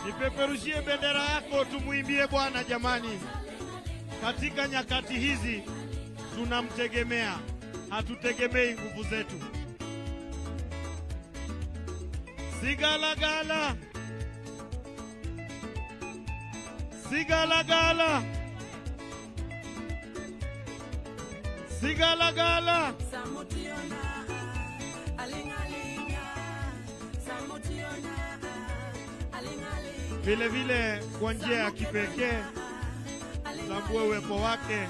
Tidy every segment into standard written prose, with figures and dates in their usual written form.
Ipeperushie bendera yako, tumuimbie Bwana jamani. Katika nyakati hizi tunamtegemea, hatutegemei nguvu zetu. Sigalagala, sigalagala, sigalagala. Vile vile kwa njia ya kipekee tambue uwepo wake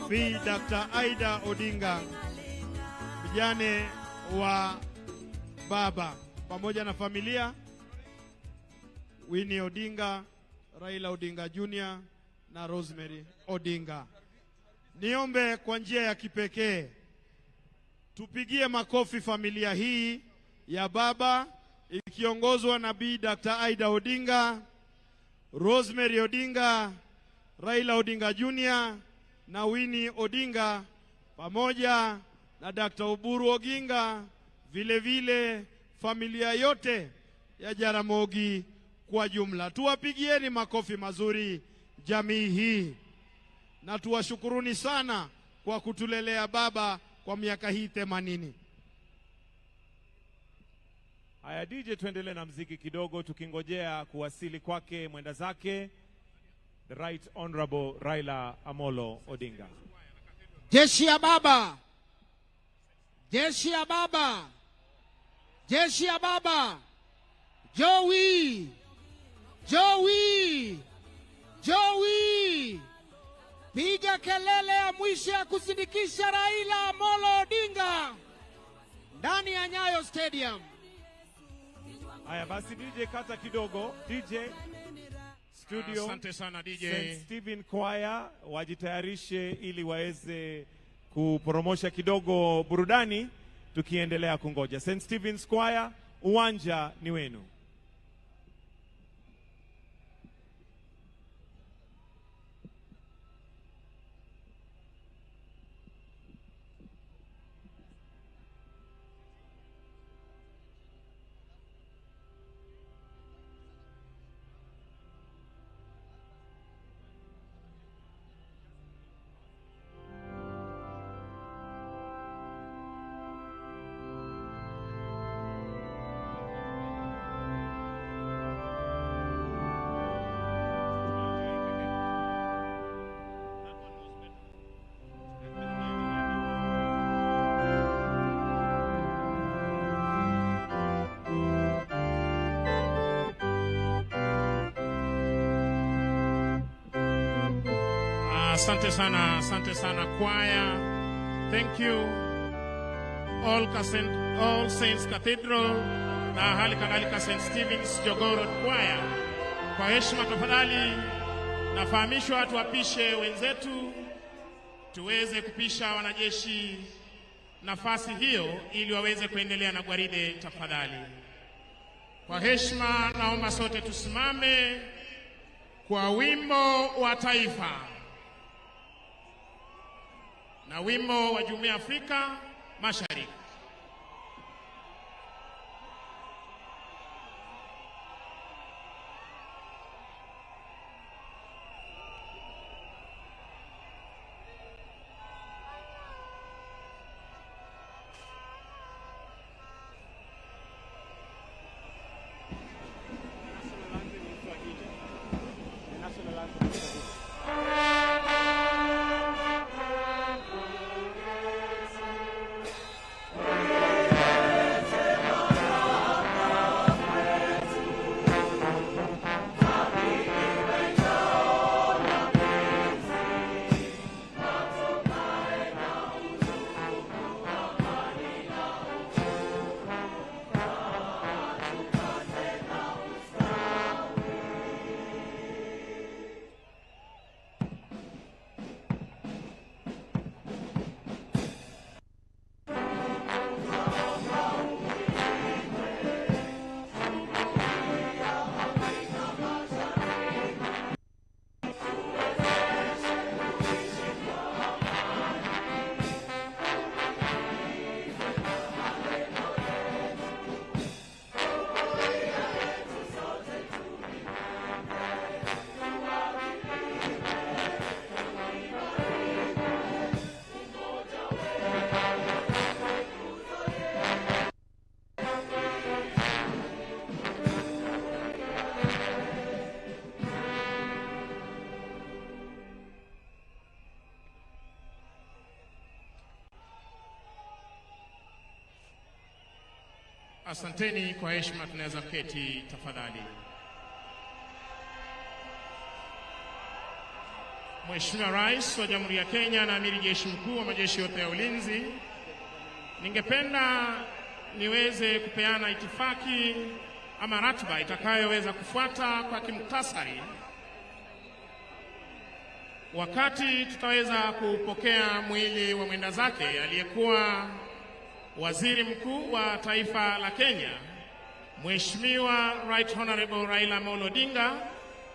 Bi Dr. Aida Odinga, mjane wa baba, pamoja na familia Winnie Odinga, Raila Odinga Jr. na Rosemary Odinga. Niombe kwa njia ya kipekee tupigie makofi familia hii ya baba ikiongozwa na Bi Dr. Aida Odinga, Rosemary Odinga, Raila Odinga Jr. na Winnie Odinga, pamoja na Dr. Oburu Oginga, vile vile familia yote ya Jaramogi kwa jumla. Tuwapigieni makofi mazuri jamii hii, na tuwashukuruni sana kwa kutulelea baba kwa miaka hii 80. Haya DJ, tuendelee na mziki kidogo tukingojea kuwasili kwake mwenda zake the Right Honorable Raila Amolo Odinga. Jeshi ya baba, jeshi ya baba, jeshi ya baba. Joey, Joey, Joey, piga kelele ya mwisho ya kusindikisha Raila Amolo Odinga ndani ya Nyayo Stadium. Haya basi DJ, kata kidogo DJ. Studio, asante sana DJ. St. Stephen Choir wajitayarishe ili waweze kupromosha kidogo burudani tukiendelea kungoja. St. Stephen's Choir, uwanja ni wenu. Asante sana choir. Thank you all Saints Cathedral na hali kadhalika St. Stephen's Jogoo Road Choir. Kwa heshima tafadhali nafahamishwa tuwapishe wenzetu tuweze kupisha wanajeshi nafasi hiyo ili waweze kuendelea na gwaride tafadhali. Kwa heshima naomba sote tusimame kwa wimbo wa taifa na wimbo wa Jumuiya ya Afrika Mashariki. Asanteni. Kwa heshima tunaweza keti tafadhali. Mheshimiwa Rais wa Jamhuri ya Kenya na Amiri Jeshi Mkuu wa majeshi yote ya ulinzi, ningependa niweze kupeana itifaki ama ratiba itakayoweza kufuata kwa kimuktasari. Wakati tutaweza kupokea mwili wa mwenda zake aliyekuwa Waziri Mkuu wa taifa la Kenya, Mheshimiwa Right Honorable Raila Amolo Odinga,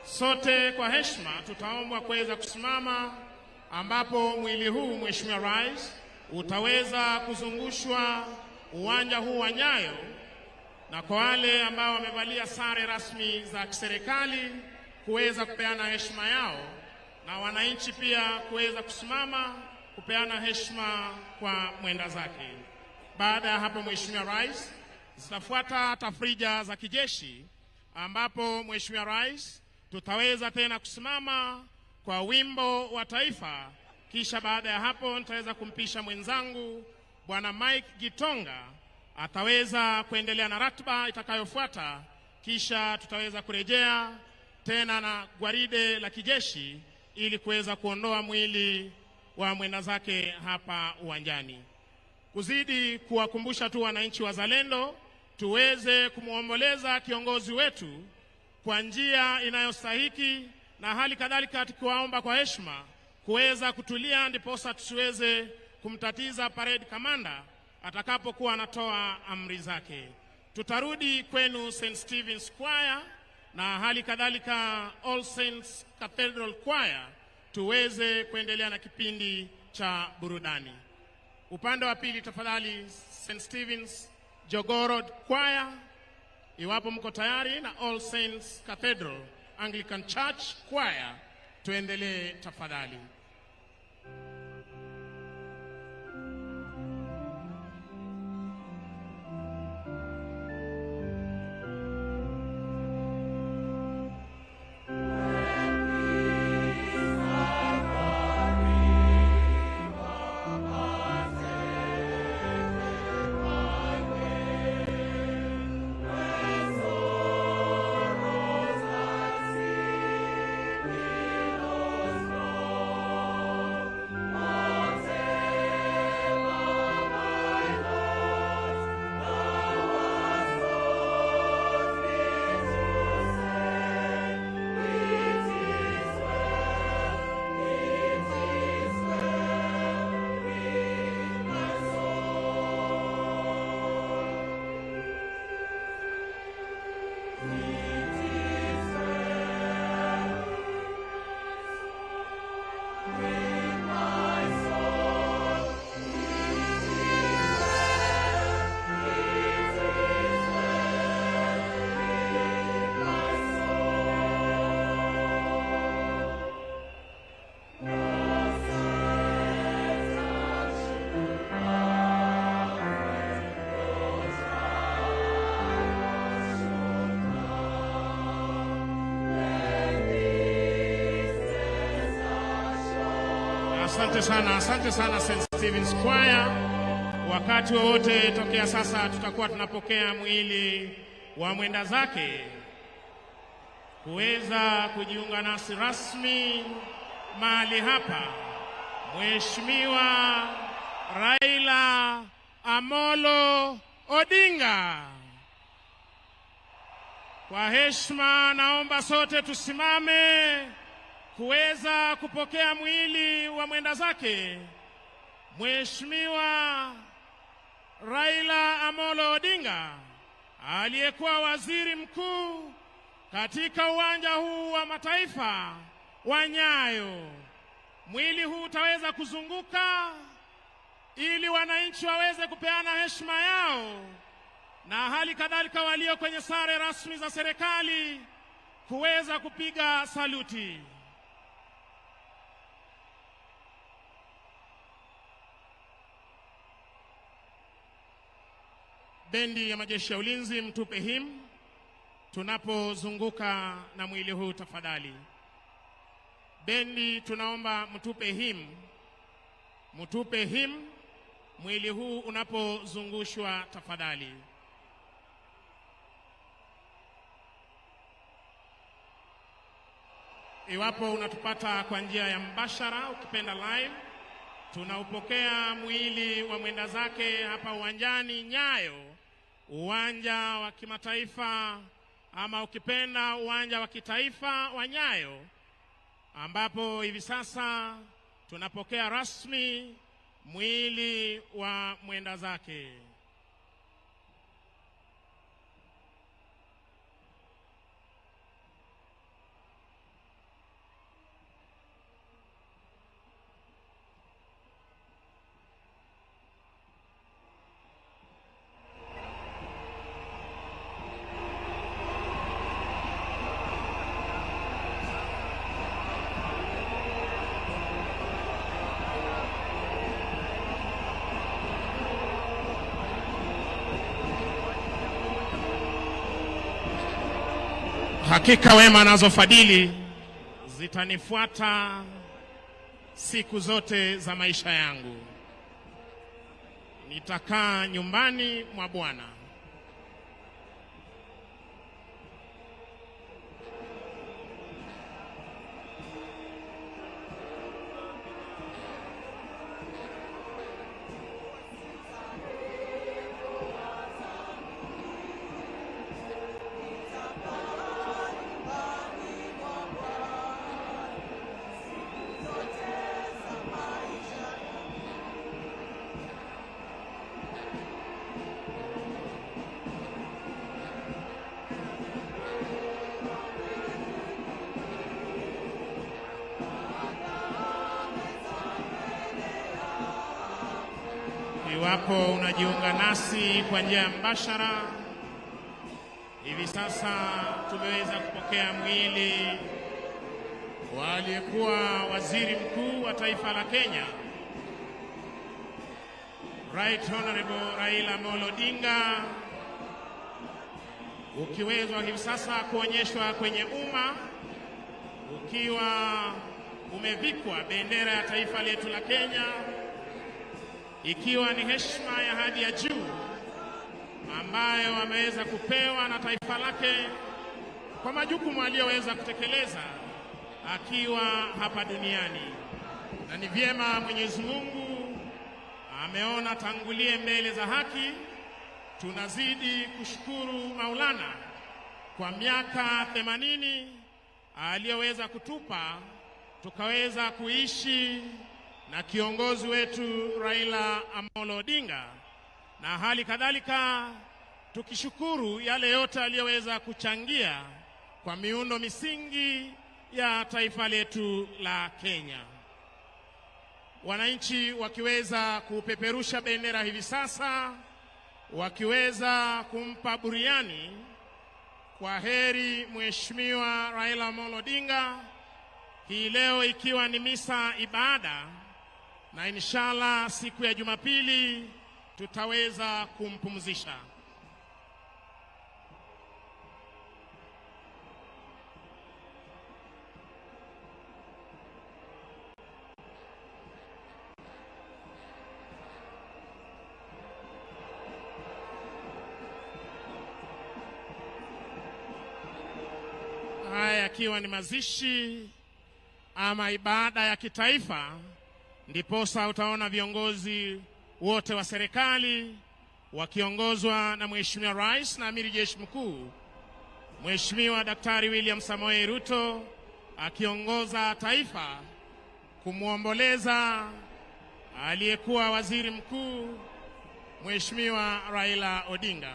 sote kwa heshima tutaombwa kuweza kusimama, ambapo mwili huu Mheshimiwa Rais utaweza kuzungushwa uwanja huu wa Nyayo, na kwa wale ambao wamevalia sare rasmi za kiserikali kuweza kupeana heshima yao, na wananchi pia kuweza kusimama kupeana heshima kwa mwenda zake. Baada ya hapo, Mheshimiwa Rais, zitafuata tafrija za kijeshi, ambapo Mheshimiwa Rais tutaweza tena kusimama kwa wimbo wa taifa, kisha baada ya hapo nitaweza kumpisha mwenzangu Bwana Mike Gitonga ataweza kuendelea na ratiba itakayofuata, kisha tutaweza kurejea tena na gwaride la kijeshi ili kuweza kuondoa mwili wa mwenda zake hapa uwanjani. Kuzidi kuwakumbusha tu wananchi wazalendo tuweze kumuomboleza kiongozi wetu kwa njia inayostahiki, na hali kadhalika tukiwaomba kwa heshima kuweza kutulia, ndiposa tusiweze kumtatiza parade commander atakapokuwa anatoa amri zake. Tutarudi kwenu St. Stephen's Choir na hali kadhalika All Saints Cathedral Choir tuweze kuendelea na kipindi cha burudani. Upande wa pili tafadhali St. Stephen's Jogoo Road Choir, iwapo mko tayari, na All Saints Cathedral Anglican Church Choir, tuendelee tafadhali. Asante sana St. Stephen's Choir. Wakati wote tokea sasa tutakuwa tunapokea mwili wa mwenda zake kuweza kujiunga nasi rasmi mahali hapa, Mheshimiwa Raila Amolo Odinga. Kwa heshima naomba sote tusimame kuweza kupokea mwili wa mwenda zake Mheshimiwa Raila Amolo Odinga, aliyekuwa waziri mkuu, katika uwanja huu wa mataifa wa Nyayo. Mwili huu utaweza kuzunguka ili wananchi waweze kupeana heshima yao, na hali kadhalika walio kwenye sare rasmi za serikali kuweza kupiga saluti. Bendi ya majeshi ya ulinzi, mtupe him tunapozunguka na mwili huu tafadhali. Bendi tunaomba mtupe him mwili huu unapozungushwa tafadhali. iwapo unatupata kwa njia ya mbashara, ukipenda live, tunaupokea mwili wa mwenda zake hapa uwanjani Nyayo, uwanja wa kimataifa ama ukipenda uwanja wa kitaifa wa Nyayo, ambapo hivi sasa tunapokea rasmi mwili wa mwenda zake. Hakika wema nazo fadhili zitanifuata siku zote za maisha yangu. Nitakaa nyumbani mwa Bwana. Iwapo unajiunga nasi kwa njia ya mbashara, hivi sasa tumeweza kupokea mwili wa aliyekuwa waziri mkuu wa taifa la Kenya, Right Honorable Raila Amolo Odinga, ukiwezwa hivi sasa kuonyeshwa kwenye umma ukiwa umevikwa bendera ya taifa letu la Kenya, ikiwa ni heshima ya hadi ya juu ambayo ameweza kupewa na taifa lake kwa majukumu aliyoweza kutekeleza akiwa hapa duniani. Na ni vyema Mwenyezi Mungu ameona tangulie mbele za haki. Tunazidi kushukuru Maulana kwa miaka 80 aliyoweza kutupa tukaweza kuishi na kiongozi wetu Raila Amolo Odinga, na hali kadhalika tukishukuru yale yote aliyoweza kuchangia kwa miundo misingi ya taifa letu la Kenya. Wananchi wakiweza kupeperusha bendera hivi sasa, wakiweza kumpa buriani kwa heri Mheshimiwa Raila Amolo Odinga, hii leo ikiwa ni misa ibada, na inshallah siku ya Jumapili tutaweza kumpumzisha. Haya yakiwa ni mazishi ama ibada ya kitaifa, ndiposa utaona viongozi wote wa serikali wakiongozwa na Mheshimiwa Rais na Amiri Jeshi Mkuu Mheshimiwa Daktari William Samoei Ruto akiongoza taifa kumwomboleza aliyekuwa waziri mkuu Mheshimiwa Raila Odinga,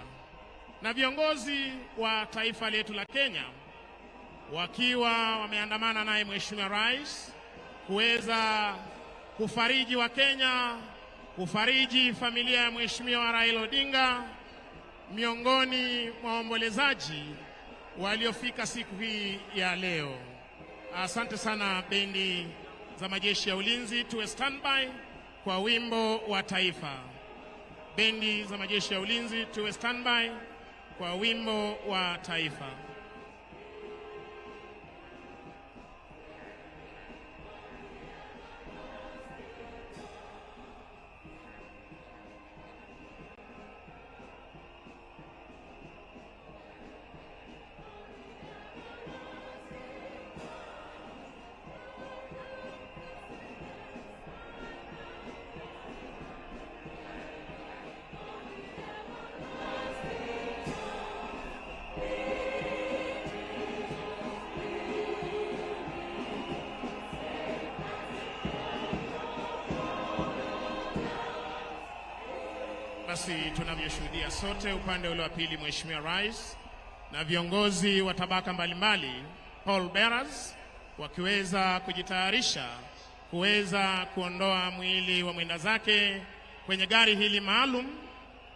na viongozi wa taifa letu la Kenya wakiwa wameandamana naye Mheshimiwa Rais kuweza kufariji wa Kenya, kufariji familia ya Mheshimiwa Raila Odinga, miongoni mwa waombolezaji waliofika siku hii ya leo. Asante sana bendi za majeshi ya ulinzi, tuwe standby kwa wimbo wa taifa. Bendi za majeshi ya ulinzi, tuwe standby kwa wimbo wa taifa. basi tunavyoshuhudia sote, upande ule wa pili Mheshimiwa Rais na viongozi wa tabaka mbalimbali pall bearers wakiweza kujitayarisha kuweza kuondoa mwili wa mwenda zake kwenye gari hili maalum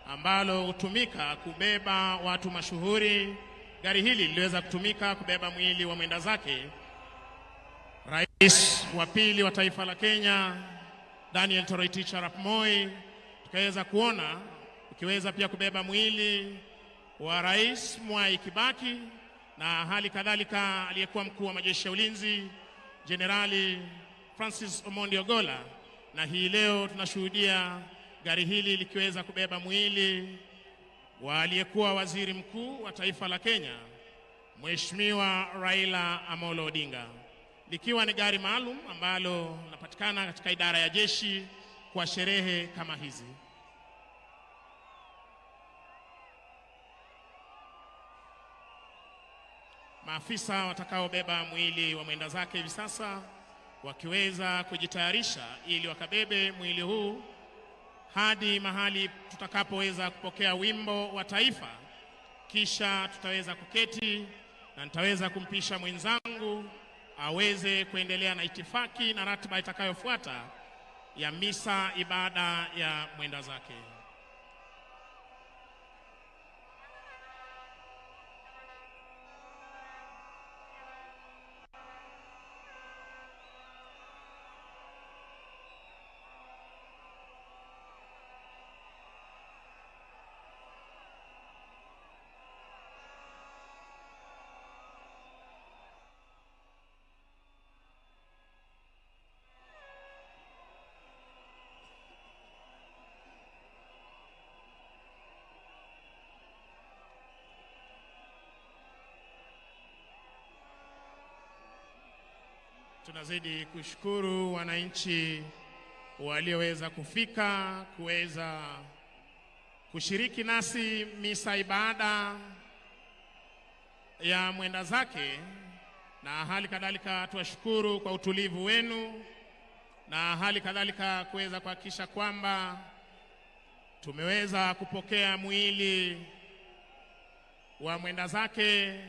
ambalo hutumika kubeba watu mashuhuri. Gari hili liliweza kutumika kubeba mwili wa mwenda zake Rais wa pili wa taifa la Kenya Daniel Toroitich arap Moi, tukaweza kuona ukiweza pia kubeba mwili wa Rais Mwai Kibaki na hali kadhalika aliyekuwa mkuu wa majeshi ya ulinzi Generali Francis Omondi Ogola, na hii leo tunashuhudia gari hili likiweza kubeba mwili wa aliyekuwa waziri mkuu wa taifa la Kenya Mheshimiwa Raila Amolo Odinga, likiwa ni gari maalum ambalo linapatikana katika idara ya jeshi kwa sherehe kama hizi. Maafisa watakaobeba mwili wa mwenda zake hivi sasa wakiweza kujitayarisha ili wakabebe mwili huu hadi mahali tutakapoweza kupokea wimbo wa taifa, kisha tutaweza kuketi na nitaweza kumpisha mwenzangu aweze kuendelea na itifaki na ratiba itakayofuata ya misa ibada ya mwenda zake. Tunazidi kushukuru wananchi walioweza kufika kuweza kushiriki nasi misa ibada ya mwenda zake, na hali kadhalika tuwashukuru kwa utulivu wenu, na hali kadhalika kuweza kuhakikisha kwamba tumeweza kupokea mwili wa mwenda zake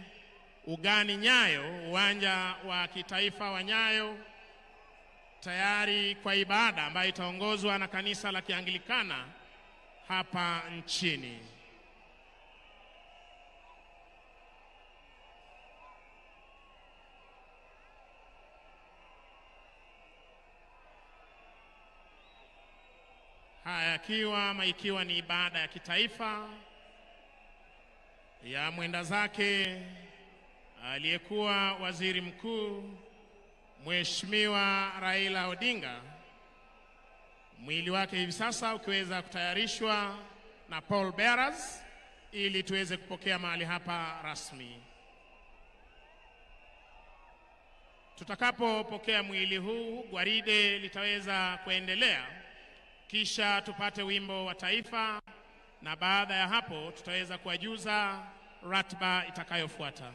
ugani Nyayo, uwanja wa kitaifa wa Nyayo, tayari kwa ibada ambayo itaongozwa na kanisa la Kianglikana hapa nchini. Haya ikiwa ni ibada ya kitaifa ya mwenda zake aliyekuwa waziri mkuu Mheshimiwa Raila Odinga, mwili wake hivi sasa ukiweza kutayarishwa na pall bearers ili tuweze kupokea mahali hapa rasmi. Tutakapopokea mwili huu, gwaride litaweza kuendelea, kisha tupate wimbo wa taifa, na baada ya hapo tutaweza kuwajuza ratiba itakayofuata.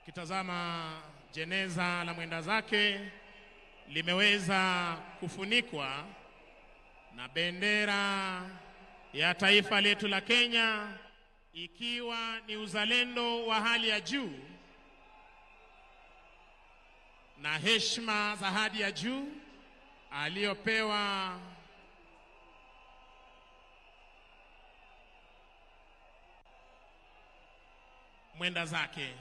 Kitazama jeneza la mwenda zake limeweza kufunikwa na bendera ya taifa letu la Kenya, ikiwa ni uzalendo wa hali ya juu na heshima za hadi ya juu aliyopewa mwenda zake.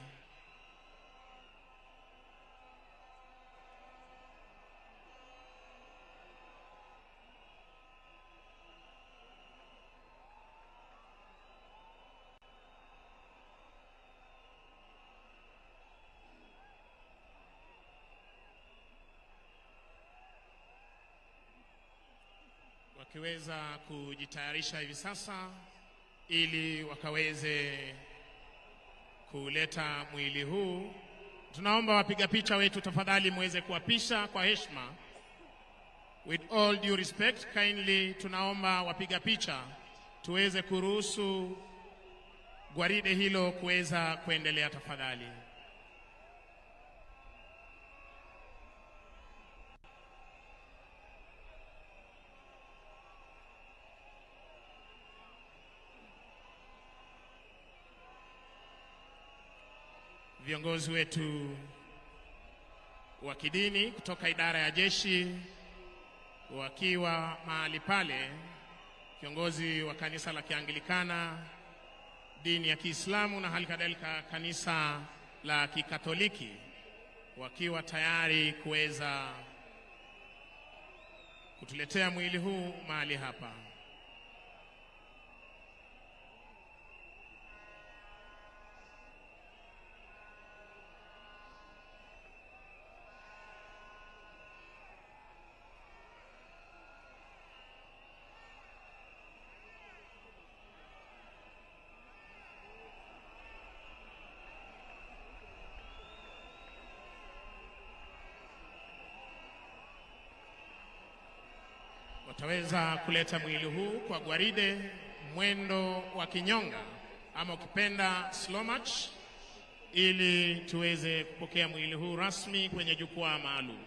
Wakiweza kujitayarisha hivi sasa ili wakaweze kuleta mwili huu, tunaomba wapiga picha wetu tafadhali muweze kuwapisha kwa heshima. With all due respect, kindly tunaomba wapiga picha tuweze kuruhusu gwaride hilo kuweza kuendelea tafadhali. Viongozi wetu wa kidini kutoka idara ya jeshi wakiwa mahali pale, kiongozi wa kanisa la Kianglikana, dini ya Kiislamu na hali kadhalika kanisa la Kikatoliki wakiwa tayari kuweza kutuletea mwili huu mahali hapa. Wataweza kuleta mwili huu kwa gwaride mwendo wa kinyonga ama ukipenda slow march, ili tuweze kupokea mwili huu rasmi kwenye jukwaa maalum.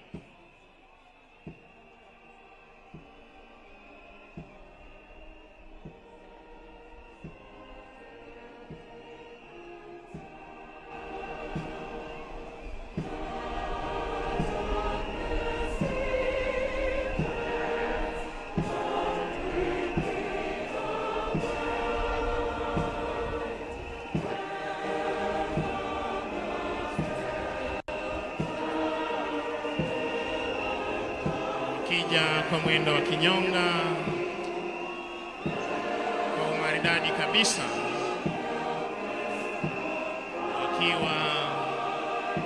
Kwa mwendo wa kinyonga kwa umaridadi kabisa, wakiwa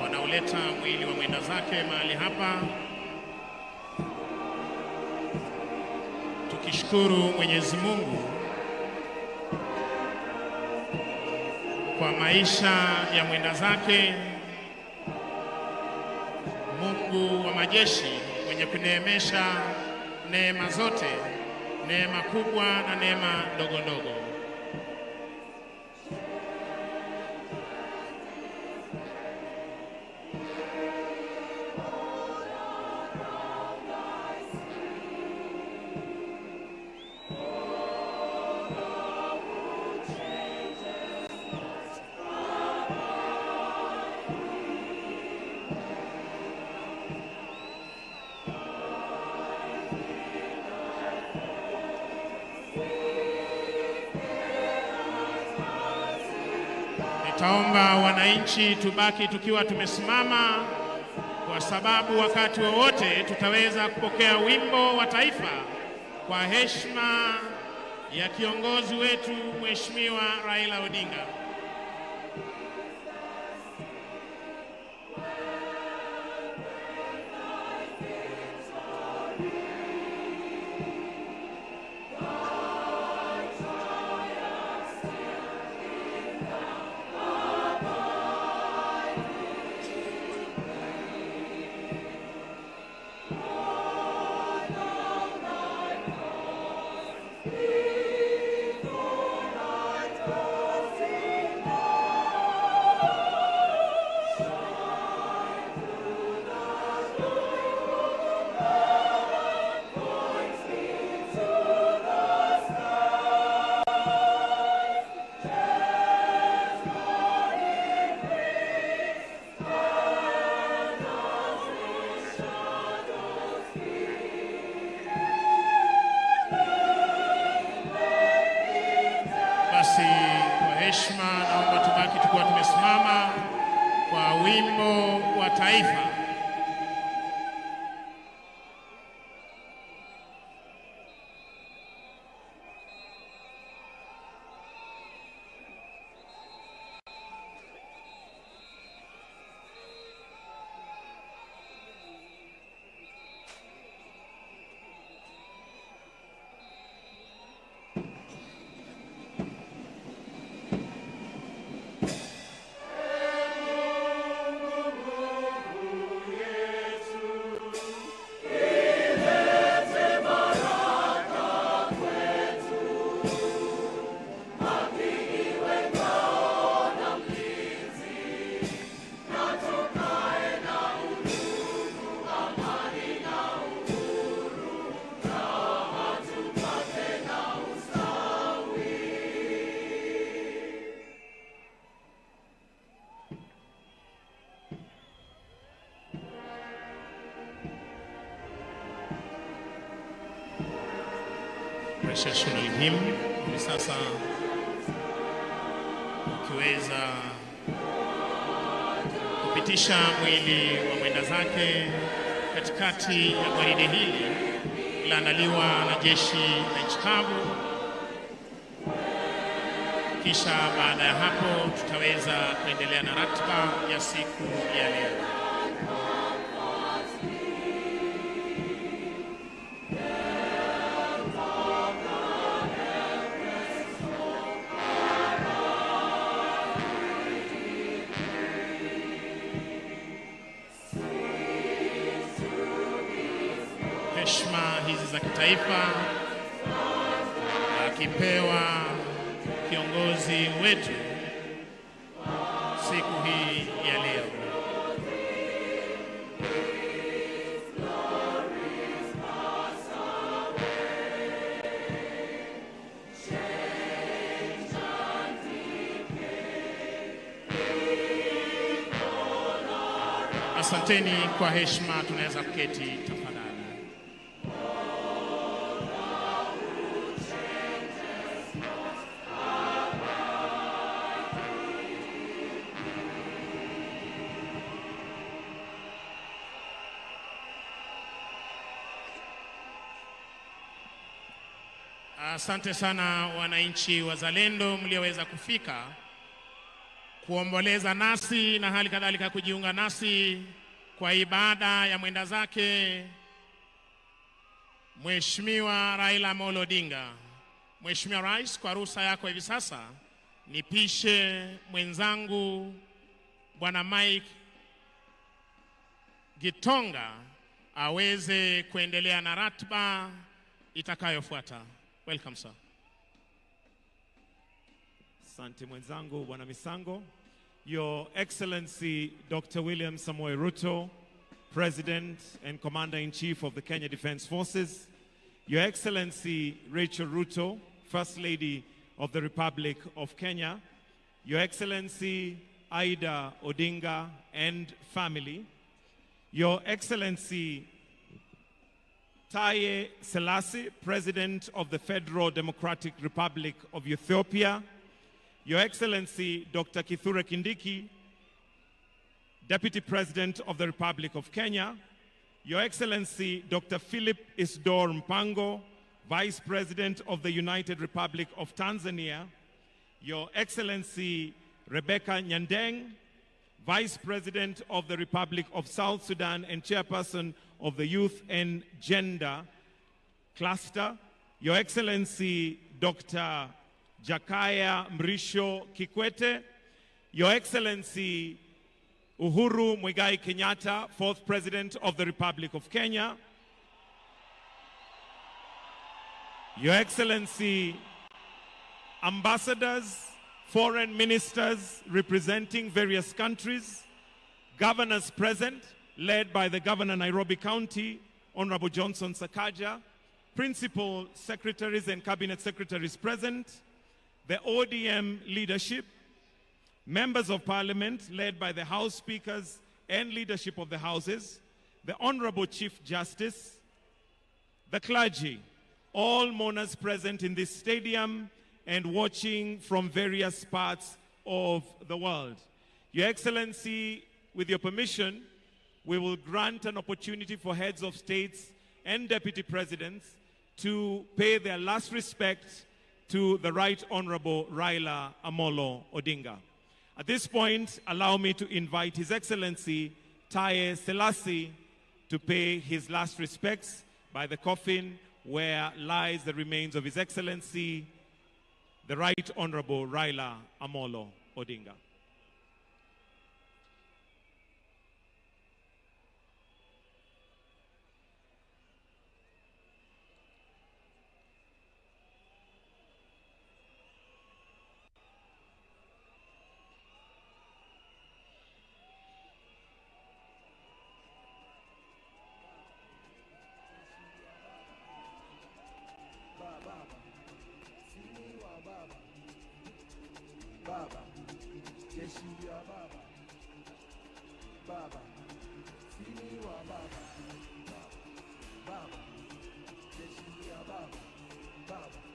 wanauleta mwili wa mwenda zake mahali hapa, tukishukuru Mwenyezi Mungu kwa maisha ya mwenda zake, Mungu wa majeshi mwenye kuneemesha neema zote, neema kubwa na neema ndogo ndogo. Taomba wananchi tubaki tukiwa tumesimama, kwa sababu wakati wowote tutaweza kupokea wimbo wa taifa kwa heshima ya kiongozi wetu Mheshimiwa Raila Odinga. Naomba tubaki tukiwa tumesimama kwa wimbo wa taifa. processional hymn. Hivi sasa ukiweza kupitisha mwili wa mwenda zake katikati ya gwaride hili laandaliwa na jeshi la nchi kavu. Kisha baada ya hapo tutaweza kuendelea na ratiba ya siku ya leo. Heshima hizi za kitaifa akipewa kiongozi wetu siku hii ya leo. Asanteni kwa heshima, tunaweza kuketi tafadhali. Asante sana wananchi wazalendo mlioweza kufika kuomboleza nasi na hali kadhalika kujiunga nasi kwa ibada ya mwenda zake Mheshimiwa Raila Amolo Odinga. Mheshimiwa Rais, kwa ruhusa yako hivi sasa nipishe mwenzangu Bwana Mike Gitonga aweze kuendelea na ratiba itakayofuata. Welcome, sir. Asante mwenzangu Bwana Misango. Your Excellency Dr. William Samoei Ruto, President and Commander-in-Chief of the Kenya Defence Forces. Your Excellency Rachel Ruto, First Lady of the Republic of Kenya. Your Excellency Aida Odinga and family. Your Excellency Taye Selassie, President of the Federal Democratic Republic of Ethiopia. Your Excellency Dr. Kithure Kindiki, Deputy President of the Republic of Kenya. Your Excellency Dr. Philip Isdor Mpango, Vice President of the United Republic of Tanzania. Your Excellency Rebecca Nyandeng, Vice President of the Republic of South Sudan and Chairperson of the Youth and Gender Cluster. Your Excellency Dr. Jakaya Mrisho Kikwete. Your Excellency Uhuru Muigai Kenyatta, Fourth President of the Republic of Kenya. Your Excellency Ambassadors, Foreign Ministers representing various countries, Governors present, led by the Governor Nairobi County, Honorable Johnson Sakaja, Principal Secretaries and Cabinet Secretaries present, the ODM leadership, Members of Parliament led by the House Speakers and leadership of the Houses, the Honorable Chief Justice, the clergy, all mourners present in this stadium and watching from various parts of the world. Your Excellency, with your permission, we will grant an opportunity for heads of states and deputy presidents to pay their last respect to the Right Honorable Raila Amolo Odinga. At this point, allow me to invite His Excellency Taye Selassie to pay his last respects by the coffin where lies the remains of His Excellency, the Right Honorable Raila Amolo Odinga. Baba, jeshi ya baba, baba, sini wa baba, baba, jeshi ya baba, baba.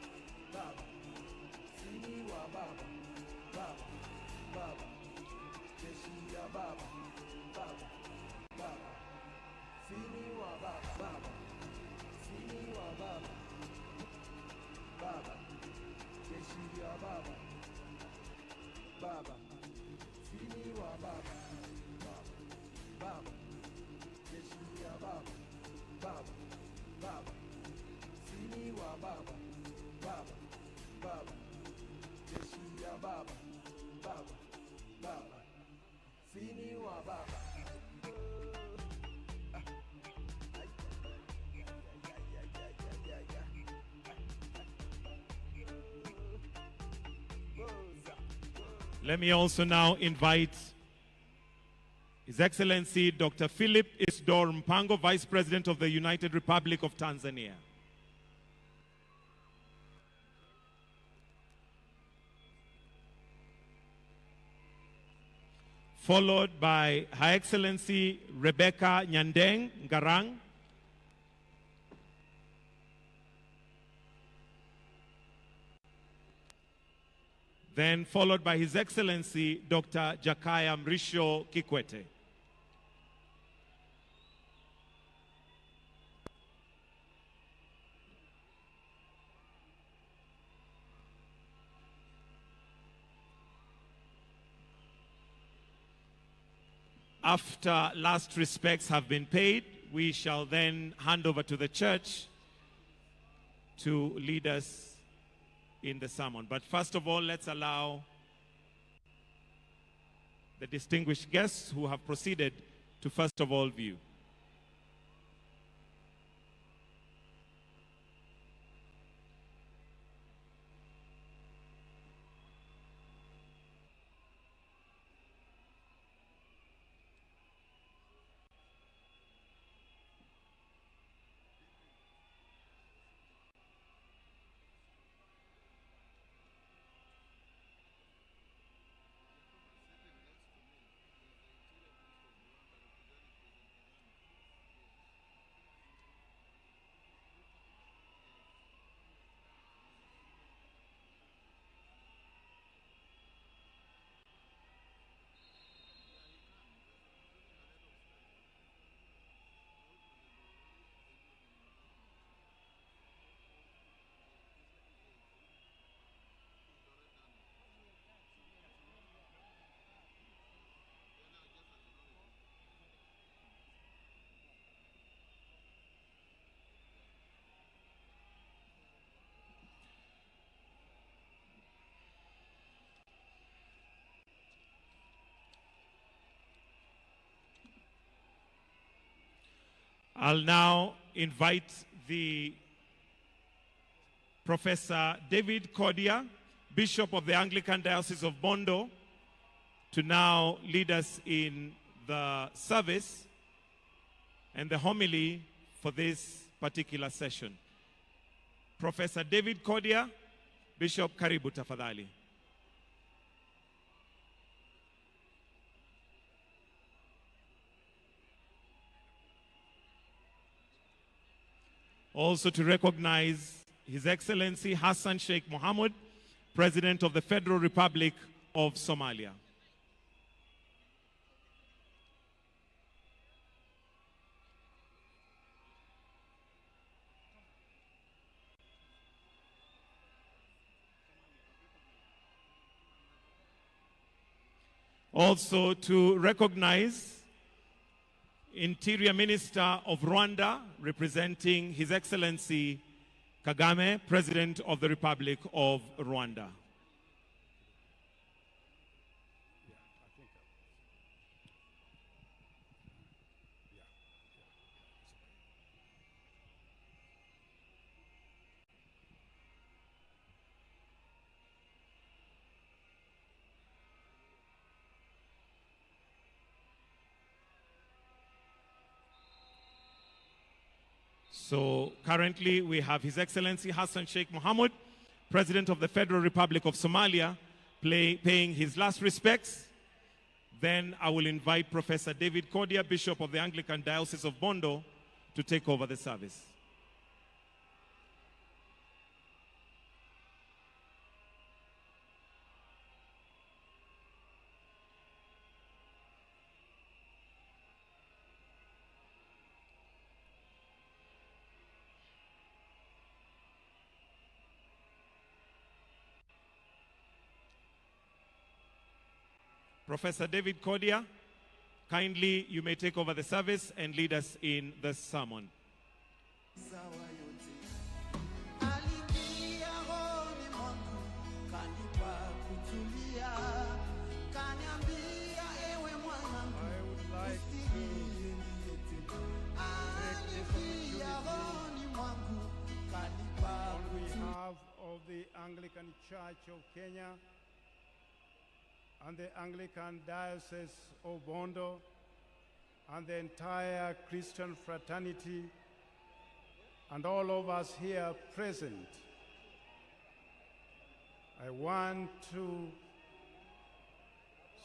Baba, jeshi ya Baba, Baba, sini wa Baba, Baba, jeshi ya Baba, Baba, Baba, sini wa Baba, Baba, jeshi ya Baba, Baba, sini wa Baba. Let me also now invite His Excellency Dr. Philip Isdor Mpango, Vice President of the United Republic of Tanzania. Followed by Her Excellency Rebecca Nyandeng Ngarang, then followed by His Excellency Dr. Jakaya Mrisho Kikwete. After last respects have been paid, we shall then hand over to the church to lead us in the sermon. But first of all, let's allow the distinguished guests who have proceeded to first of all view. I'll now invite the Professor David Cordia, Bishop of the Anglican Diocese of Bondo, to now lead us in the service and the homily for this particular session. Professor David Cordia, Bishop, karibu tafadhali. Also to recognize His Excellency Hassan Sheikh Mohamud, President of the Federal Republic of Somalia. Also to recognize Interior Minister of Rwanda, representing His Excellency Kagame, President of the Republic of Rwanda. So currently we have His Excellency Hassan Sheikh Mohamud, President of the Federal Republic of Somalia, paying his last respects. Then I will invite Professor David Cordia, Bishop of the Anglican Diocese of Bondo, to take over the service. Professor David Kodia, kindly you may take over the service and lead us in the sermon. Of the Anglican Church of Kenya and the Anglican Diocese of Bondo and the entire Christian fraternity and all of us here present, I want to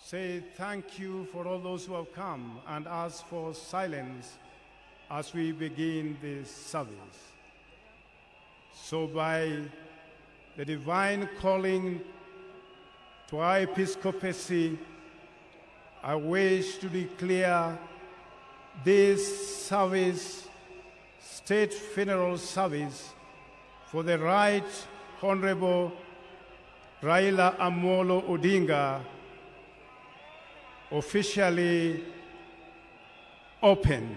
say thank you for all those who have come and ask for silence as we begin this service. So by the divine calling to our episcopacy, I wish to declare this service, state funeral service, for the Right Honorable Raila Amolo Odinga officially opened.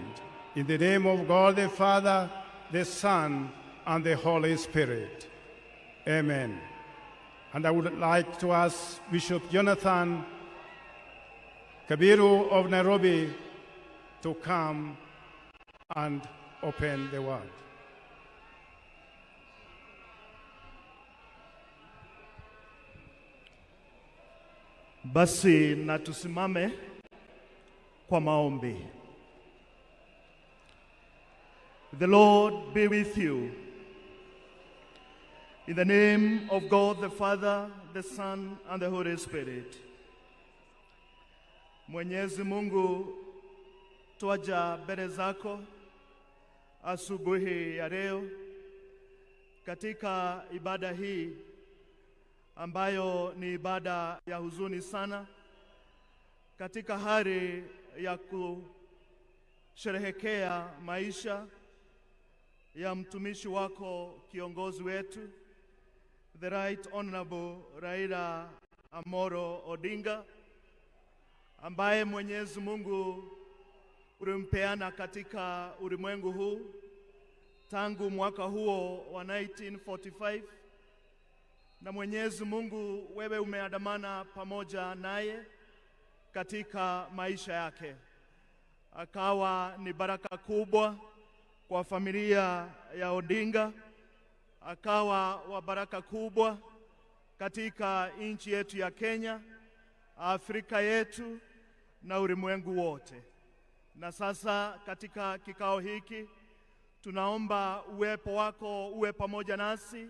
In the name of God the Father, the Son, and the Holy Spirit. Amen. And I would like to ask Bishop Jonathan Kabiru of Nairobi to come and open the word. Basi na tusimame kwa maombi. The Lord be with you. In the name of God the Father, the Son, and the Holy Spirit. Mwenyezi Mungu, twaja mbele zako asubuhi ya leo katika ibada hii ambayo ni ibada ya huzuni sana, katika hali ya kusherehekea maisha ya mtumishi wako, kiongozi wetu, the Right Honorable Raila Amolo Odinga, ambaye Mwenyezi Mungu ulimpeana katika ulimwengu huu tangu mwaka huo wa 1945, na Mwenyezi Mungu wewe umeandamana pamoja naye katika maisha yake. Akawa ni baraka kubwa kwa familia ya Odinga, akawa wa baraka kubwa katika nchi yetu ya Kenya, Afrika yetu na ulimwengu wote. Na sasa katika kikao hiki tunaomba uwepo wako uwe pamoja nasi,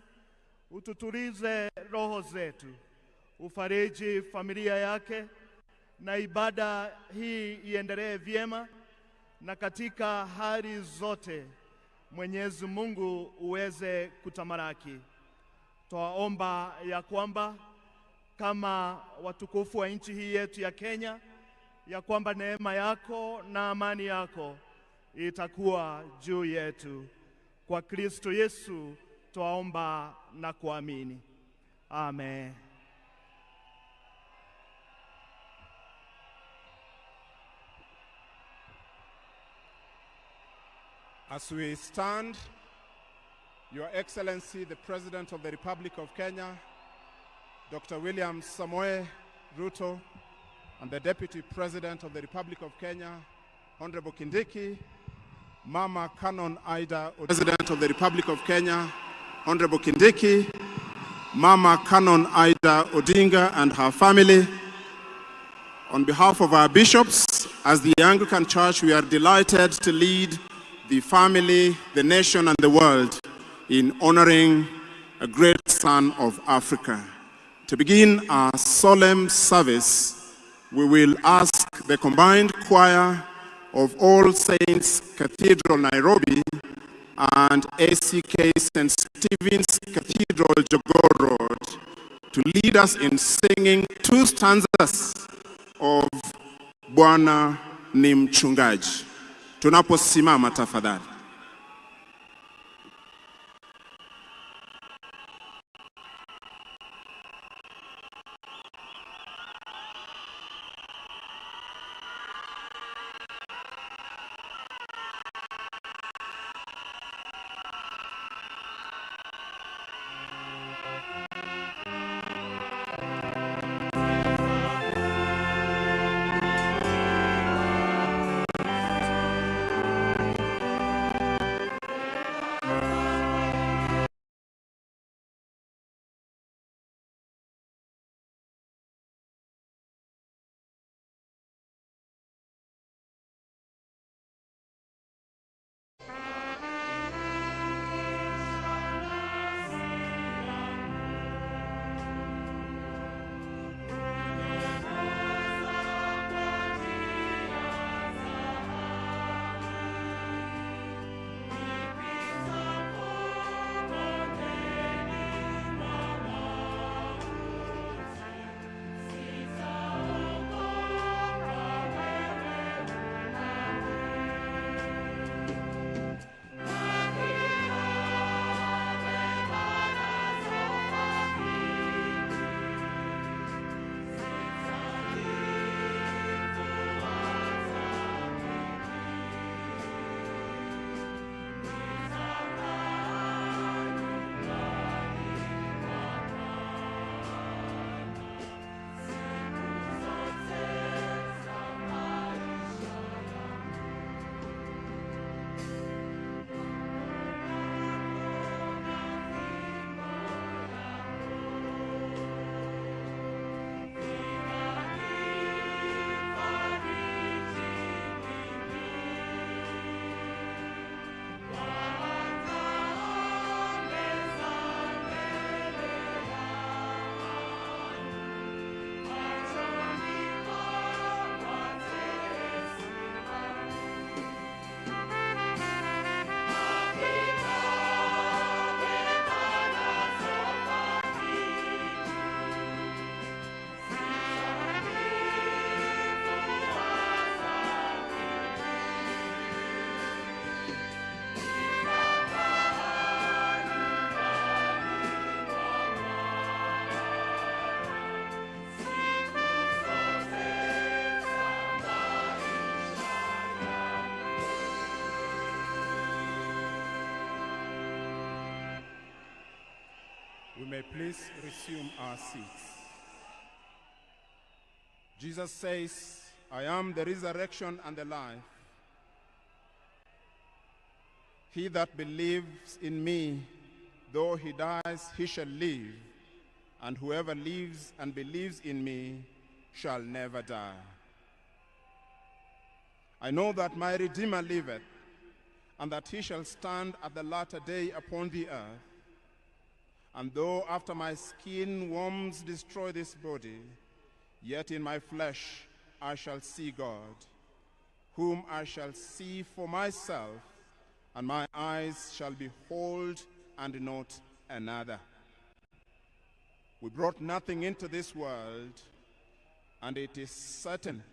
ututulize roho zetu, ufariji familia yake, na ibada hii iendelee vyema, na katika hali zote Mwenyezi Mungu uweze kutamalaki. Twaomba ya kwamba kama watukufu wa nchi hii yetu ya Kenya, ya kwamba neema yako na amani yako itakuwa juu yetu. Kwa Kristo Yesu twaomba na kuamini. Amen. As we stand, Your Excellency, the President of the Republic of Kenya, Dr. William Samoei Ruto, and the Deputy President of the Republic of Kenya, Honorable Kindiki, Mama Canon Ida, President of the Republic of Kenya, Honorable Kindiki, Mama Canon Ida Odinga and her family. On behalf of our bishops, as the Anglican Church, we are delighted to lead the family, the nation, and the world in honoring a great son of Africa. To begin our solemn service, we will ask the combined choir of All Saints Cathedral, Nairobi, and ACK St. Stephen's Cathedral, Jogoo Road, to lead us in singing two stanzas of Bwana ni Mchungaji. Tunaposimama tafadhali. We may please resume our seats. Jesus says, I am the resurrection and the life. He that believes in me, though he dies, he shall live, and whoever lives and believes in me shall never die. I know that my Redeemer liveth, and that he shall stand at the latter day upon the earth. And though after my skin worms destroy this body, yet in my flesh I shall see God, whom I shall see for myself, and my eyes shall behold and not another. We brought nothing into this world, and it is certain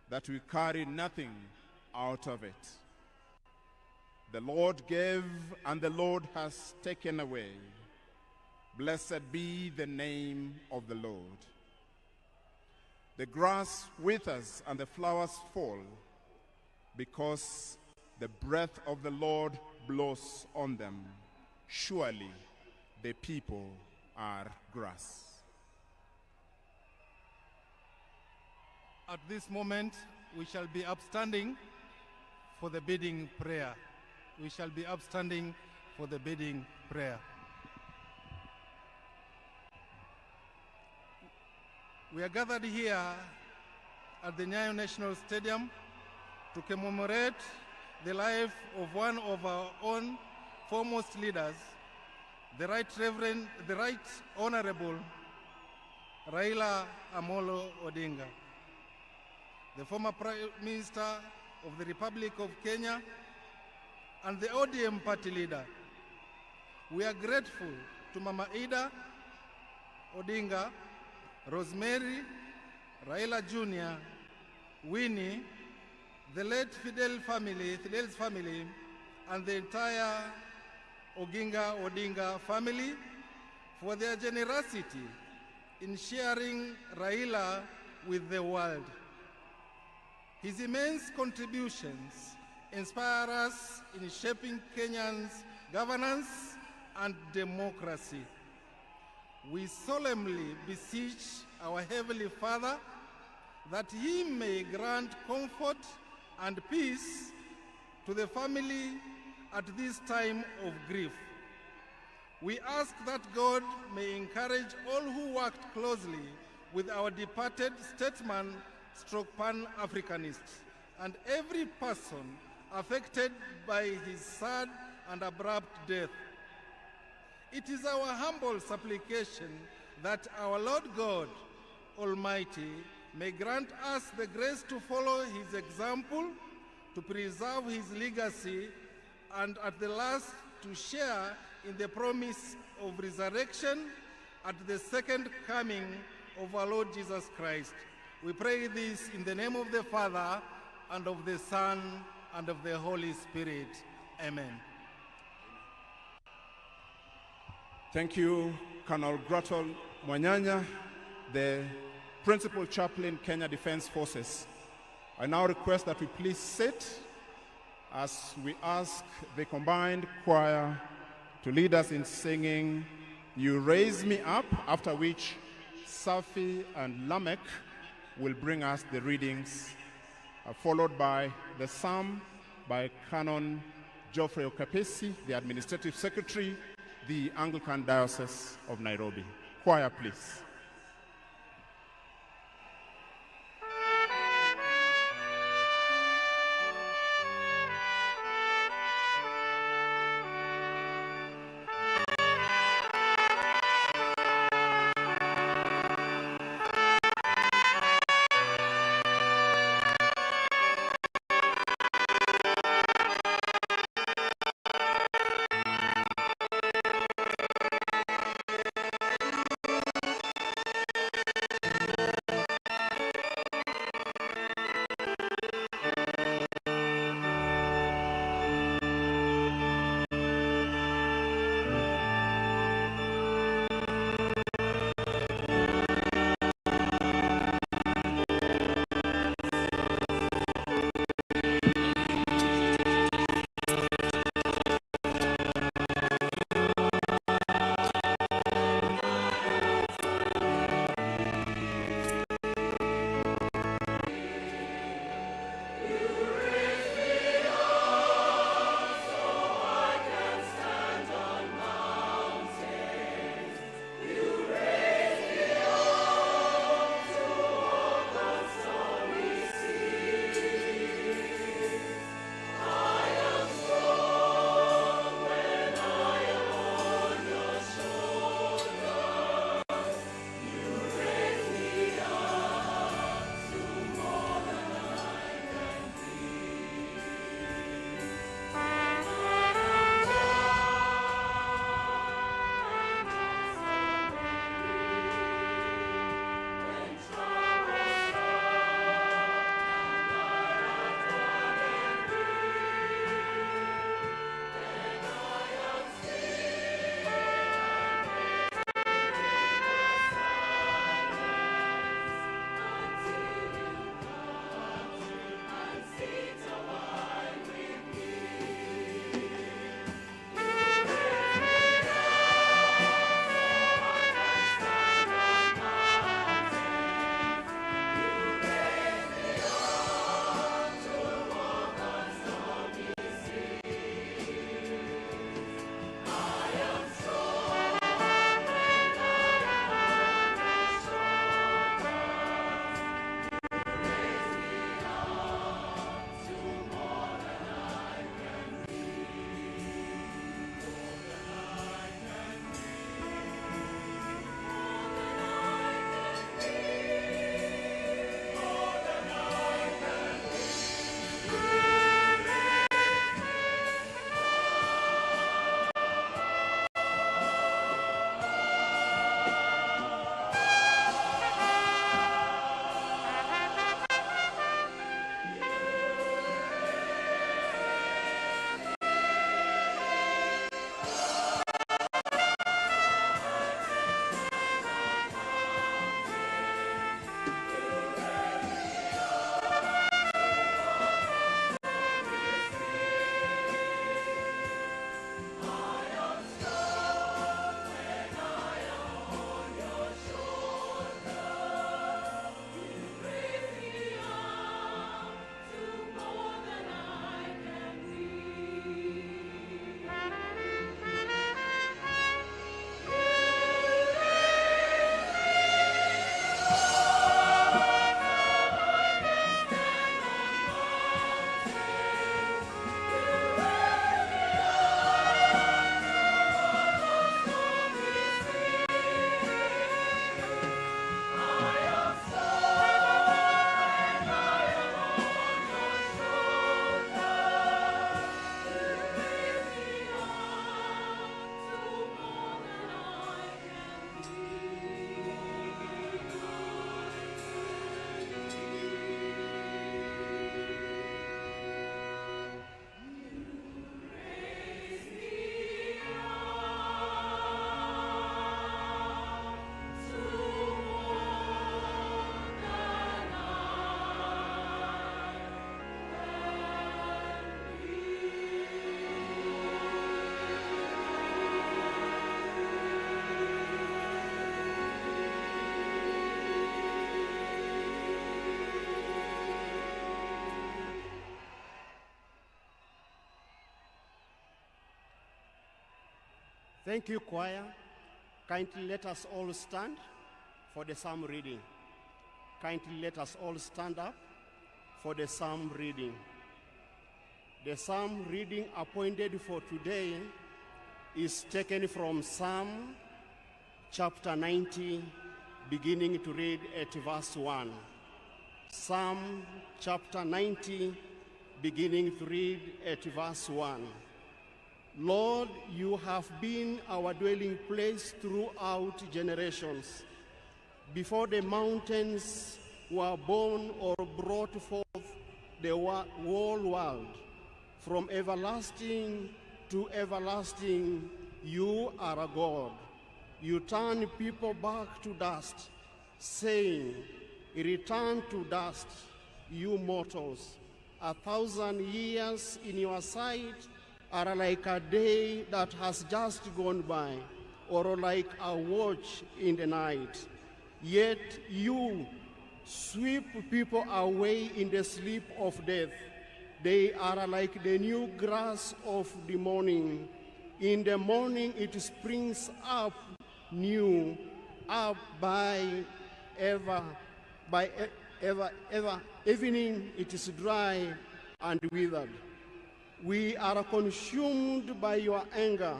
that we carry nothing out of it. The Lord gave, and the Lord has taken away. Blessed be the name of the Lord. The grass withers and the flowers fall, because the breath of the Lord blows on them. Surely the people are grass. At this moment, we shall be upstanding for the bidding prayer. We shall be upstanding for the bidding prayer. We are gathered here at the Nyayo National Stadium to commemorate the life of one of our own foremost leaders, the Right Honorable Raila Amolo Odinga, the former Prime Minister of the Republic of Kenya and the ODM party leader. We are grateful to Mama Ida Odinga, Rosemary, Raila Jr., Winnie, the late Fidel's family, and the entire Odinga family for their generosity in sharing Raila with the world. His immense contributions inspire us in shaping Kenyans' governance and democracy. We solemnly beseech our Heavenly Father that He may grant comfort and peace to the family at this time of grief. We ask that God may encourage all who worked closely with our departed statesman stroke Pan-Africanist and every person affected by his sad and abrupt death. It is our humble supplication that our Lord God Almighty may grant us the grace to follow his example, to preserve his legacy, and at the last to share in the promise of resurrection at the second coming of our Lord Jesus Christ. We pray this in the name of the Father, and of the Son, and of the Holy Spirit. Amen. Thank you, Colonel Gratol Mwanyanya, the Principal Chaplain, Kenya Defense Forces. I now request that we please sit as we ask the combined choir to lead us in singing You Raise Me Up, after which Safi and Lamek will bring us the readings, followed by the psalm by Canon Geoffrey Okapesi, the Administrative Secretary, the Anglican Diocese of Nairobi. Choir, please. Thank you, choir. Kindly let us all stand for the psalm reading. Kindly let us all stand up for the psalm reading. The psalm reading appointed for today is taken from Psalm chapter 90, beginning to read at verse 1. Psalm chapter 90, beginning to read at verse 1. Lord, you have been our dwelling place throughout generations. Before the mountains were born or brought forth the whole world, from everlasting to everlasting, you are a God. You turn people back to dust, saying, return to dust, you mortals. 1,000 years in your sight are like a day that has just gone by, or like a watch in the night. Yet you sweep people away in the sleep of death. They are like the new grass of the morning. In the morning it springs up new, up by evening it is dry and withered. We are consumed by your anger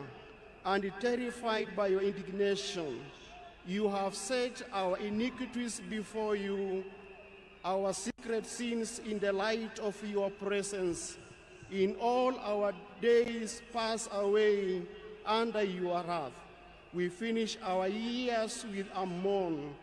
and terrified by your indignation. You have set our iniquities before you, our secret sins in the light of your presence. In all our days pass away under your wrath. We finish our years with a mourn.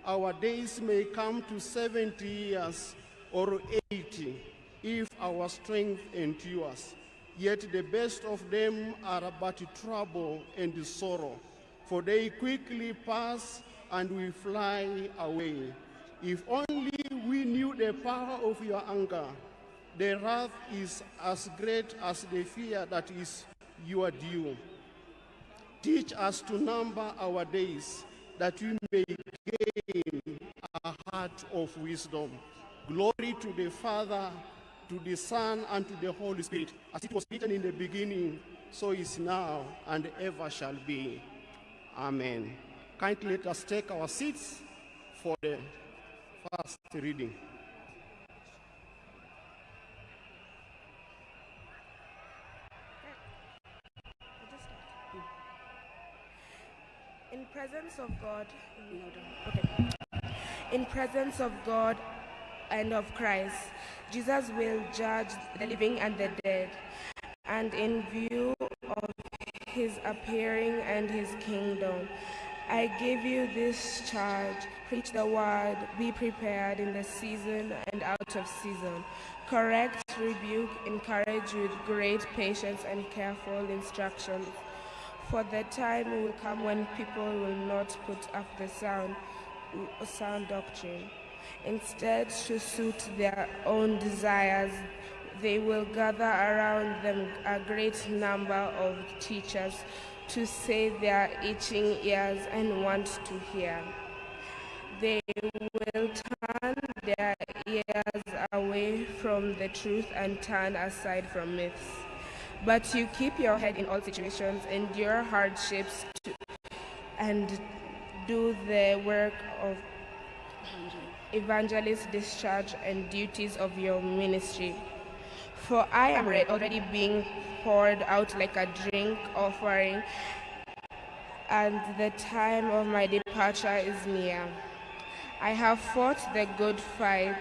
Our days may come to 70 years or 80, if our strength endures. Yet the best of them are but trouble and sorrow, for they quickly pass and we fly away. If only we knew the power of your anger, the wrath is as great as the fear that is your due. Teach us to number our days, that we may gain a heart of wisdom. Glory to the Father, to the Son, and to the Holy Spirit, as it was written in the beginning, so is now, and ever shall be. Amen. Kindly let us take our seats for the first reading. In presence of God, in presence of God and of Christ, Jesus will judge the living and the dead, and in view of his appearing and his kingdom, I give you this charge: preach the word, be prepared in the season and out of season. Correct, rebuke, encourage with great patience and careful instruction. For the time will come when people will not put up the sound doctrine. Instead, to suit their own desires, they will gather around them a great number of teachers to save their itching ears and want to hear. They will turn their ears away from the truth and turn aside from myths. But you keep your head in all situations, endure hardships, and do the work of evangelist, discharge, and duties of your ministry. For I am already being poured out like a drink offering, and the time of my departure is near. I have fought the good fight.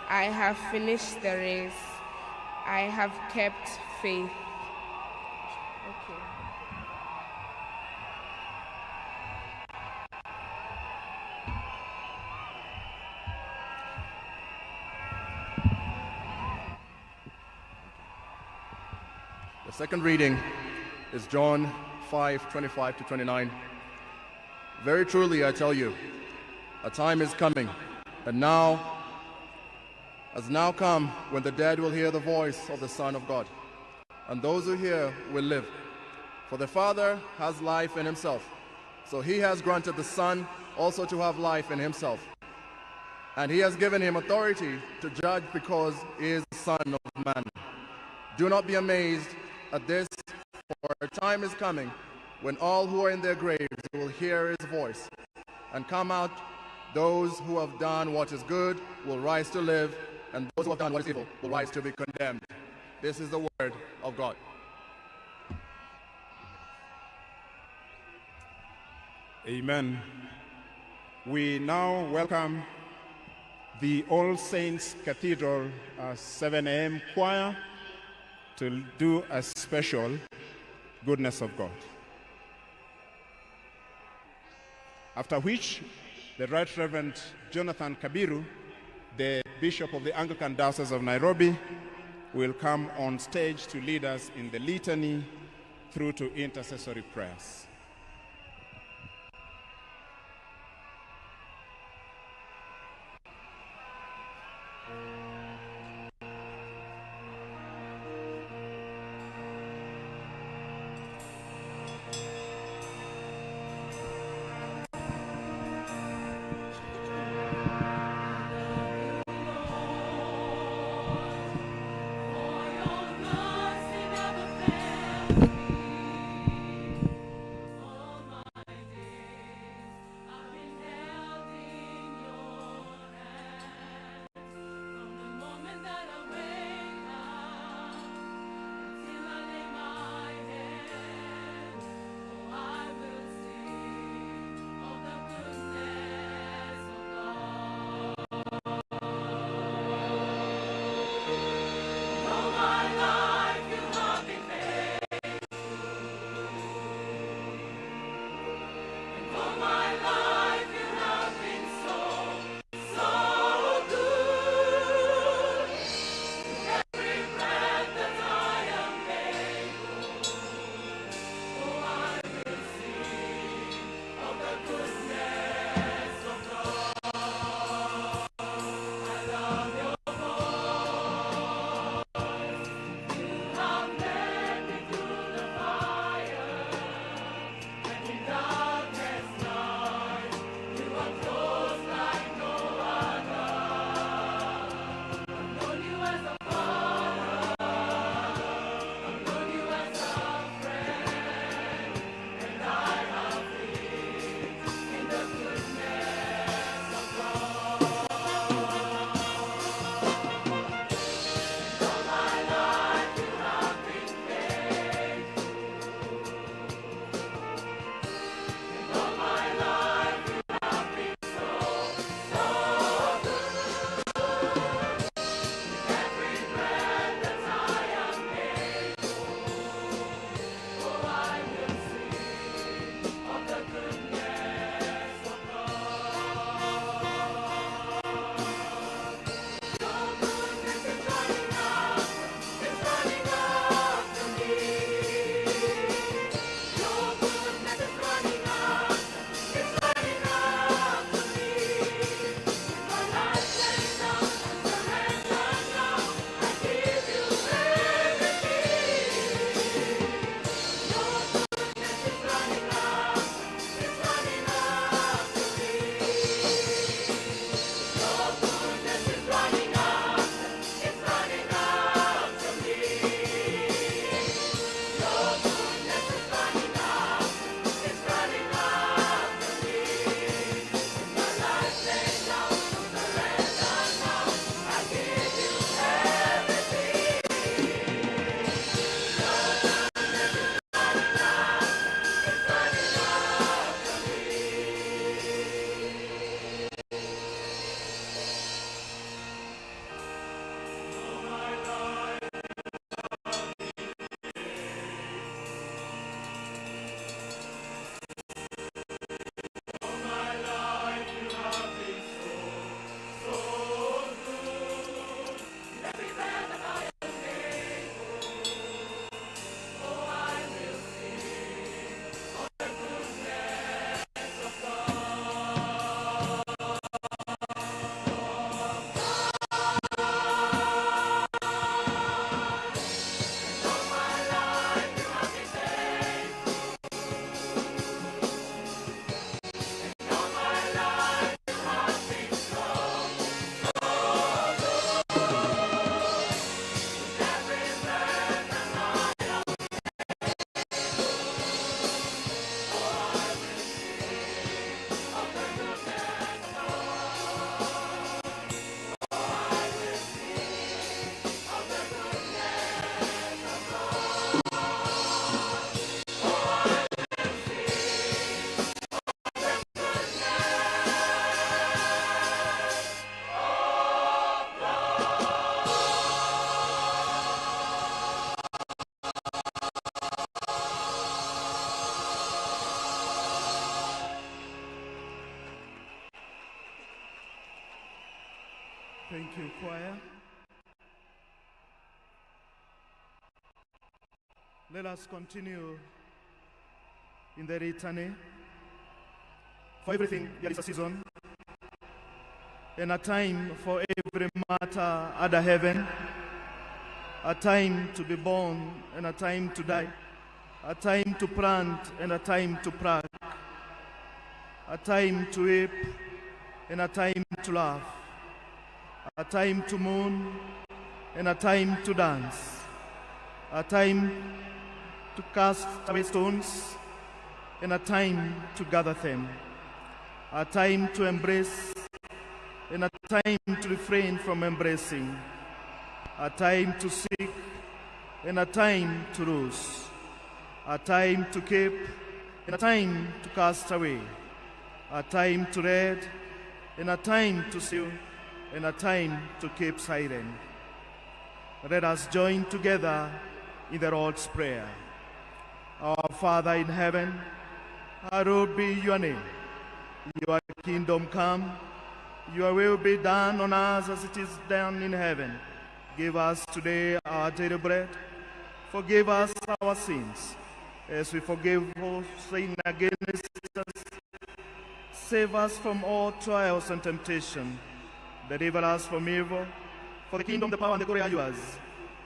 I have finished the race. I have kept faith. The second reading is John 5:25 to 29. Very truly I tell you, a time is coming, and now has now come when the dead will hear the voice of the Son of God, and those who hear will live. For the Father has life in himself, so he has granted the Son also to have life in himself. And he has given him authority to judge, because he is the Son of Man. Do not be amazed at this, for a time is coming when all who are in their graves will hear his voice and come out. Those who have done what is good will rise to live, and those who have done what is evil will rise to be condemned. This is the word of God. Amen. We now welcome the All Saints Cathedral 7 a.m. choir to do a special Goodness of God. After which, the Right Reverend Jonathan Kabiru, the Bishop of the Anglican Diocese of Nairobi, will come on stage to lead us in the litany through to intercessory prayers. Thank you, choir. Let us continue in the litany. For everything there is a season, and a time for every matter under heaven, a time to be born and a time to die, a time to plant and a time to pluck, a time to weep and a time to laugh, a time to mourn and a time to dance, a time to cast away stones and a time to gather them, a time to embrace and a time to refrain from embracing, a time to seek and a time to lose, a time to keep and a time to cast away, a time to read and a time to seal and a time to keep silent. Let us join together in the Lord's Prayer. Our Father in heaven, hallowed be your name. Your kingdom come, your will be done on earth as it is done in heaven. Give us today our daily bread. Forgive us our sins, as we forgive those who sin against us. Save us from all trials and temptation. Deliver us from evil. For the kingdom, the power, and the glory are yours,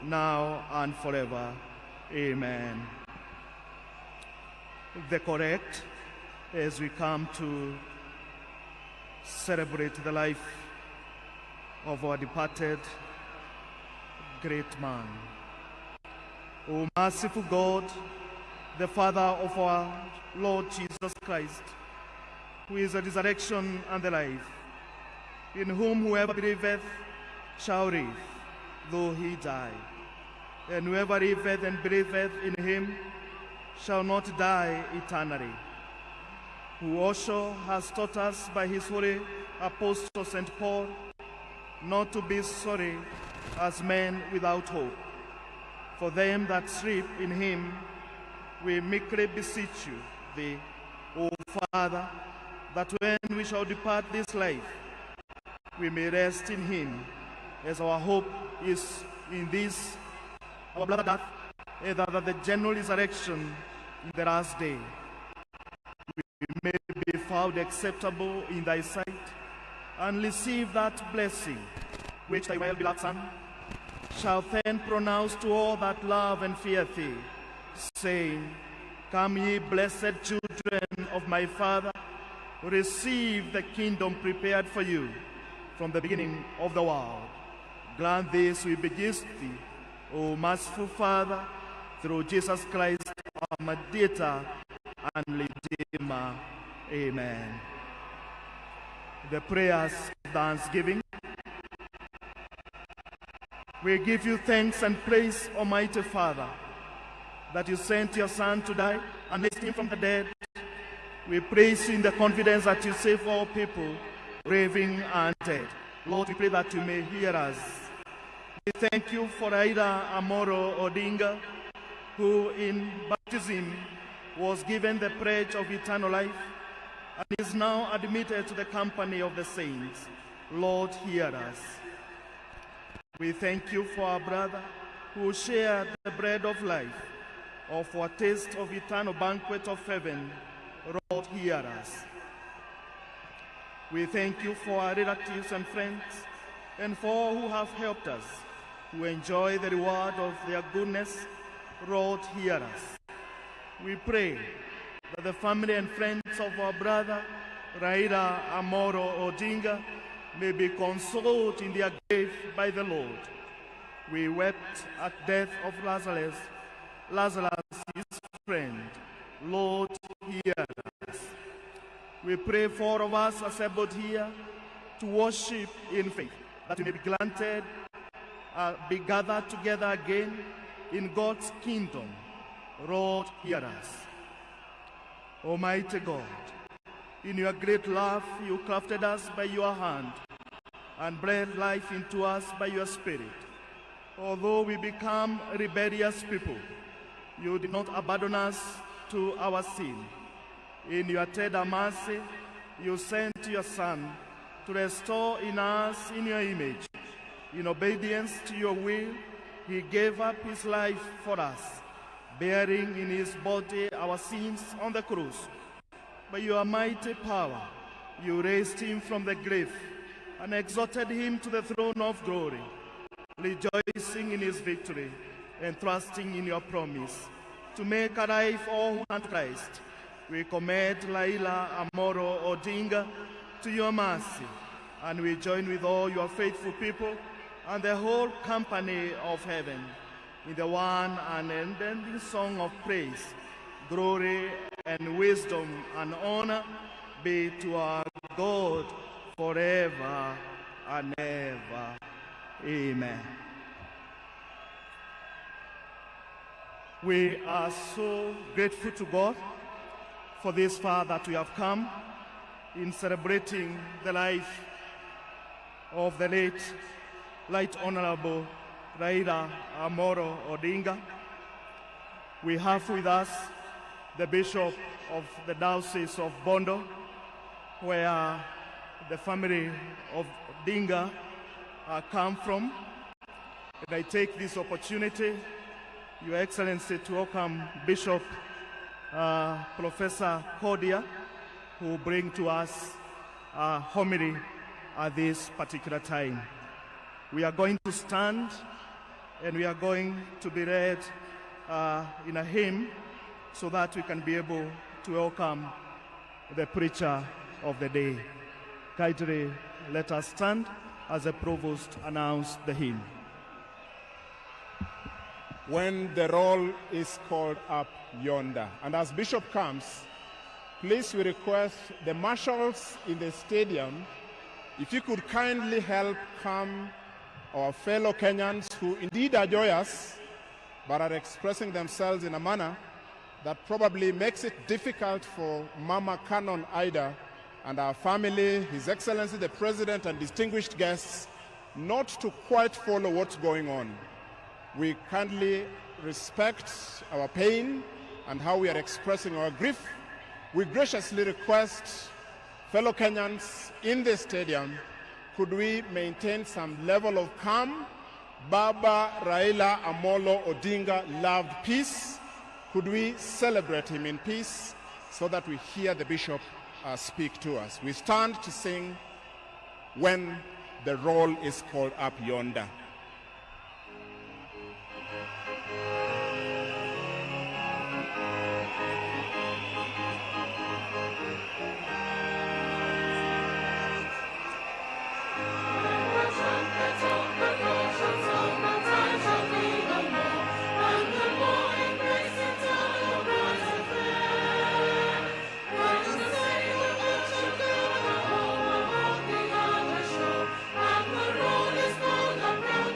now and forever. Amen. The correct, as we come to celebrate the life of our departed great man. O merciful God, the Father of our Lord Jesus Christ, who is the resurrection and the life, in whom whoever believeth shall live, though he die. And whoever liveth and believeth in him shall not die eternally. Who also has taught us by his holy apostle St. Paul not to be sorry as men without hope. For them that sleep in him, we meekly beseech you, thee, O Father, that when we shall depart this life, we may rest in him, as our hope is in this, our blessed death, and that the general resurrection in the last day. We may be found acceptable in thy sight, and receive that blessing which thy well-beloved Son shall then pronounce to all that love and fear thee, saying, Come ye blessed children of my Father, receive the kingdom prepared for you from the beginning of the world. Grant this, we beseech thee, O merciful Father, through Jesus Christ, our mediator and Redeemer. Amen. The prayers of thanksgiving. We give you thanks and praise, Almighty Father, that you sent your Son to die and raised him from the dead. We praise you in the confidence that you save all people, living and dead. Lord, we pray that you may hear us. We thank you for Aida Amoro Odinga, who in baptism was given the pledge of eternal life and is now admitted to the company of the saints. Lord, hear us. We thank you for our brother who shared the bread of life, of our taste of eternal banquet of heaven. Lord, hear us. We thank you for our relatives and friends and for all who have helped us to enjoy the reward of their goodness. Lord, hear us. We pray that the family and friends of our brother Raila Amoro Odinga may be consoled in their grave by the Lord. We wept at death of Lazarus, his friend. Lord, hear us. We pray for all of us assembled here to worship in faith, that we may be granted, be gathered together again in God's kingdom. Lord, hear us. Almighty God, in your great love, you crafted us by your hand and breathed life into us by your Spirit. Although we become rebellious people, you did not abandon us to our sin. In your tender mercy, you sent your Son to restore in us in your image In obedience to your will, he gave up his life for us, bearing in his body our sins on the cross. By your mighty power, you raised him from the grave and exalted him to the throne of glory, rejoicing in his victory and trusting in your promise to make alive all who turn to Christ. We commit Raila Amolo Odinga to your mercy, and we join with all your faithful people and the whole company of heaven in the one and unending song of praise. Glory and wisdom and honor be to our God forever and ever. Amen. We are so grateful to God for this far that we have come in celebrating the life of the late Right Honorable Raila Amolo Odinga. We have with us the Bishop of the Diocese of Bondo, where the family of Odinga come from. And I take this opportunity, Your Excellency, to welcome Bishop Professor Cordia, who will bring to us a homily at this particular time. We are going to stand and we are going to be read in a hymn so that we can be able to welcome the preacher of the day. Kindly let us stand as the provost announced the hymn. When the roll is called up yonder. And as Bishop comes, please we request the marshals in the stadium, if you could kindly help calm our fellow Kenyans who indeed are joyous, but are expressing themselves in a manner that probably makes it difficult for Mama Canon Ida and our family, His Excellency the President and distinguished guests, not to quite follow what's going on. We kindly respect our pain and how we are expressing our grief. We graciously request fellow Kenyans in the stadium, could we maintain some level of calm? Baba Raila Amolo Odinga loved peace. Could we celebrate him in peace so that we hear the bishop speak to us? We stand to sing When the Roll is Called Up Yonder. And the road is called up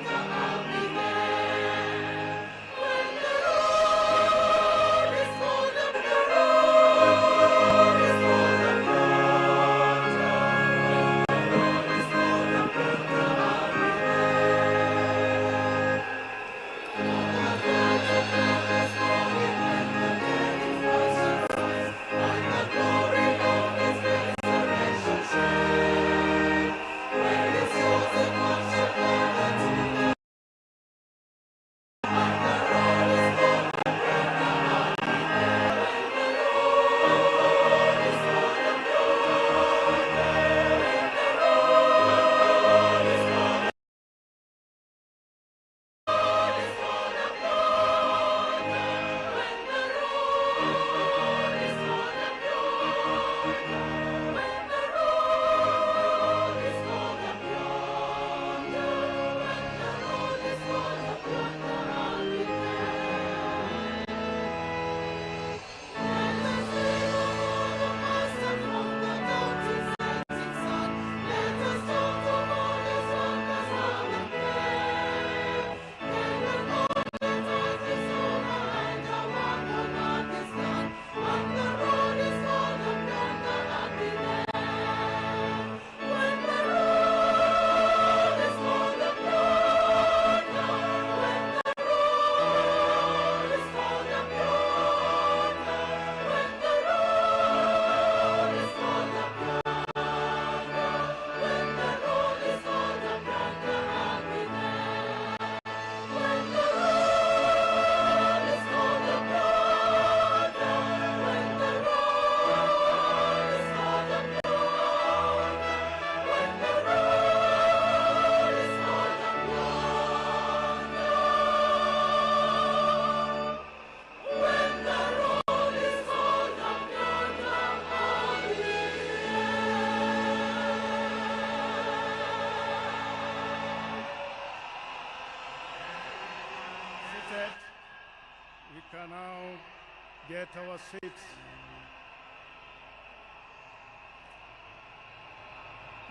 get our seats.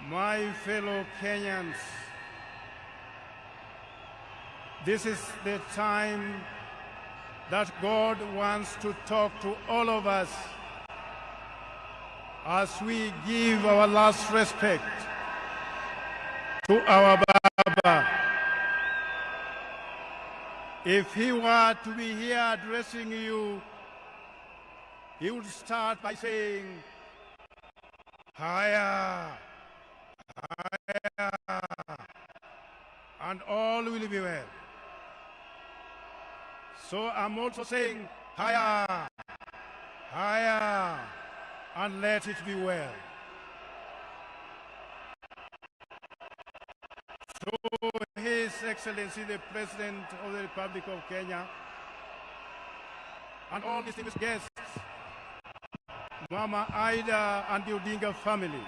My fellow Kenyans, this is the time that God wants to talk to all of us as we give our last respect to our Baba. If he were to be here addressing you, he would start by saying, "Higher, higher," and all will be well. So I'm also saying, higher, higher, and let it be well. So His Excellency the President of the Republic of Kenya and all distinguished guests, Mama Aida and the Odinga family,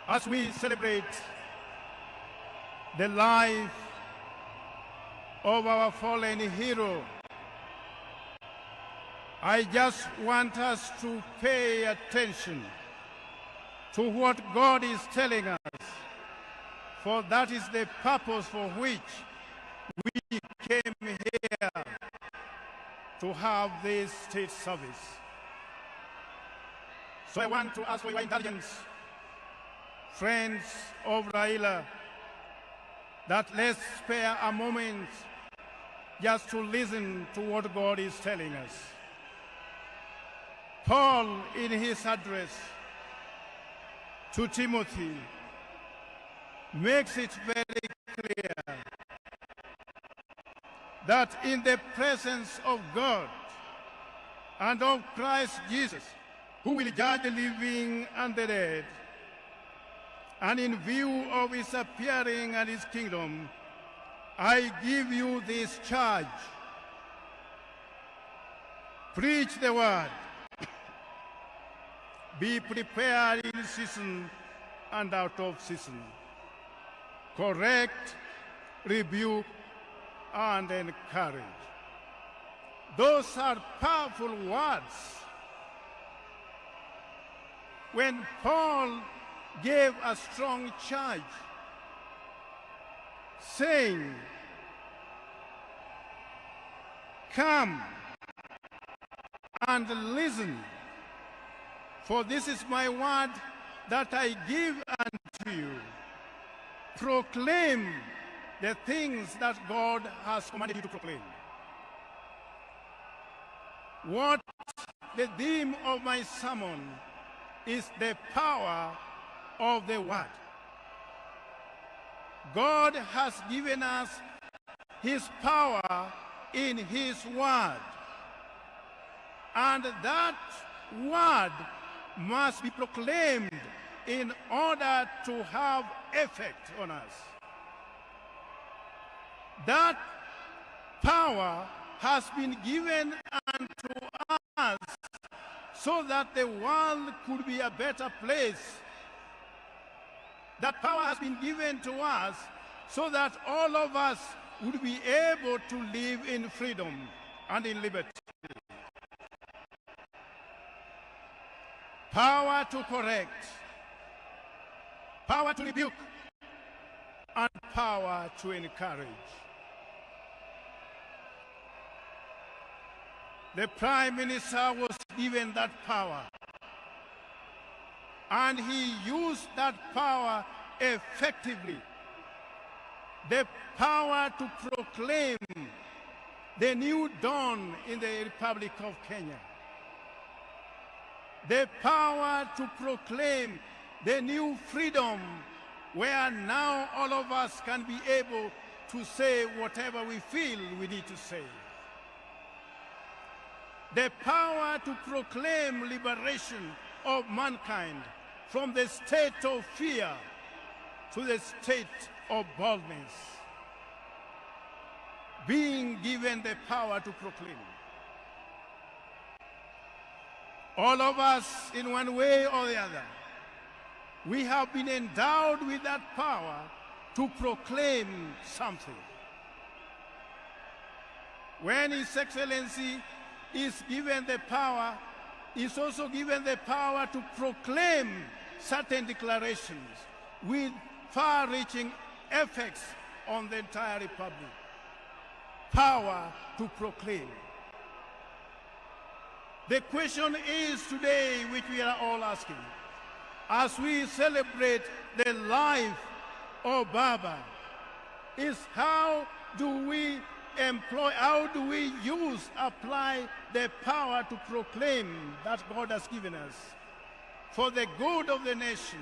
as we celebrate the life of our fallen hero, I just want us to pay attention to what God is telling us, for that is the purpose for which we came here to have this state service. So I want to ask for your indulgence, friends of Raila, that let's spare a moment just to listen to what God is telling us. Paul, in his address to Timothy, makes it very clear that in the presence of God and of Christ Jesus, who will judge the living and the dead, and in view of his appearing and his kingdom, I give you this charge. Preach the word. Be prepared in season and out of season. Correct, rebuke, and encourage. Those are powerful words. When Paul gave a strong charge, saying, "Come and listen, for this is my word that I give unto you. Proclaim the things that God has commanded you to proclaim." What the theme of my sermon is the power of the word. God has given us his power in his word, and that word must be proclaimed in order to have effect on us. That power has been given unto us so that the world could be a better place. That power has been given to us so that all of us would be able to live in freedom and in liberty. Power to correct, power to rebuke, and power to encourage. The Prime Minister was given that power, and he used that power effectively. The power to proclaim the new dawn in the Republic of Kenya. The power to proclaim the new freedom where now all of us can be able to say whatever we feel we need to say. The power to proclaim liberation of mankind from the state of fear to the state of boldness. Being given the power to proclaim. All of us, in one way or the other, we have been endowed with that power to proclaim something. when His Excellency is given the power, is also given the power to proclaim certain declarations with far-reaching effects on the entire Republic. Power to proclaim. The question is today, which we are all asking, as we celebrate the life of Baba, is how do we apply the power to proclaim that God has given us for the good of the nation,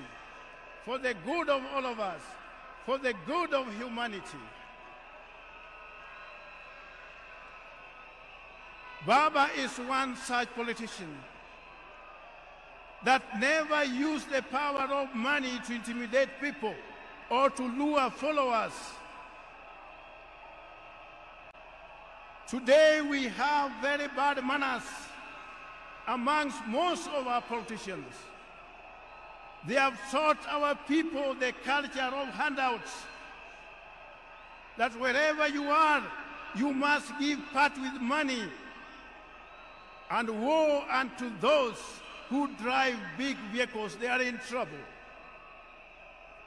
for the good of all of us, for the good of humanity. Baba is one such politician that never used the power of money to intimidate people or to lure followers. Today we have very bad manners amongst most of our politicians. They have taught our people the culture of handouts, that wherever you are, you must give part with money. And woe unto those who drive big vehicles, they are in trouble.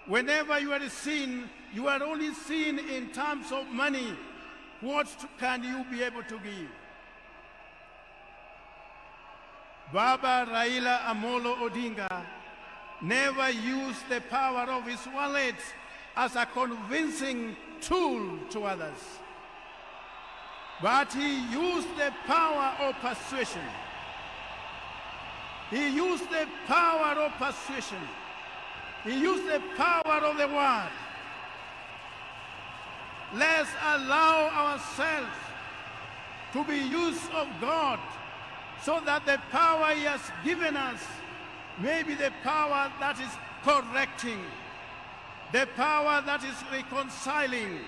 Whenever you are seen, you are only seen in terms of money. What can you be able to give? Baba Raila Amolo Odinga never used the power of his wallet as a convincing tool to others, but he used the power of persuasion. He used the power of persuasion. He used the power of the word. Let's allow ourselves to be used of God so that the power He has given us may be the power that is correcting, the power that is reconciling,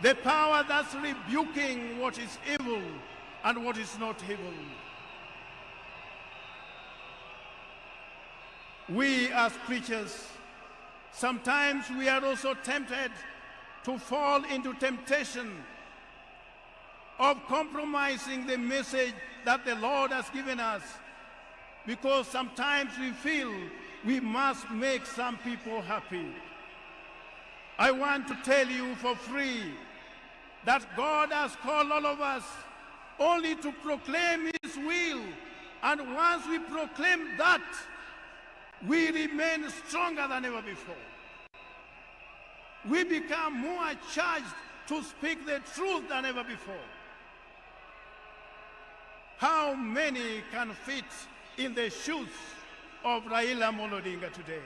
the power that's rebuking what is evil and what is not evil. We as preachers, sometimes we are also tempted to fall into temptation of compromising the message that the Lord has given us, because sometimes we feel we must make some people happy. I want to tell you for free that God has called all of us only to proclaim His will, and once we proclaim that, we remain stronger than ever before. We become more charged to speak the truth than ever before. How many can fit in the shoes of Raila Amolo Odinga today?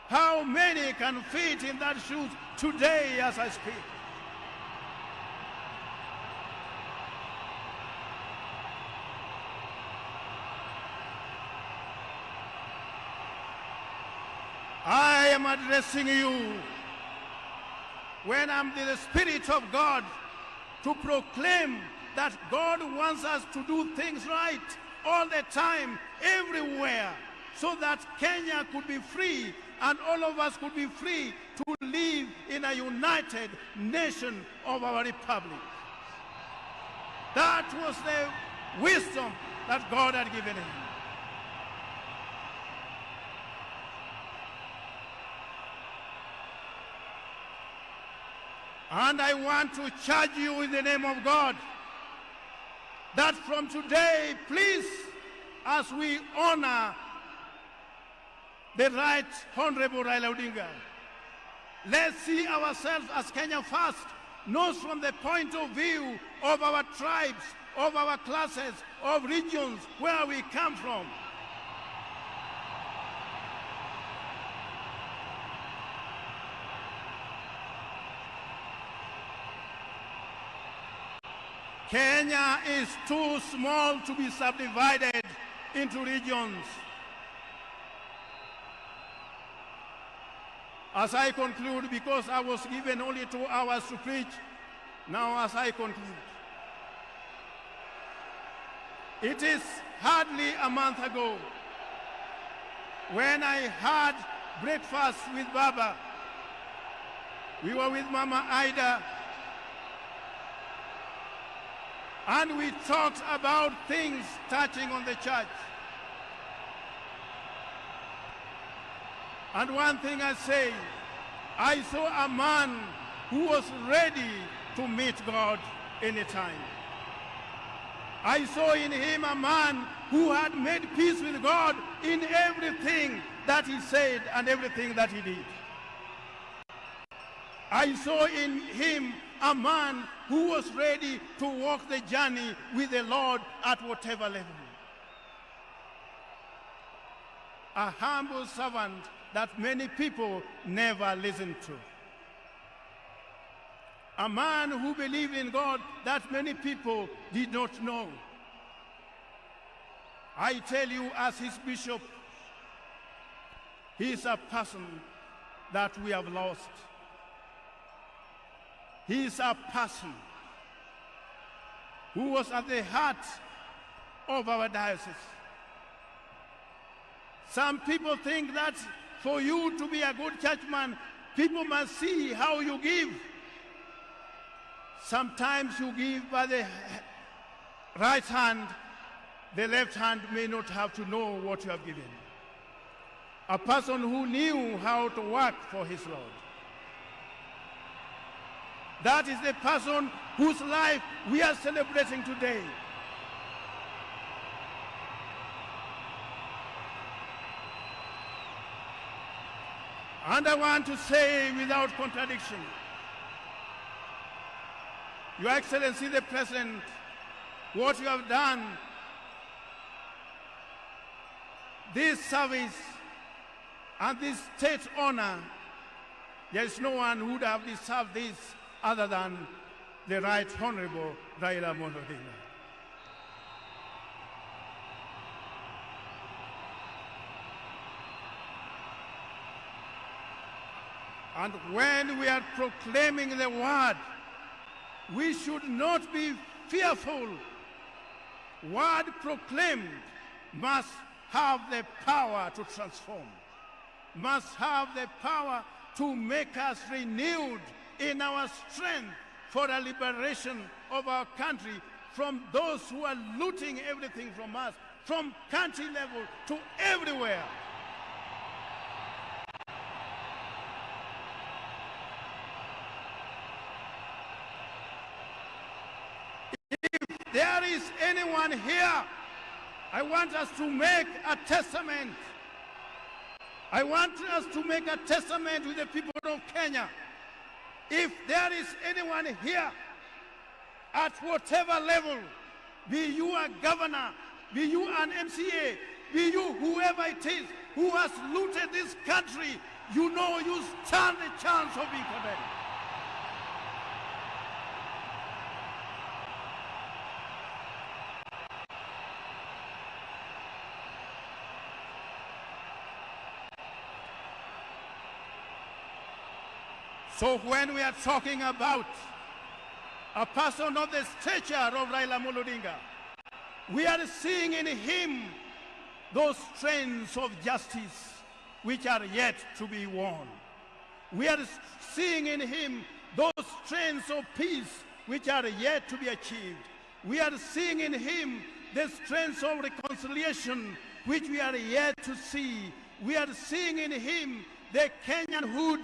How many can fit in that shoes today as I speak? I am addressing you when I'm in the Spirit of God to proclaim that God wants us to do things right all the time, everywhere, so that Kenya could be free and all of us could be free to live in a united nation of our republic. That was the wisdom that God had given him. And I want to charge you in the name of God that from today, please, as we honor the Right Honorable Raila Odinga, let's see ourselves as Kenya First, not from the point of view of our tribes, of our classes, of regions, where we come from. Kenya is too small to be subdivided into regions. As I conclude, because I was given only 2 hours to preach, now as I conclude, it is hardly a month ago when I had breakfast with Baba. We were with Mama Ida, and we talked about things touching on the church. And one thing I say, I saw a man who was ready to meet God anytime. I saw in him a man who had made peace with God in everything that he said and everything that he did. I saw in him a man who was ready to walk the journey with the Lord at whatever level. A humble servant that many people never listened to. A man who believed in God that many people did not know. I tell you, as his bishop, he is a person that we have lost. He is a person who was at the heart of our diocese. Some people think that for you to be a good churchman, people must see how you give. Sometimes you give by the right hand, the left hand may not have to know what you have given. A person who knew how to work for his Lord. That is the person whose life we are celebrating today. And I want to say without contradiction, Your Excellency the President, what you have done, this service and this state honor, there is no one who would have deserved this other than the Right Honorable Raila Amolo Odinga. And when we are proclaiming the word, we should not be fearful. Word proclaimed must have the power to transform, must have the power to make us renewed in our strength for the liberation of our country from those who are looting everything from us, from country level to everywhere. If there is anyone here, I want us to make a testament. I want us to make a testament with the people of Kenya. If there is anyone here, at whatever level, be you a governor, be you an MCA, be you whoever it is who has looted this country, you know you stand a chance of being condemned. So when we are talking about a person of the stature of Raila Amolo Odinga, we are seeing in him those strands of justice which are yet to be worn. We are seeing in him those strands of peace which are yet to be achieved. We are seeing in him the strands of reconciliation which we are yet to see. We are seeing in him the Kenyanhood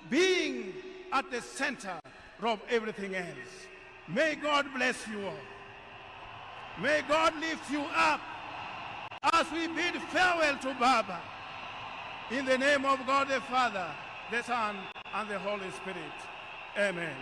being at the center of everything else. May God bless you all. May God lift you up as we bid farewell to Baba. In the name of God the Father, the Son, and the Holy Spirit. Amen.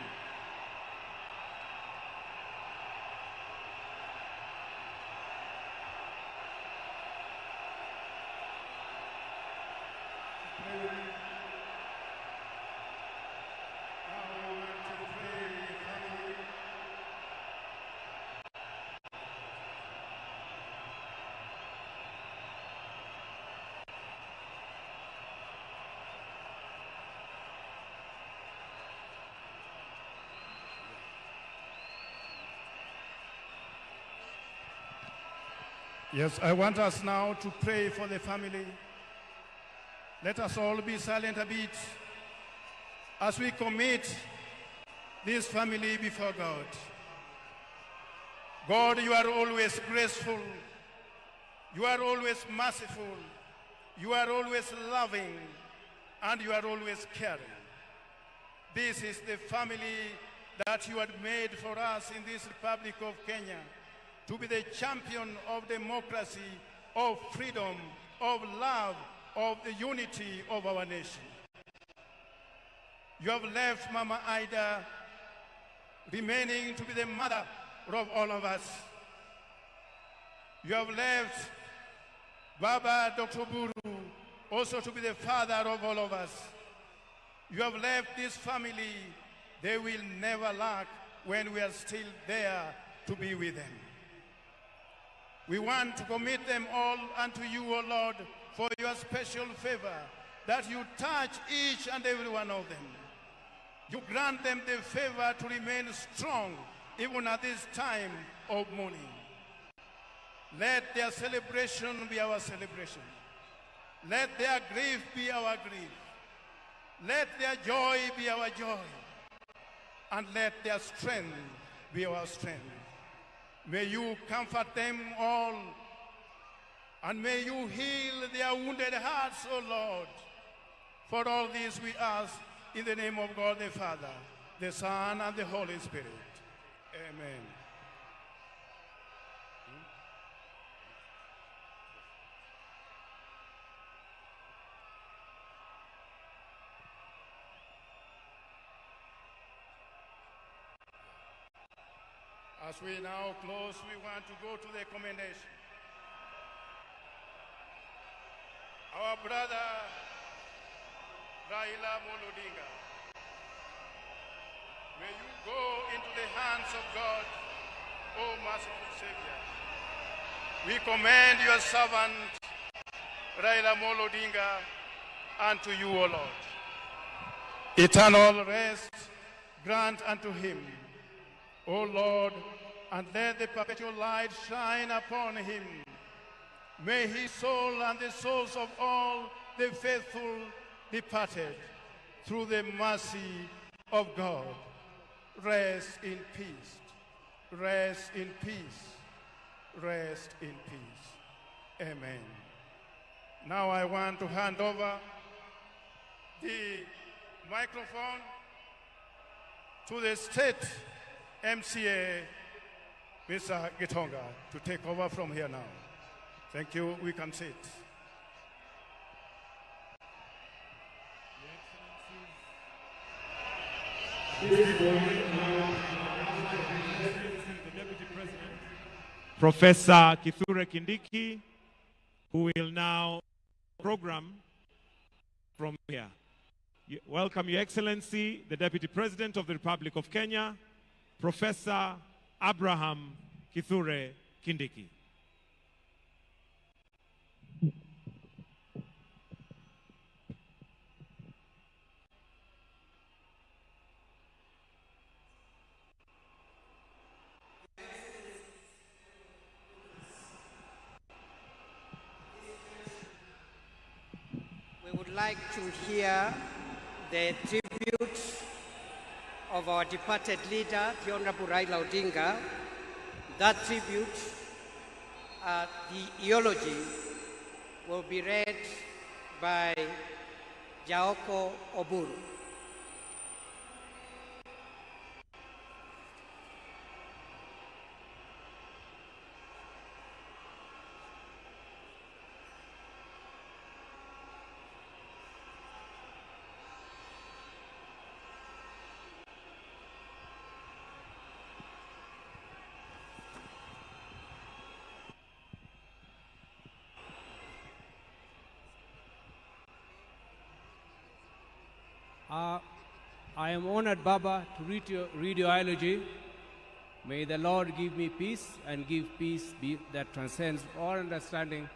Yes, I want us now to pray for the family. Let us all be silent a bit as we commit this family before God. God, you are always graceful. You are always merciful. You are always loving. And you are always caring. This is the family that you had made for us in this Republic of Kenya, to be the champion of democracy, of freedom, of love, of the unity of our nation. You have left Mama Ida remaining to be the mother of all of us. You have left Baba Dr. Buru also to be the father of all of us. You have left this family. They will never lack when we are still there to be with them. We want to commit them all unto you, O Lord, for your special favor, that you touch each and every one of them. You grant them the favor to remain strong even at this time of mourning. Let their celebration be our celebration. Let their grief be our grief. Let their joy be our joy. And let their strength be our strength. May you comfort them all. And may you heal their wounded hearts, O Lord. For all this we ask in the name of God the Father, the Son, and the Holy Spirit. Amen. As we now close, we want to go to the commendation. Our brother, Raila Amolo Odinga, may you go into the hands of God, O merciful Savior. We commend your servant, Raila Amolo Odinga, unto you, O Lord. Eternal rest grant unto him, O Lord, and let the perpetual light shine upon him. May his soul and the souls of all the faithful departed through the mercy of God rest in peace, rest in peace, rest in peace. Amen. Now I want to hand over the microphone to the state MCA, Mr. Gitonga, to take over from here now. Thank you. We can sit. Professor Kithure Kindiki, who will now program from here. Welcome, Your Excellency, the Deputy President of the Republic of Kenya, Professor Abraham Kithure Kindiki. We would like to hear the tribute of our departed leader, the Honorable Raila Odinga. That tribute, the eulogy, will be read by Jaoko Oburu. I am honored, Baba, to read your eulogy. May the Lord give me peace and give peace that transcends all understanding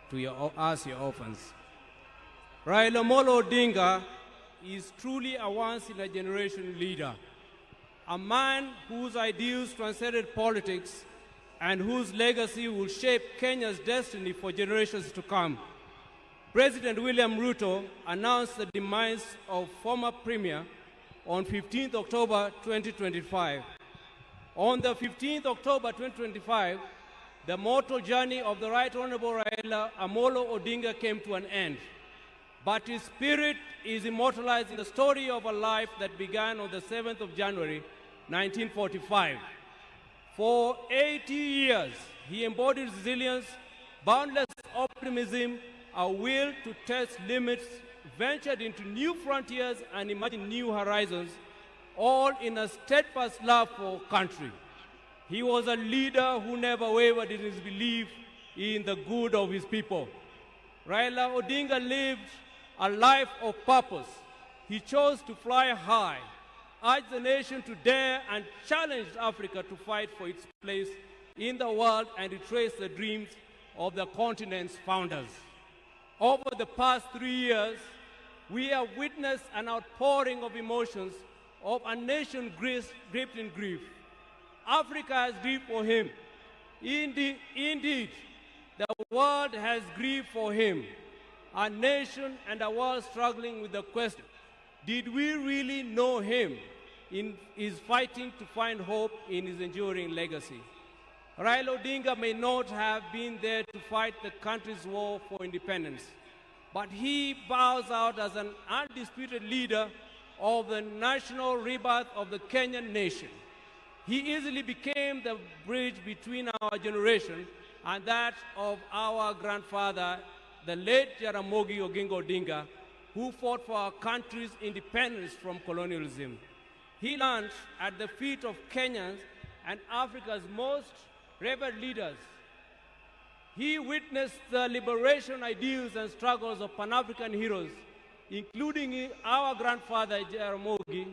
to us, your orphans. Raila Amolo Odinga is truly a once-in-a-generation leader, a man whose ideals transcended politics and whose legacy will shape Kenya's destiny for generations to come. President William Ruto announced the demise of former Premier on 15th October 2025. On the 15th October 2025, the mortal journey of the Right Honorable Raila Amolo Odinga came to an end. But his spirit is immortalized in the story of a life that began on the 7th of January, 1945. For 80 years, he embodied resilience, boundless optimism, a will to test limits, ventured into new frontiers and imagined new horizons, all in a steadfast love for country. He was a leader who never wavered in his belief in the good of his people. Raila Odinga lived a life of purpose. He chose to fly high, urged the nation to dare, and challenged Africa to fight for its place in the world and retrace the dreams of the continent's founders. Over the past 3 years, we have witnessed an outpouring of emotions of a nation gripped in grief. Africa has grieved for him. Indeed, the world has grieved for him. Our nation and the world struggling with the question, did we really know him in his fighting to find hope in his enduring legacy? Raila Odinga may not have been there to fight the country's war for independence, but he bows out as an undisputed leader of the national rebirth of the Kenyan nation. He easily became the bridge between our generation and that of our grandfather, the late Jaramogi Oginga Odinga, who fought for our country's independence from colonialism. He learned at the feet of Kenyans and Africa's most revered leaders. He witnessed the liberation ideals and struggles of Pan-African heroes, including our grandfather Jaramogi,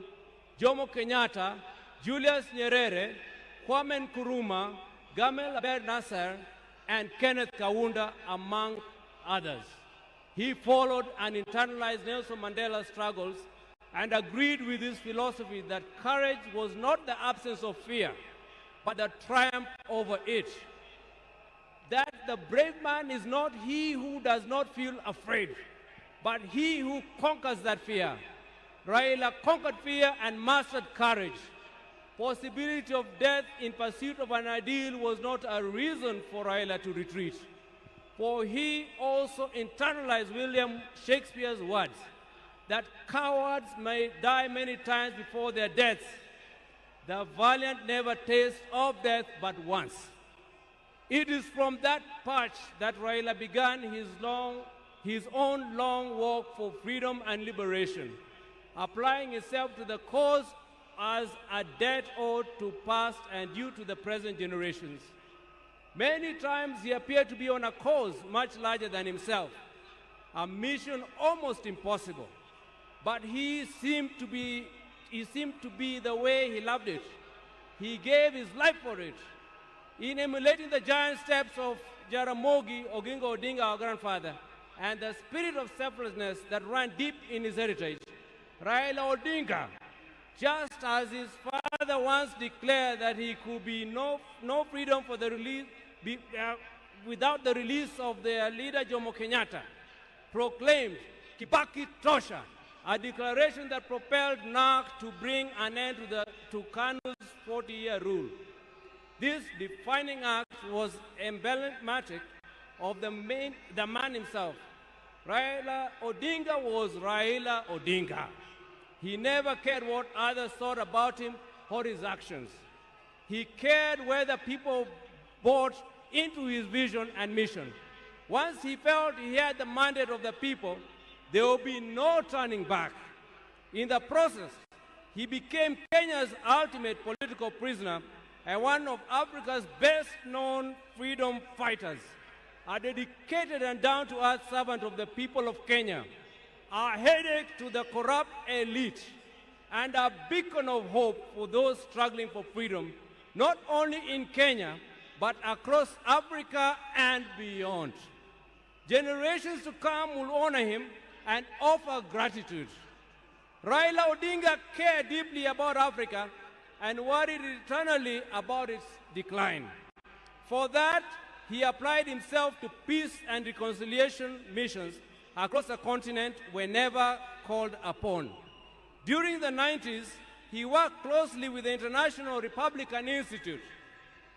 Jomo Kenyatta, Julius Nyerere, Kwame Nkrumah, Gamal Abdel Nasser, and Kenneth Kaunda, among others. He followed and internalized Nelson Mandela's struggles and agreed with his philosophy that courage was not the absence of fear, but the triumph over it. That the brave man is not he who does not feel afraid, but he who conquers that fear. Raila conquered fear and mastered courage. Possibility of death in pursuit of an ideal was not a reason for Raila to retreat, for he also internalized William Shakespeare's words that cowards may die many times before their deaths. The valiant never taste of death but once. It is from that patch that Raila began his own long walk for freedom and liberation, applying himself to the cause as a debt owed to past and due to the present generations. Many times he appeared to be on a cause much larger than himself, a mission almost impossible, but he seemed to be the way he loved it. He gave his life for it. In emulating the giant steps of Jaramogi Oginga Odinga, our grandfather, and the spirit of selflessness that ran deep in his heritage, Raila Odinga, just as his father once declared that he could be no freedom for the release, without the release of their leader Jomo Kenyatta, proclaimed Kibaki Tosha, a declaration that propelled NARC to bring an end to KANU's 40-year rule. This defining act was emblematic of the man himself. Raila Odinga was Raila Odinga. He never cared what others thought about him or his actions. He cared whether people bought into his vision and mission. Once he felt he had the mandate of the people, there will be no turning back. In the process, he became Kenya's ultimate political prisoner and one of Africa's best-known freedom fighters, a dedicated and down-to-earth servant of the people of Kenya, a headache to the corrupt elite, and a beacon of hope for those struggling for freedom, not only in Kenya, but across Africa and beyond. Generations to come will honor him and offer gratitude. Raila Odinga cared deeply about Africa and worried eternally about its decline. For that, he applied himself to peace and reconciliation missions across the continent whenever called upon. During the 90s, he worked closely with the International Republican Institute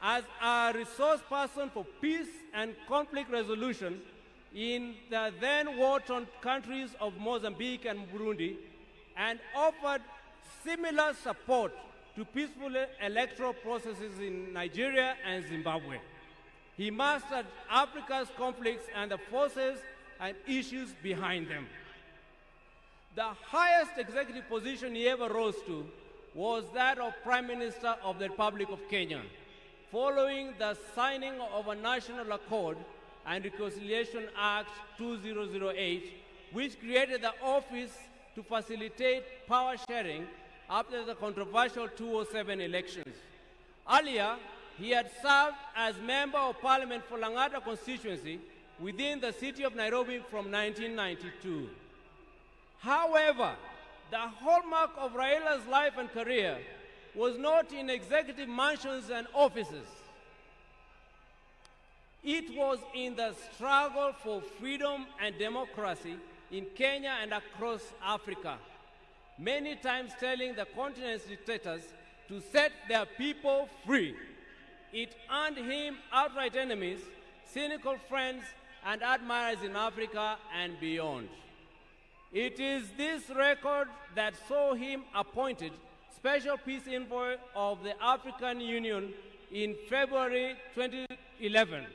as a resource person for peace and conflict resolution in the then war-torn countries of Mozambique and Burundi, and offered similar support to peaceful electoral processes in Nigeria and Zimbabwe. He mastered Africa's conflicts and the forces and issues behind them. The highest executive position he ever rose to was that of Prime Minister of the Republic of Kenya, following the signing of a National Accord and Reconciliation Act 2008, which created the office to facilitate power sharing after the controversial 2007 elections. Earlier, he had served as Member of Parliament for Lang'ata constituency within the city of Nairobi from 1992. However, the hallmark of Raila's life and career was not in executive mansions and offices. It was in the struggle for freedom and democracy in Kenya and across Africa, many times telling the continent's dictators to set their people free. It earned him outright enemies, cynical friends, and admirers in Africa and beyond. It is this record that saw him appointed Special Peace Envoy of the African Union in February 2011,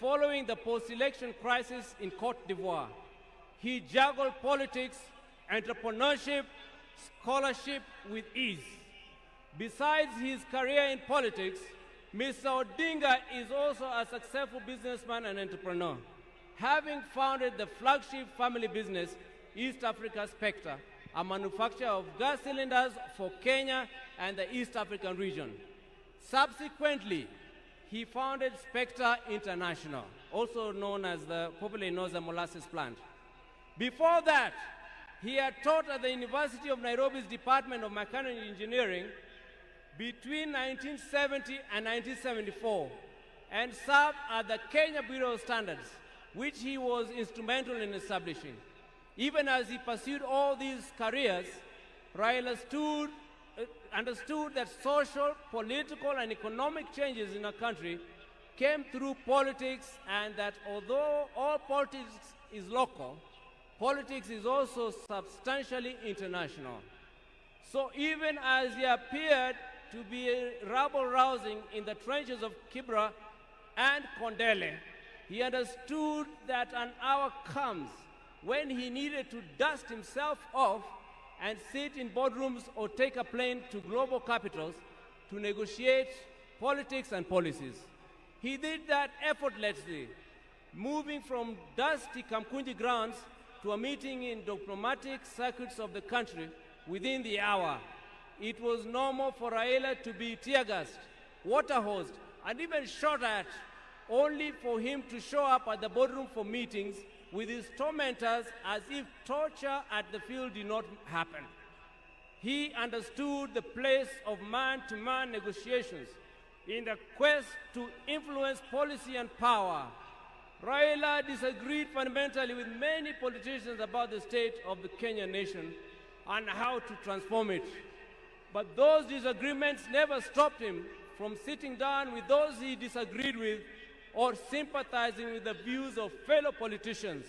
following the post-election crisis in Cote d'Ivoire. He juggled politics, entrepreneurship, scholarship with ease. Besides his career in politics, Mr. Odinga is also a successful businessman and entrepreneur, having founded the flagship family business, East Africa Spectre, a manufacturer of gas cylinders for Kenya and the East African region. Subsequently, he founded Spectre International, also known as the popularly known as the molasses plant. Before that, he had taught at the University of Nairobi's Department of Mechanical Engineering between 1970 and 1974, and served at the Kenya Bureau of Standards, which he was instrumental in establishing. Even as he pursued all these careers, Raila understood that social, political, and economic changes in a country came through politics, and that although all politics is local, politics is also substantially international. So even as he appeared to be rabble-rousing in the trenches of Kibra and Kondele, he understood that an hour comes when he needed to dust himself off and sit in boardrooms or take a plane to global capitals to negotiate politics and policies. He did that effortlessly, moving from dusty Kamkunji grounds to a meeting in diplomatic circuits of the country within the hour. It was normal for Raila to be tear-gassed, water-hosed, and even shot at, only for him to show up at the boardroom for meetings with his tormentors as if torture at the field did not happen. He understood the place of man-to-man negotiations in the quest to influence policy and power. Raila disagreed fundamentally with many politicians about the state of the Kenyan nation and how to transform it. But those disagreements never stopped him from sitting down with those he disagreed with or sympathizing with the views of fellow politicians.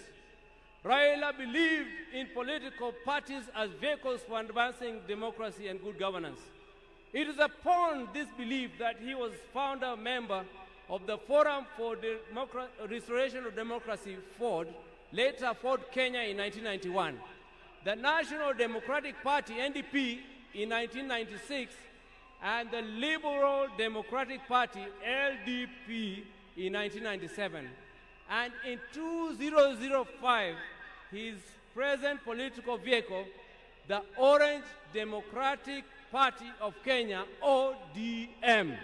Raila believed in political parties as vehicles for advancing democracy and good governance. It is upon this belief that he was founder member of the Forum for Restoration of Democracy, FORD, later FORD Kenya in 1991, the National Democratic Party, NDP, in 1996, and the Liberal Democratic Party, LDP, in 1997. And in 2005, his present political vehicle, the Orange Democratic Party of Kenya, ODM.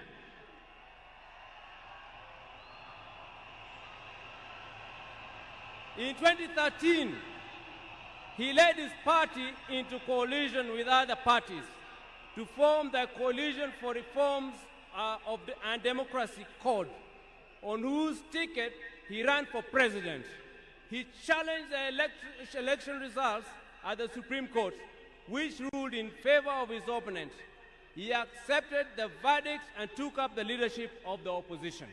In 2013, he led his party into coalition with other parties to form the Coalition for Reforms and Democracy CORD, on whose ticket he ran for president. He challenged the election results at the Supreme Court, which ruled in favor of his opponent. He accepted the verdict and took up the leadership of the opposition.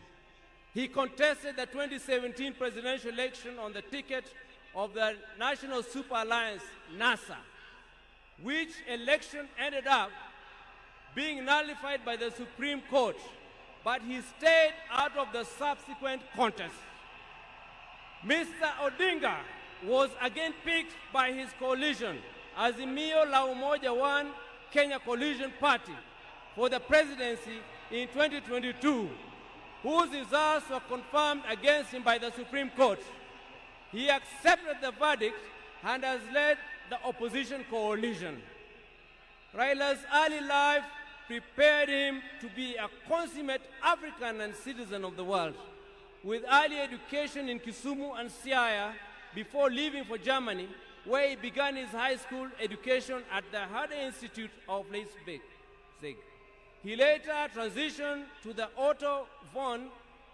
He contested the 2017 presidential election on the ticket of the National Super Alliance, NASA, which election ended up being nullified by the Supreme Court, but he stayed out of the subsequent contest. Mr. Odinga was again picked by his coalition, Azimio la Umoja One Kenya Coalition Party, for the presidency in 2022, whose results were confirmed against him by the Supreme Court. He accepted the verdict and has led the opposition coalition. Raila's early life prepared him to be a consummate African and citizen of the world, with early education in Kisumu and Siaya before leaving for Germany, where he began his high school education at the Herder Institute of Leipzig. He later transitioned to the Otto von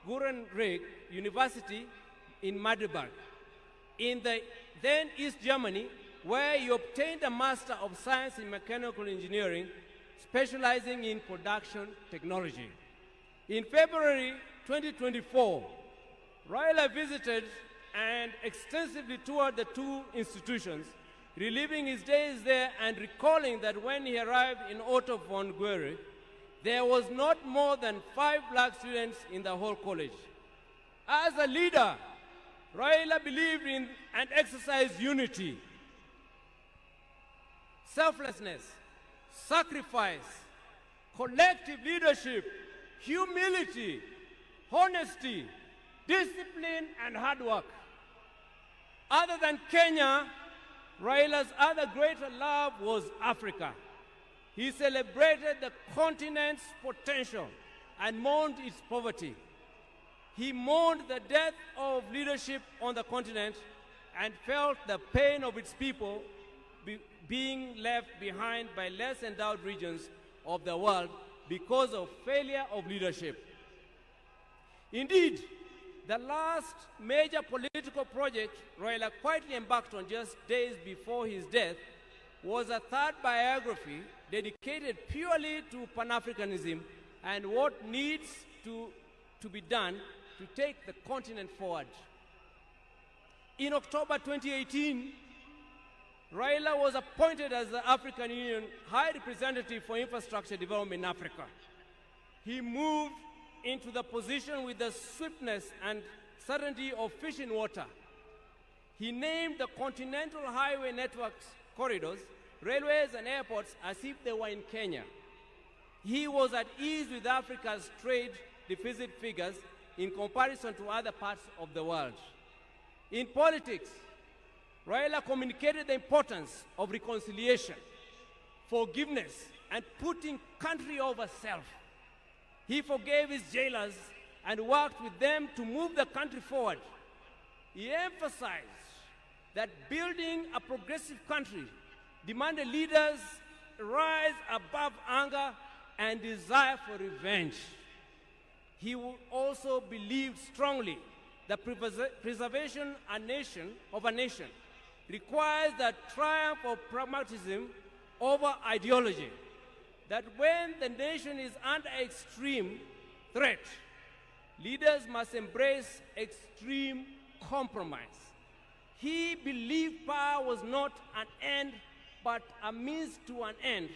Gutenberg University in Magdeburg, in the then East Germany, where he obtained a Master of Science in Mechanical Engineering, specializing in production technology. In February 2024, Raila visited and extensively toured the two institutions, reliving his days there and recalling that when he arrived in Otto von Guericke, there was not more than 5 black students in the whole college. As a leader, Raila believed in and exercised unity, selflessness, sacrifice, collective leadership, humility, honesty, discipline, and hard work. Other than Kenya, Raila's other greater love was Africa. He celebrated the continent's potential and mourned its poverty. He mourned the death of leadership on the continent and felt the pain of its people being left behind by less endowed regions of the world because of failure of leadership. Indeed, the last major political project Raila quietly embarked on just days before his death was a third biography dedicated purely to Pan-Africanism and what needs to be done to take the continent forward. In October 2018, Raila was appointed as the African Union High Representative for Infrastructure Development in Africa. He moved into the position with the swiftness and certainty of fish in water. He named the continental highway networks corridors, railways and airports as if they were in Kenya. He was at ease with Africa's trade deficit figures in comparison to other parts of the world. In politics, Raila communicated the importance of reconciliation, forgiveness, and putting country over self. He forgave his jailers and worked with them to move the country forward. He emphasized that building a progressive country demanded leaders rise above anger and desire for revenge. He also believed strongly that preservation of a nation requires the triumph of pragmatism over ideology, that when the nation is under extreme threat, leaders must embrace extreme compromise. He believed power was not an end, but a means to an end.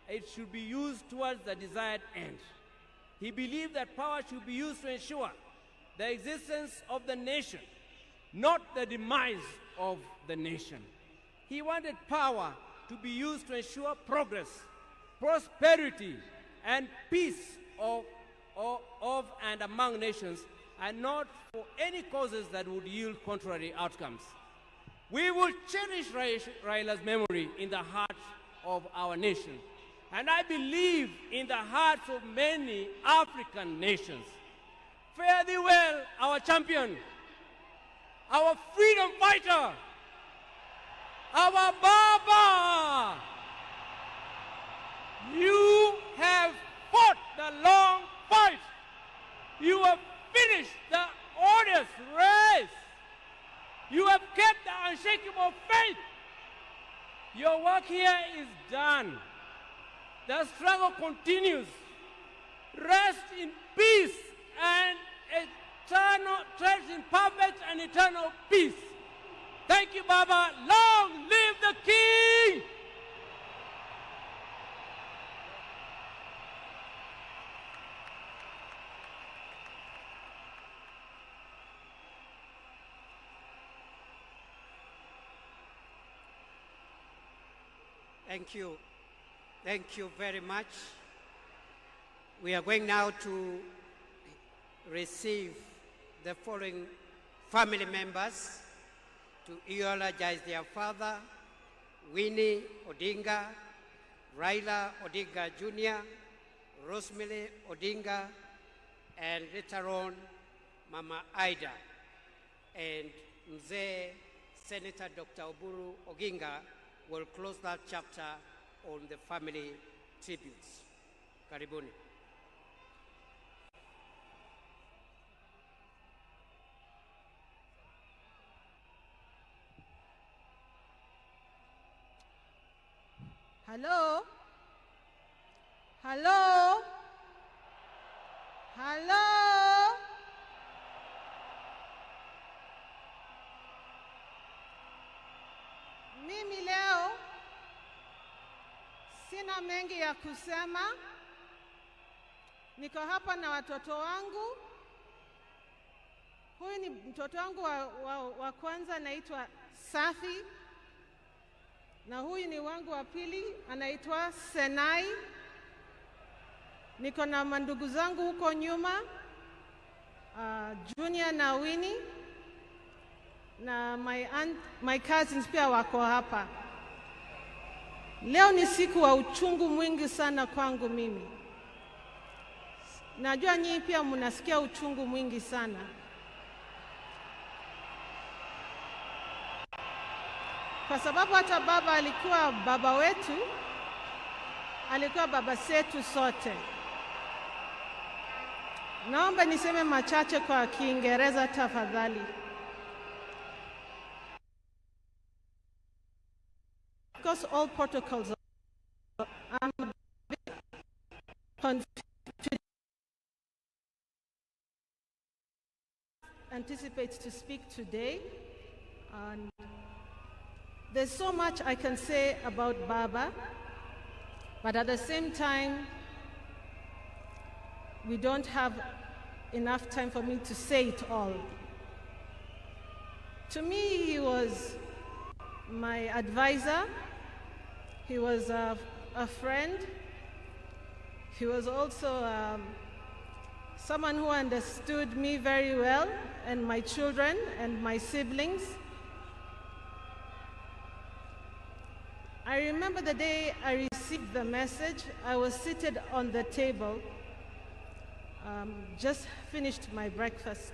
It should be used towards the desired end. He believed that power should be used to ensure the existence of the nation, not the demise of the nation. He wanted power to be used to ensure progress, prosperity, and peace of and among nations, and not for any causes that would yield contrary outcomes. We will cherish Raila's memory in the heart of our nation, and I believe in the hearts of many African nations. Fare thee well, our champion, our freedom fighter, our Baba. You have fought the long fight. You have finished the arduous race. You have kept the unshakable faith. Your work here is done. The struggle continues. Rest in peace and eternal, rest in perfect and eternal peace. Thank you, Baba. Long live the King! Thank you. Thank you very much. We are going now to receive the following family members to eulogize their father, Winnie Odinga, Raila Odinga Jr., Rosemary Odinga, and later on, Mama Ida. And Mzee Senator Dr. Oburu Oginga will close that chapter on the family tributes. Karibuni. Hello? Hello? Hello? Mimi leo sina mengi ya kusema. Niko hapa na watoto wangu. Huyu ni mtoto wangu wa kwanza, anaitwa Safi. Na huyu ni wangu wa pili, anaitwa Senai. Niko na mandugu zangu huko nyuma, Junior na Winnie. Na my cousins pia wako hapa. Leo ni siku wa uchungu mwingi sana kwangu mimi. Najua nyinyi pia mnasikia uchungu mwingi sana. Kwa sababu hata baba alikuwa baba wetu, alikuwa baba zetu sote. Naomba niseme machache kwa Kiingereza tafadhali. Because all protocols are anticipates to speak today, and there's so much I can say about Baba, but at the same time, we don't have enough time for me to say it all. To me, he was my advisor. He was a friend. He was also someone who understood me very well, and my children and my siblings. I remember the day I received the message. I was seated on the table, just finished my breakfast.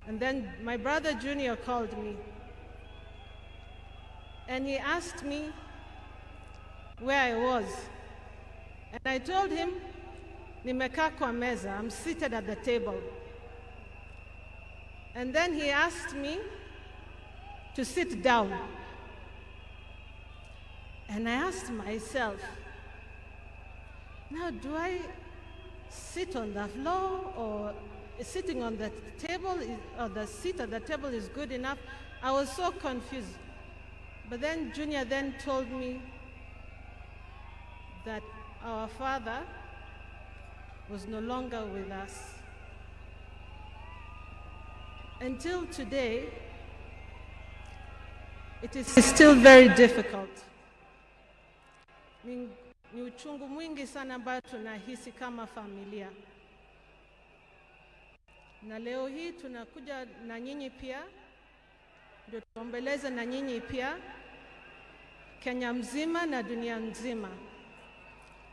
And then my brother Junior called me. And he asked me where I was. And I told him, nimekaa kwa meza, I'm seated at the table. And then he asked me to sit down. And I asked myself, now do I sit on the floor, or sitting on the table, or the seat at the table is good enough? I was so confused. But then Junior then told me that our father was no longer with us. Until today, it is still very difficult. Ni uchungu mwingi sana ambao tunahisi kama familia. Na leo hii tunakuja na nyinyi pia, ndio tuombeleze na nyinyi pia, Kenya mzima na dunia nzima.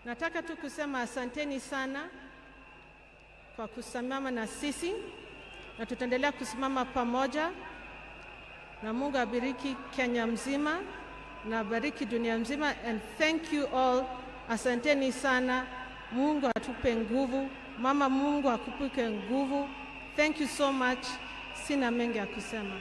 Nataka tu kusema asanteni sana kwa kusimama na sisi, na tutaendelea kusimama pamoja, na Mungu abariki Kenya mzima na abariki dunia mzima. And thank you all. Asanteni sana. Mungu atupe nguvu. Mama, Mungu akupe nguvu. Thank you so much. Sina mengi ya kusema.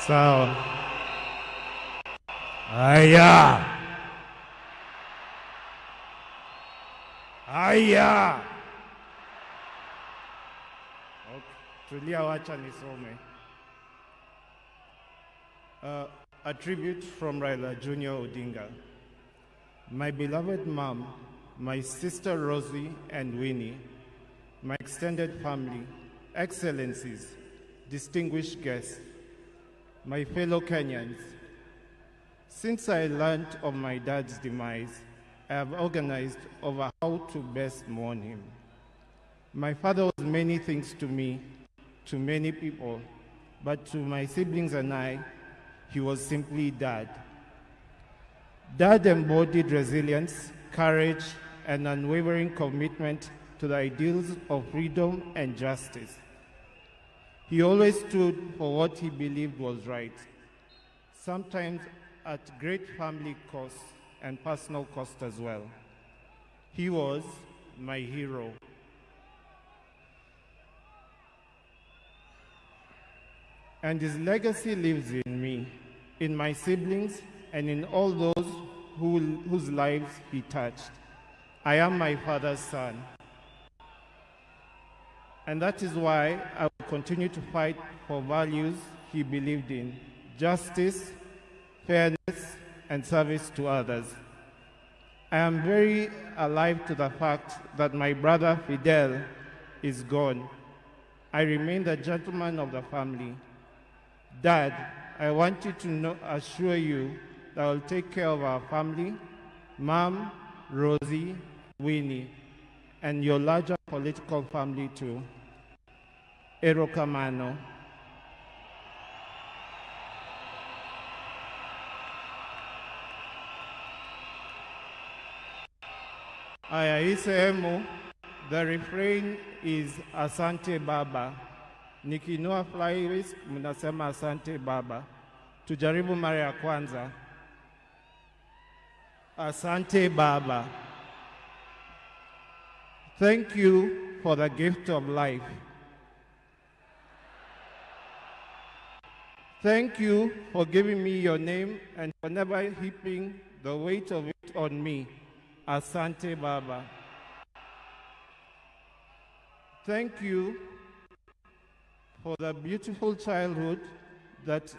Sawa. Haya. Haya. Okay. Tulia, wacha nisome. A tribute from Raila Junior Odinga. My beloved mom, my sister Rosie and Winnie, my extended family, excellencies, distinguished guests, my fellow Kenyans, since I learned of my dad's demise, I have organized over how to best mourn him. My father was many things to me, to many people, but to my siblings and I, he was simply Dad. Dad embodied resilience, courage, and unwavering commitment to the ideals of freedom and justice. He always stood for what he believed was right, sometimes at great family cost and personal cost as well. He was my hero. And his legacy lives in me, in my siblings, and in all those whose lives he touched. I am my father's son. And that is why I will continue to fight for values he believed in: justice, fairness, and service to others. I am very alive to the fact that my brother Fidel is gone. I remain the gentleman of the family. Dad, I want you to assure you that I will take care of our family, Mom, Rosie, Winnie, and your larger political family too. Erokamano. Aya, hii sehemu, the refrain is Asante Baba. Nikinua flyweights, mnasema Asante Baba. Tujaribu mara ya kwanza. Asante Baba. Thank you for the gift of life. Thank you for giving me your name and for never heaping the weight of it on me. Asante Baba. Thank you for the beautiful childhood that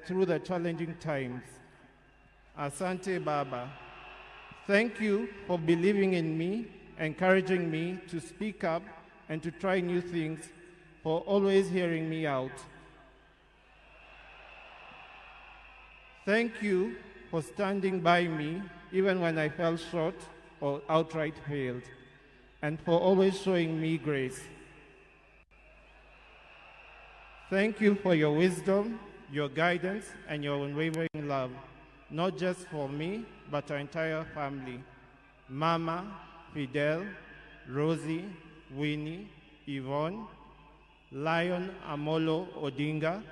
through the challenging times. Asante Baba. Thank you for believing in me, encouraging me to speak up and to try new things, for always hearing me out. Thank you for standing by me even when I fell short or outright failed, and for always showing me grace. Thank you for your wisdom, your guidance, and your unwavering love, not just for me, but our entire family. Mama, Fidel, Rosie, Winnie, Yvonne, Lion Amolo Odinga,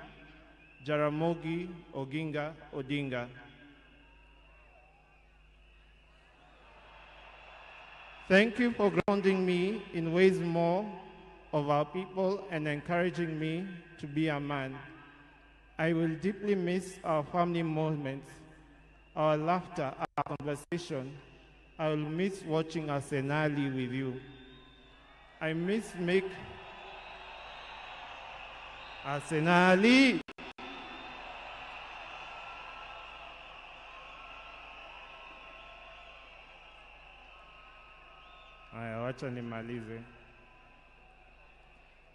Jaramogi Oginga Odinga. Thank you for grounding me in ways more of our people and encouraging me to be a man. I will deeply miss our family moments, our laughter, our conversation. I will miss watching Arsenali with you. I miss Arsenali. Wacha nimalize.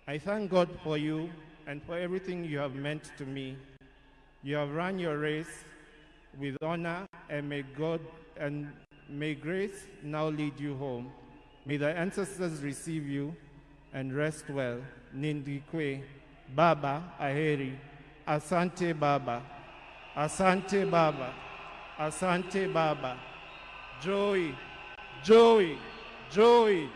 I thank God for you and for everything you have meant to me. You have run your race with honor, and may grace now lead you home. May the ancestors receive you and rest well. Nindikwe, Baba Aheri, Asante Baba, Asante Baba, Asante Baba, Joey, Joey, Joey.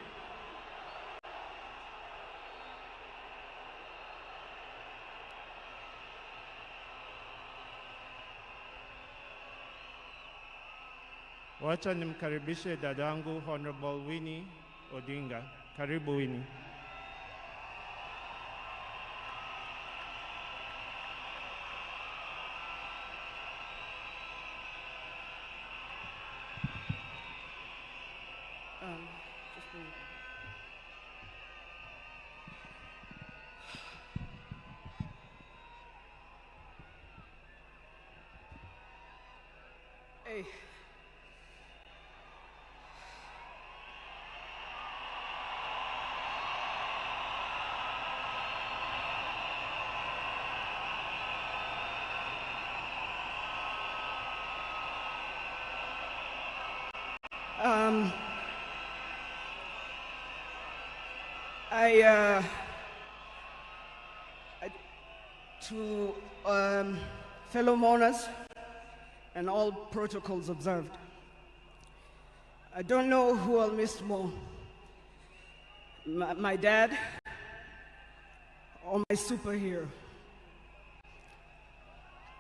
Wacha nimkaribishe dadangu Honorable Winnie Odinga. Karibu Winnie. Hey. To fellow mourners and all protocols observed, I don't know who I'll miss more, my dad or my superhero.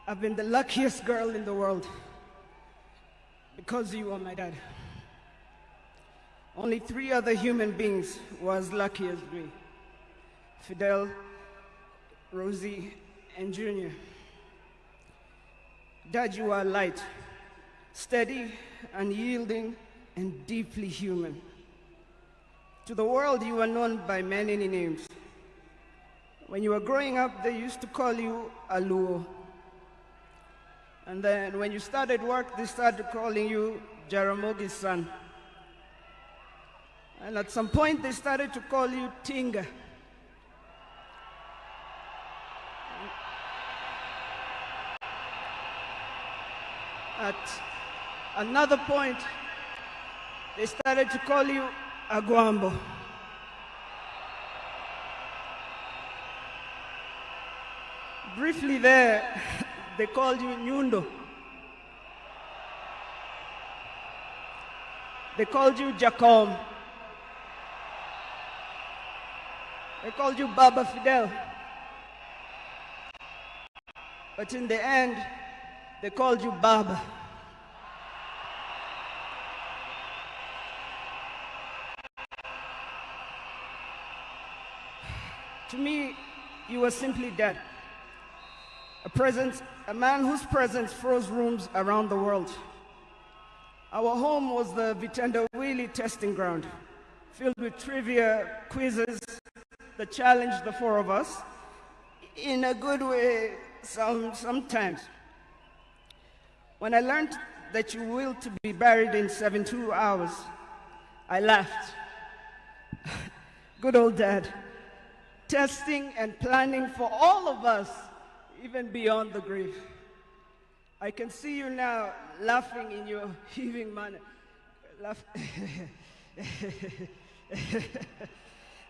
I've been the luckiest girl in the world because you are my dad. Only 3 other human beings were as lucky as me: Fidel, Rosie, and Junior. Dad, you are light, steady, unyielding, and deeply human. To the world, you are known by many names. When you were growing up, they used to call you Aluo. And then when you started work, they started calling you Jaramogi's son. And at some point, they started to call you Tinga. At another point, they started to call you Aguambo. Briefly there, they called you Nyundo. They called you Jacom. They called you Baba Fidel. But in the end, they called you Baba. To me, you were simply Dad. A man whose presence froze rooms around the world. Our home was the Vitendawili testing ground, filled with trivia, quizzes that challenged the 4 of us, in a good way sometimes. When I learned that you willed to be buried in 72 hours, I laughed. Good old Dad, testing and planning for all of us, even beyond the grave. I can see you now laughing in your heaving manner.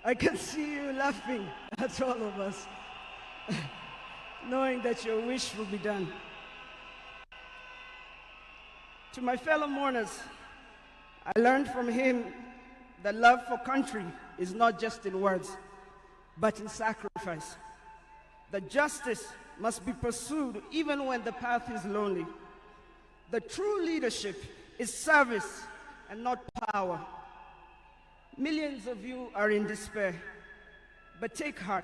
I can see you laughing at all of us, knowing that your wish will be done. To my fellow mourners, I learned from him that love for country is not just in words, but in sacrifice. That justice must be pursued even when the path is lonely. The true leadership is service and not power. Millions of you are in despair, but take heart,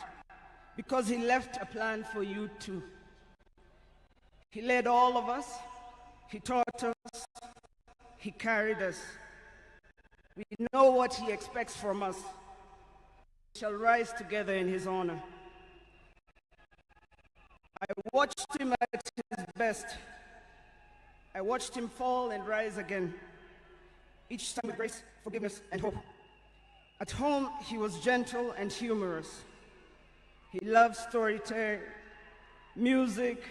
because he left a plan for you too. He led all of us, he taught us, he carried us. We know what he expects from us. We shall rise together in his honor. I watched him at his best. I watched him fall and rise again, each time with grace, forgiveness, and hope. At home, he was gentle and humorous. He loved storytelling, music.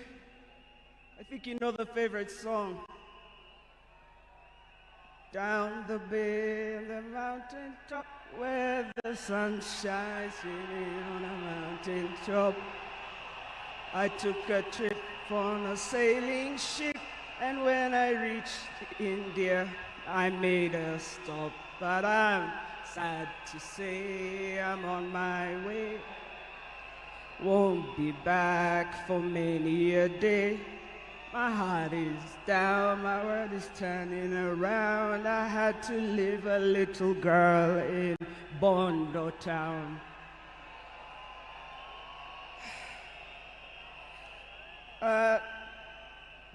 I think you know the favorite song. Down the bay on the mountain top, where the sun shines on a mountain top, I took a trip on a sailing ship, and when I reached India, I made a stop. but I'm sad to say I'm on my way. Won't be back for many a day. My heart is down, my world is turning around. I had to leave a little girl in Bondo town.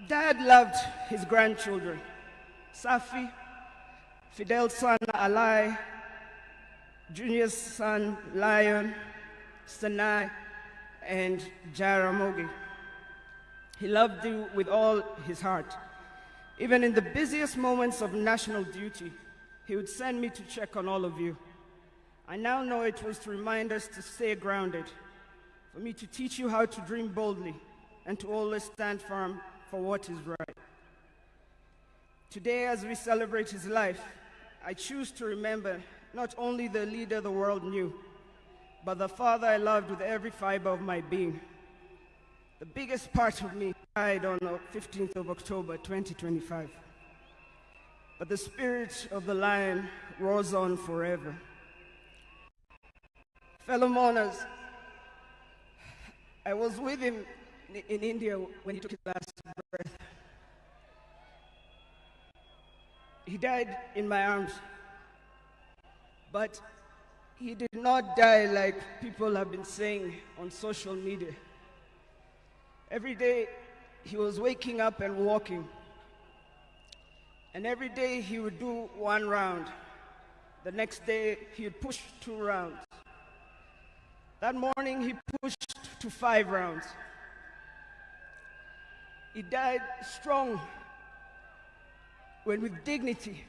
Dad loved his grandchildren. Safi, Fidel's son Alai, Junior's son Lion, Sanai, and Jaramogi. He loved you with all his heart. Even in the busiest moments of national duty, he would send me to check on all of you. I now know it was to remind us to stay grounded, for me to teach you how to dream boldly, and to always stand firm for what is right. Today, as we celebrate his life, I choose to remember not only the leader the world knew, but the father I loved with every fiber of my being. The biggest part of me died on the 15th of October, 2025. But the spirit of the lion roars on forever. Fellow mourners, I was with him in India when he took his last breath. He died in my arms, but he did not die like people have been saying on social media. Every day he was waking up and walking, and every day he would do 1 round. The next day he would push 2 rounds. That morning he pushed to 5 rounds. He died strong, when with dignity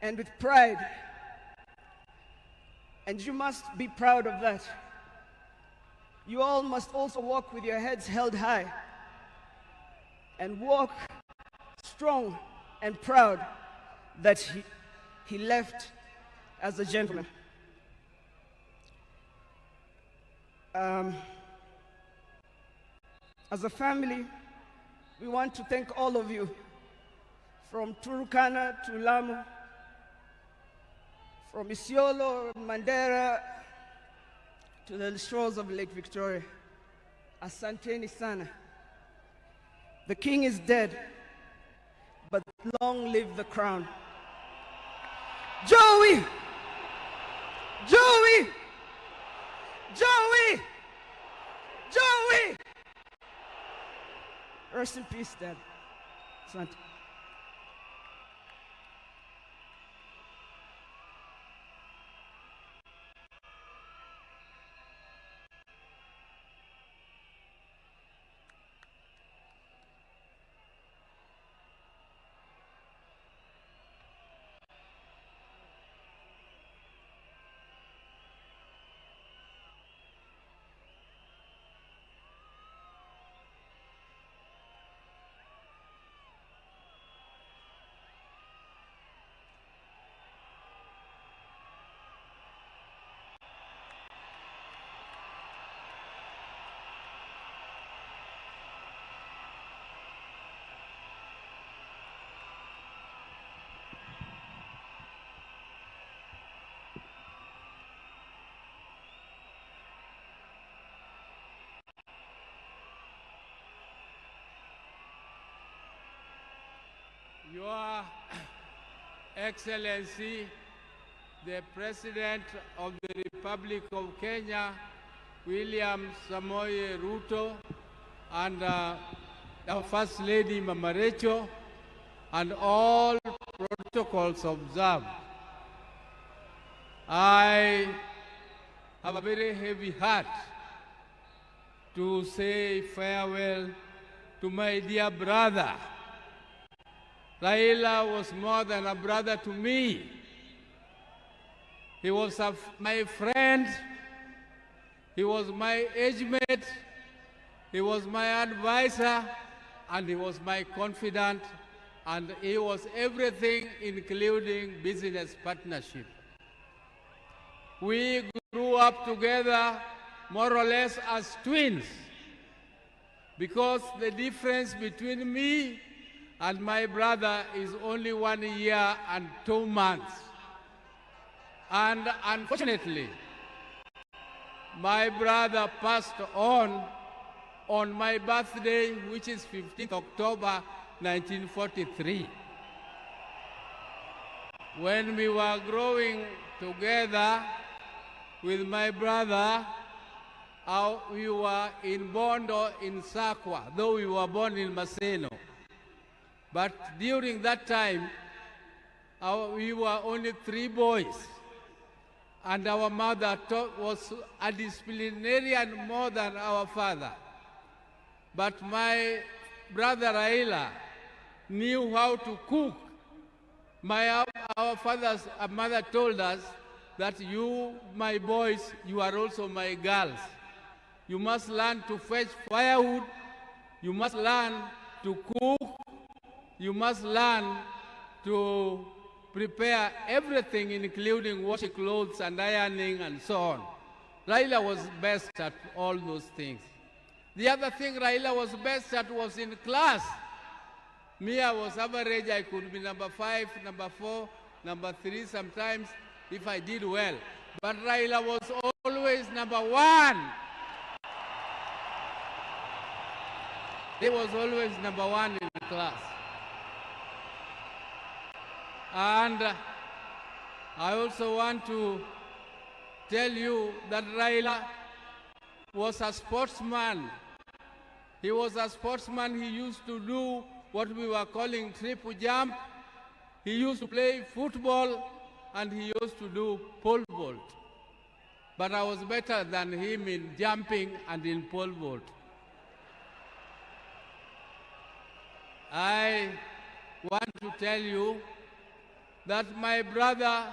and with pride. And you must be proud of that. You all must also walk with your heads held high and walk strong and proud that he left as a gentleman. As a family, we want to thank all of you, from Turkana to Lamu, from Isiolo, Mandera, to the shores of Lake Victoria. Asanteni sana. The king is dead, but long live the crown. Joey! Joey! Joey! Joey! Rest in peace, Dad. Asante. Your Excellency, the President of the Republic of Kenya, William Samoei Ruto, and our First Lady Mama Rachel, and all protocols observed. I have a very heavy heart to say farewell to my dear brother. Raila was more than a brother to me. He was my friend, he was my age mate, he was my advisor, and he was my confidant, and he was everything, including business partnership. We grew up together more or less as twins, because the difference between me and my brother is only 1 year and 2 months. And unfortunately, my brother passed on my birthday, which is 15th October 1943. When we were growing together with my brother, we were in Bondo in Sakwa, though we were born in Maseno. But during that time, we were only 3 boys. And our mother was a disciplinarian more than our father. But my brother Raila knew how to cook. Our father's mother told us that you, my boys, you are also my girls. You must learn to fetch firewood. You must learn to cook. You must learn to prepare everything, including washing clothes and ironing and so on. Raila was best at all those things. The other thing Raila was best at was in class. Me, I was average. I could be number 5, number 4, number 3 sometimes if I did well. But Raila was always number 1. He was always number 1 in the class. And I also want to tell you that Raila was a sportsman. He was a sportsman. He used to do what we were calling triple jump. He used to play football, and he used to do pole vault. But I was better than him in jumping and in pole vault. I want to tell you that my brother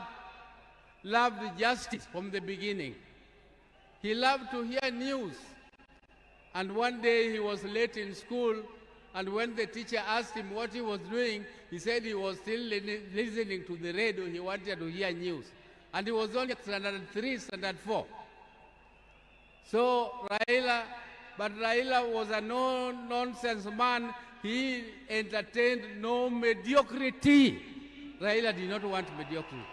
loved justice from the beginning. He loved to hear news. And one day he was late in school, and when the teacher asked him what he was doing, he said he was still listening to the radio. He wanted to hear news. And he was only standard 3, standard 4. So Raila was a no-nonsense man. He entertained no mediocrity. Raila did not want mediocrity.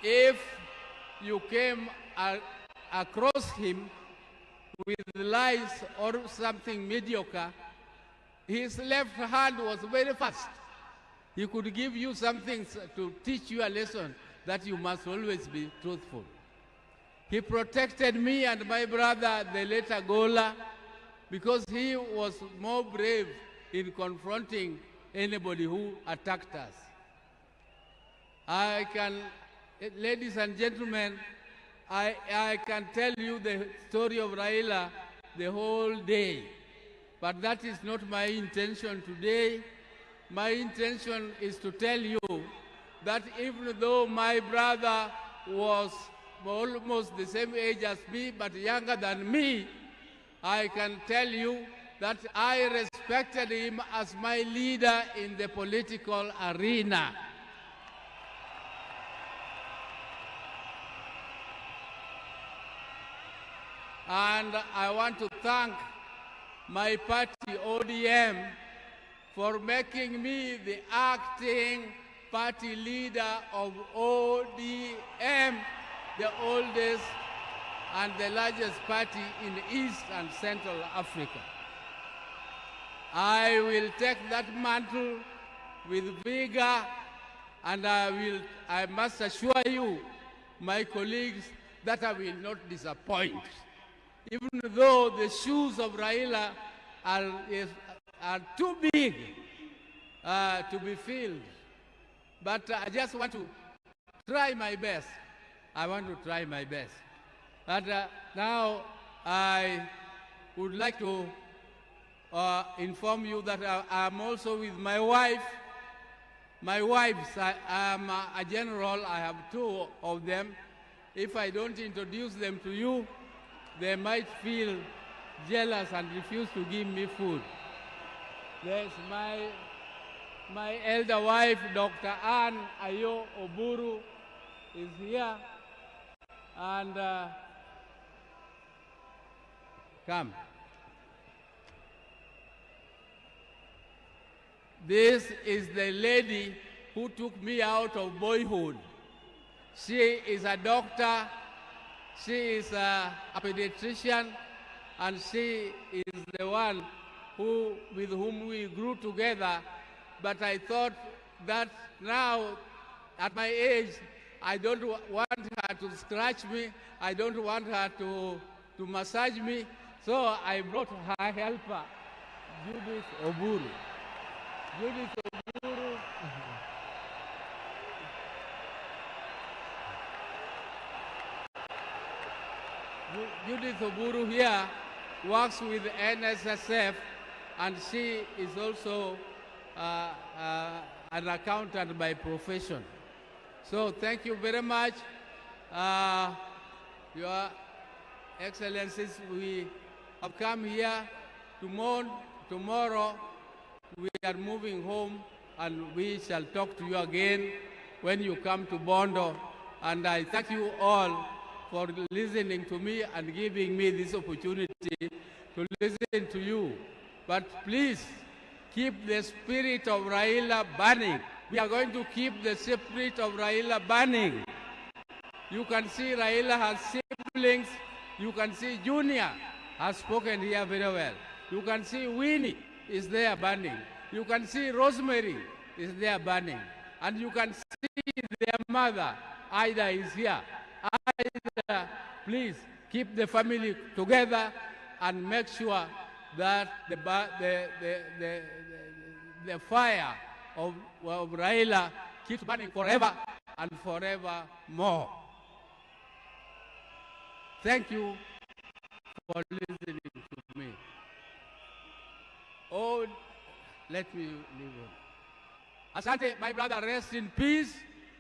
If you came across him with lies or something mediocre, his left hand was very fast. He could give you something to teach you a lesson that you must always be truthful. He protected me and my brother, the late Agola, because he was more brave in confronting anybody who attacked us. Ladies and gentlemen, I can tell you the story of Raila the whole day, but that is not my intention today. My intention is to tell you that even though my brother was almost the same age as me, but younger than me, I can tell you that I respected him as my leader in the political arena. And I want to thank my party, ODM, for making me the acting party leader of ODM, the oldest and the largest party in East and Central Africa. I will take that mantle with vigor, and I must assure you, my colleagues, that I will not disappoint. Even though the shoes of Raila are too big to be filled. But I just want to try my best. I want to try my best. But now I would like to inform you that I'm also with my wife. My wives, I am a general. I have 2 of them. If I don't introduce them to you, they might feel jealous and refuse to give me food. There's my elder wife, Dr. Anne Ayo Oburu, is here. And come. This is the lady who took me out of boyhood. She is a doctor, she is a pediatrician, and she is the one with whom we grew together. But I thought that now, at my age, I don't want her to scratch me, I don't want her to massage me, so I brought her helper, Judith Oburu. Judith Oburu. Judith Oburu here works with NSSF, and she is also an accountant by profession. So thank you very much. Your Excellencies, we have come here to mourn. Tomorrow we are moving home, and we shall talk to you again when you come to Bondo. And I thank you all for listening to me and giving me this opportunity to listen to you. But please, keep the spirit of Raila burning. We are going to keep the spirit of Raila burning. You can see Raila has siblings. You can see Junior has spoken here very well. You can see Winnie is there burning. You can see Rosemary is there burning. And you can see their mother, Ida, is here. Ida, please keep the family together and make sure that the fire of Raila keeps burning forever and forever more. Thank you for listening to me. Oh, let me leave on. Asante, my brother, rest in peace.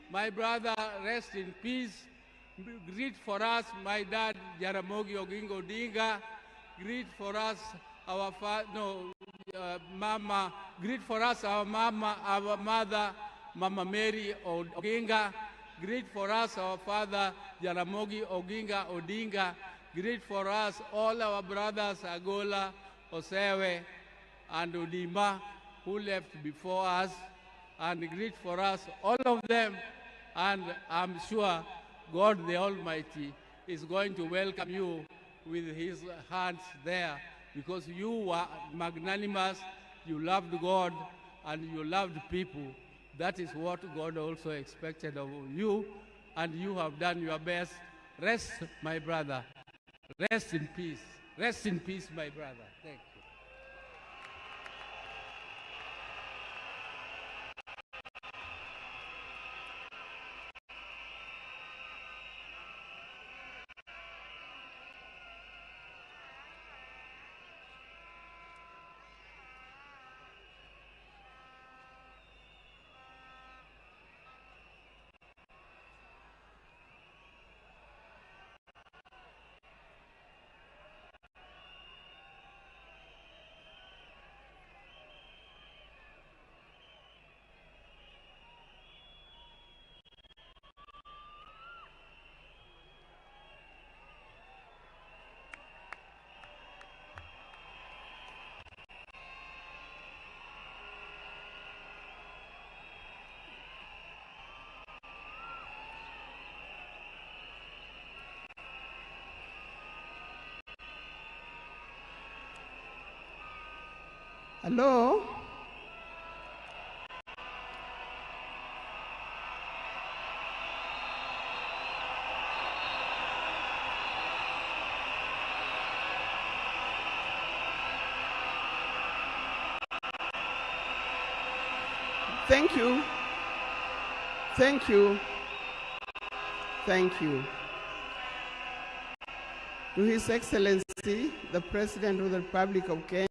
My brother, rest in peace. Greet for us, my dad, Jaramogi Oginga Odinga. Greet for us, our mama. Greet for us, our mother, Mama Mary Oginga. Greet for us, our father, Jaramogi Oginga Odinga. Greet for us, all our brothers, Agola, Osewe, and Odima, who left before us. And greet for us, all of them. And I'm sure God the Almighty is going to welcome you with his hands there, because you were magnanimous, you loved God, and you loved people. That is what God also expected of you, and you have done your best. Rest, my brother. Rest in peace. Rest in peace, my brother. Thank you. Hello? Thank you. Thank you. Thank you. To His Excellency, the President of the Republic of Kenya,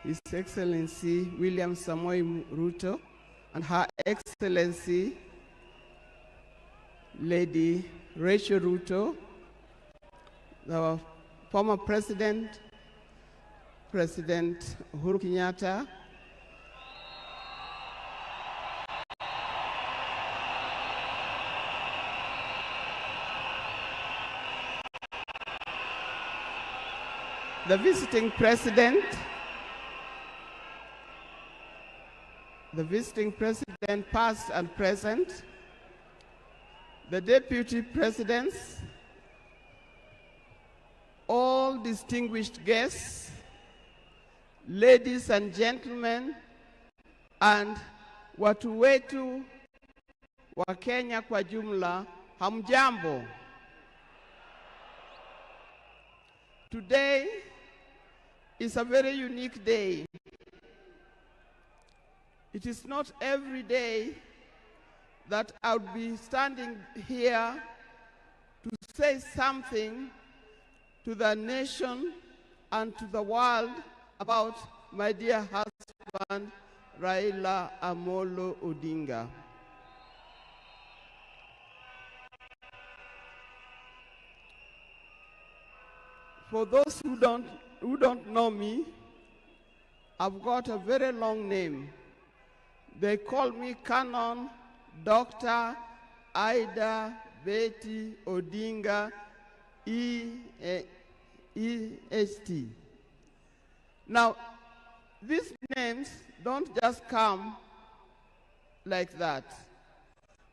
His Excellency William Samoei Ruto, and Her Excellency Lady Rachel Ruto, the former President Uhuru Kenyatta, the visiting President, the visiting president, past and present, the deputy presidents, all distinguished guests, ladies and gentlemen, and watu wetu wa Kenya kwa jumla, hamjambo. Today is a very unique day. It is not every day that I would be standing here to say something to the nation and to the world about my dear husband, Raila Amolo Odinga. For those who don't know me, I've got a very long name. They call me Canon Dr. Ida Betty Odinga EST. Now, these names don't just come like that,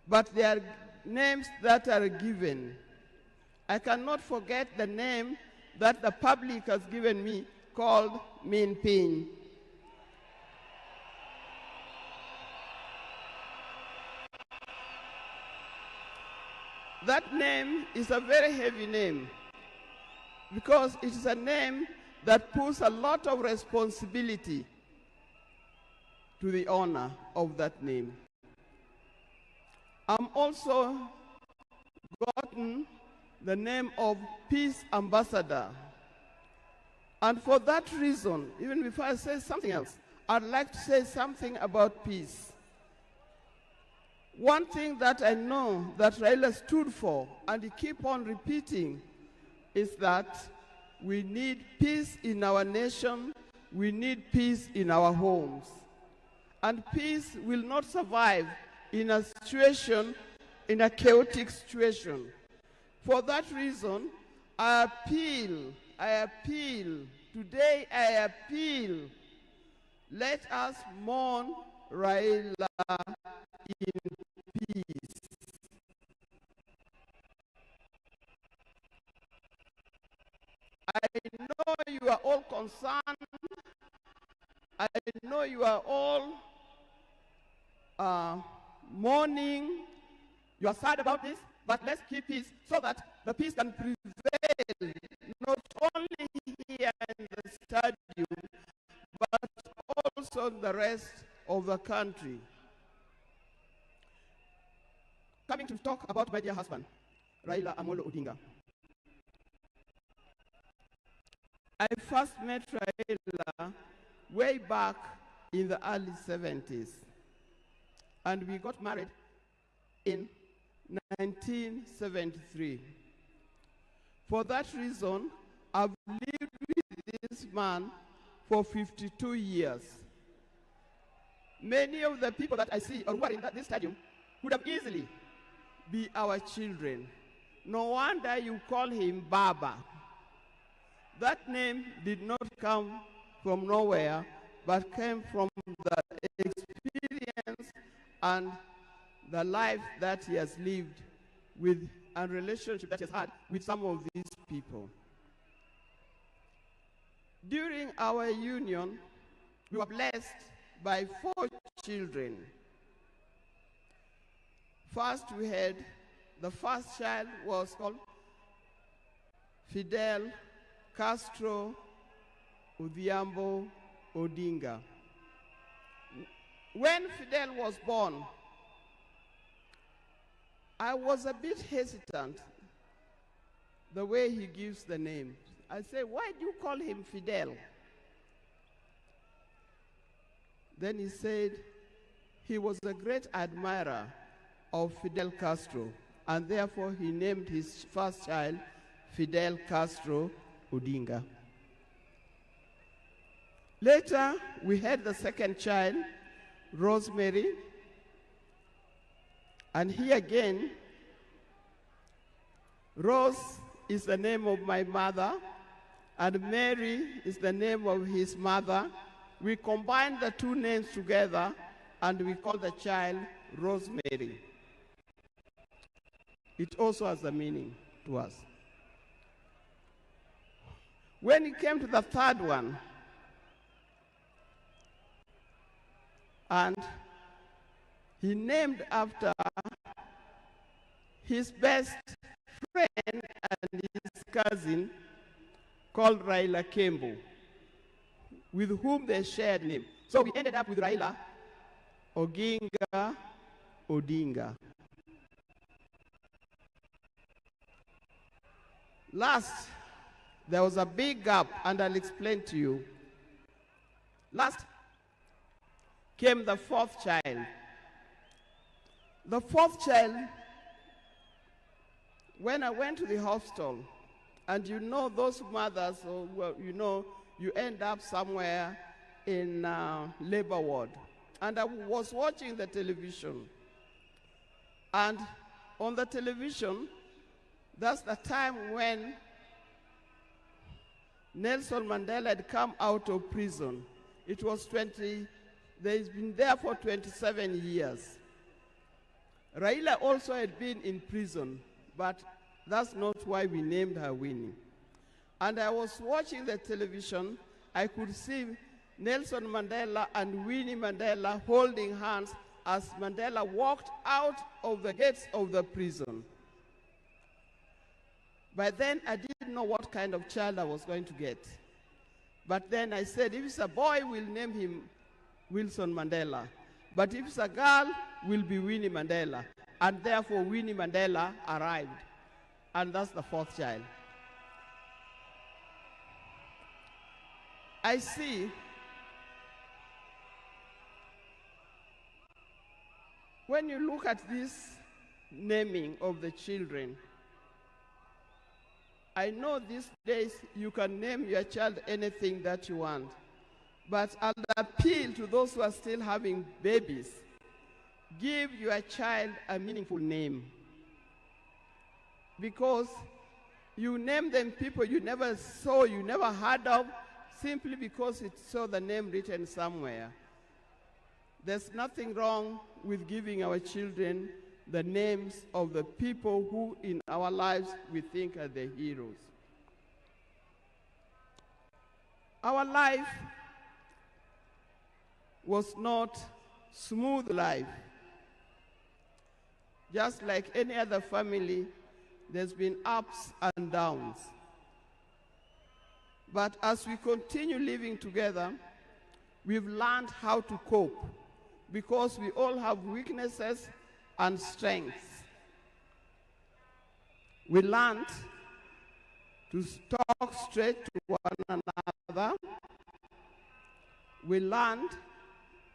but they are names that are given. I cannot forget the name that the public has given me, called Min Pin. That name is a very heavy name because it is a name that puts a lot of responsibility to the owner of that name. I'm also gotten the name of Peace Ambassador. And for that reason, even before I say something else, I'd like to say something about peace. One thing that I know that Raila stood for, and he keep on repeating, is that we need peace in our nation, we need peace in our homes. And peace will not survive in a situation, in a chaotic situation. For that reason, I appeal, today I appeal, let us mourn Raila in peace. I know you are all concerned. I know you are all mourning. You are sad about this, but let's keep peace so that the peace can prevail, not only here in the stadium, but also in the rest of the country. Coming to talk about my dear husband, Raila Amolo Odinga. I first met Raila way back in the early 70s, and we got married in 1973. For that reason, I've lived with this man for 52 years. Many of the people that I see or who are in this stadium could have easily be our children. No wonder you call him Baba. That name did not come from nowhere, but came from the experience and the life that he has lived with and relationship that he has had with some of these people. During our union, we were blessed by 4 children. First, we had the first child was called Fidel Castro Odhiambo Odinga. When Fidel was born, I was a bit hesitant the way he gives the name. I say, why do you call him Fidel? Then he said he was a great admirer of Fidel Castro, and therefore he named his first child Fidel Castro Odinga. Later, we had the second child, Rosemary, and here again, Rose is the name of my mother, and Mary is the name of his mother. We combined the 2 names together, and we call the child Rosemary. It also has a meaning to us. When it came to the third one, and he named after his best friend and his cousin called Raila Kembo, with whom they shared name. So we ended up with Raila Oginga Odinga. Last, there was a big gap, and I'll explain to you. Last came the fourth child. The fourth child, when I went to the hospital, and you know those mothers, you know, you end up somewhere in labor ward. And I was watching the television. And on the television, that's the time when Nelson Mandela had come out of prison. It was he's been there for 27 years. Raila also had been in prison, but that's not why we named her Winnie. And I was watching the television. I could see Nelson Mandela and Winnie Mandela holding hands as Mandela walked out of the gates of the prison. By then, I didn't know what kind of child I was going to get. But then I said, if it's a boy, we'll name him Wilson Mandela. But if it's a girl, will be Winnie Mandela. And therefore, Winnie Mandela arrived. And that's the fourth child. I see when you look at this naming of the children, I know these days you can name your child anything that you want, but I'll appeal to those who are still having babies. Give your child a meaningful name, because you name them people you never saw, you never heard of, simply because it saw the name written somewhere. There's nothing wrong with giving our children the names of the people who in our lives we think are the heroes. Our life was not smooth life. Just like any other family, there's been ups and downs. But as we continue living together, we've learned how to cope, because we all have weaknesses and strengths. We learned to talk straight to one another. We learned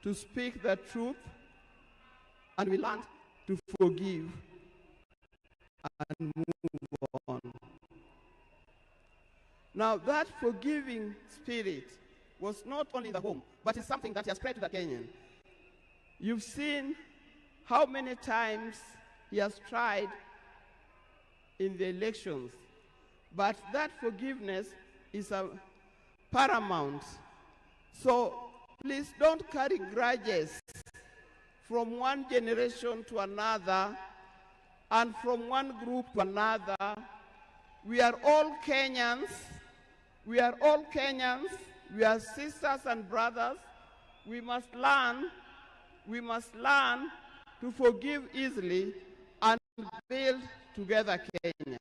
to speak the truth, and we learned to forgive and move on. Now, that forgiving spirit was not only in the home, but it's something that has spread to the Kenyan. You've seen how many times he has tried in the elections, but that forgiveness is paramount. So please don't carry grudges from one generation to another and from one group to another. We are all Kenyans. We are all Kenyans. We are sisters and brothers. We must learn to forgive easily and build together Kenya.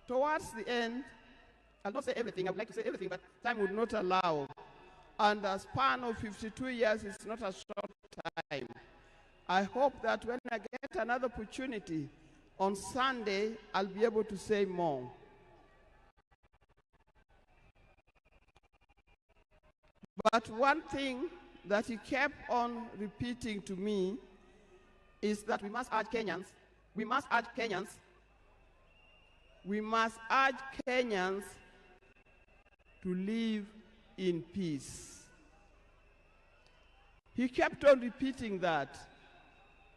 Towards the end, I'll not say everything. I would like to say everything, but time would not allow. And a span of 52 years is not a short time. I hope that when I get another opportunity on Sunday, I'll be able to say more. But one thing that he kept on repeating to me is that we must urge Kenyans, we must urge Kenyans to live in peace. He kept on repeating that.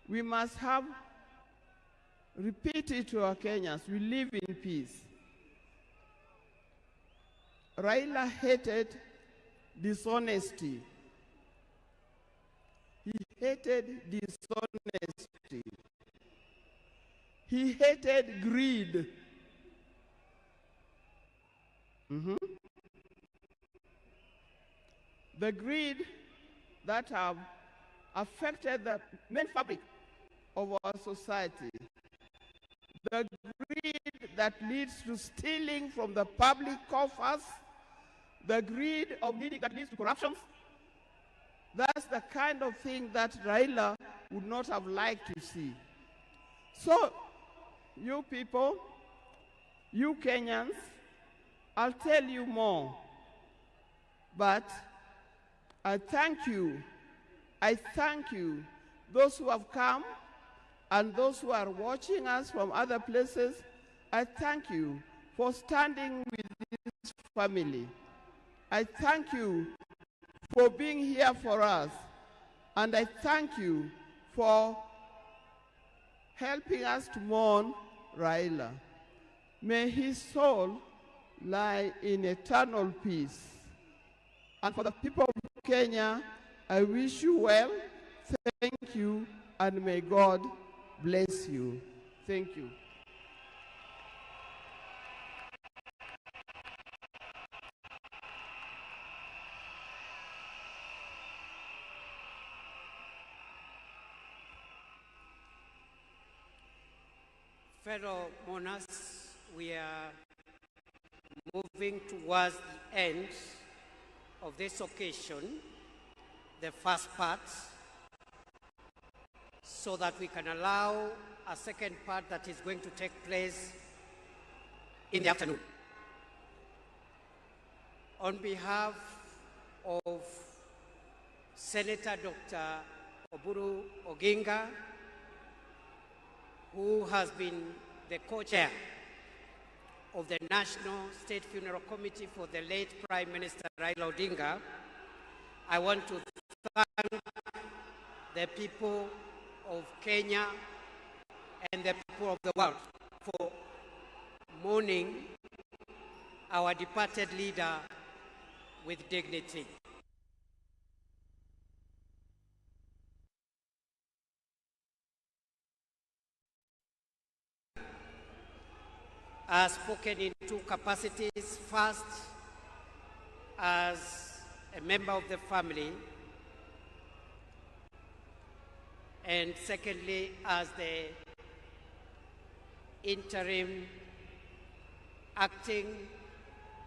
We must repeat it to our Kenyans, we live in peace. Raila hated dishonesty. He hated dishonesty. He hated greed. The greed that have affected the main fabric of our society. The greed that leads to stealing from the public coffers. The greed of needing that leads to corruption. That's the kind of thing that Raila would not have liked to see. So, you people, you Kenyans, I'll tell you more. But I thank you. I thank you, those who have come and those who are watching us from other places. I thank you for standing with this family. I thank you for being here for us. And I thank you for helping us to mourn Raila. May his soul lie in eternal peace. And for the people of Kenya, I wish you well, thank you, and may God bless you. Thank you. Fellow mourners, we are moving towards the end of this occasion, the first part, so that we can allow a second part that is going to take place in the afternoon. On behalf of Senator Dr. Oburu Oginga, who has been the co-chair of the National State Funeral Committee for the late Prime Minister Raila Odinga, I want to thank the people of Kenya and the people of the world for mourning our departed leader with dignity. Has spoken in two capacities. First, as a member of the family, and secondly, as the interim acting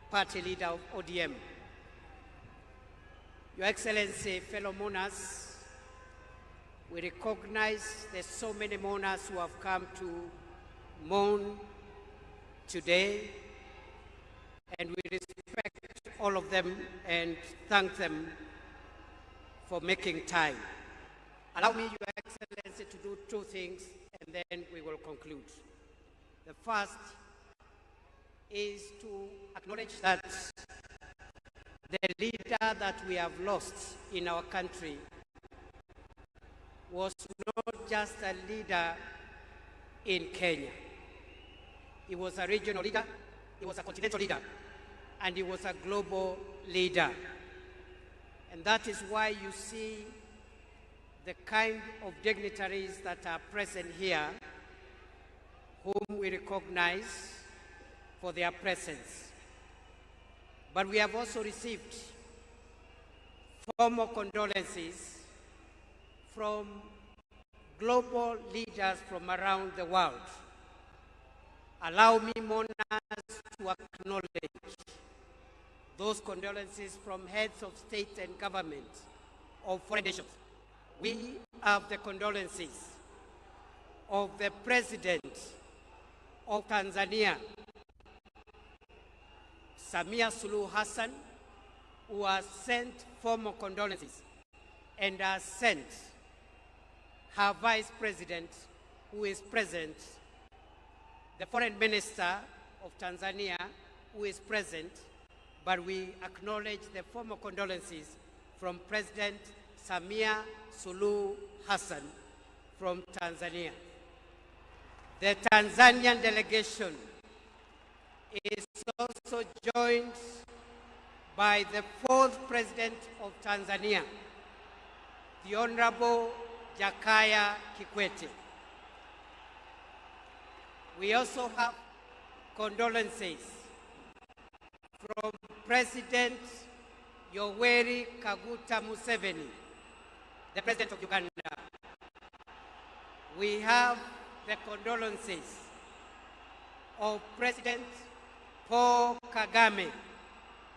party leader of ODM. Your Excellency, fellow mourners, we recognize there's so many mourners who have come to mourn today, and we respect all of them and thank them for making time. Allow me, Your Excellency, to do two things, and then we will conclude. The first is to acknowledge that the leader that we have lost in our country was not just a leader in Kenya. He was a regional leader, he was a continental leader, and he was a global leader. And that is why you see the kind of dignitaries that are present here, whom we recognize for their presence. But we have also received formal condolences from global leaders from around the world. Allow me, mourners, to acknowledge those condolences from heads of state and government of foreign nations. We have the condolences of the President of Tanzania, Samia Suluhu Hassan, who has sent formal condolences, and has sent her Vice President, who is present, the Foreign Minister of Tanzania, who is present, but we acknowledge the formal condolences from President Samia Suluhu Hassan from Tanzania. The Tanzanian delegation is also joined by the fourth President of Tanzania, the Honorable Jakaya Kikwete. We also have condolences from President Yoweri Kaguta Museveni, the President of Uganda. We have the condolences of President Paul Kagame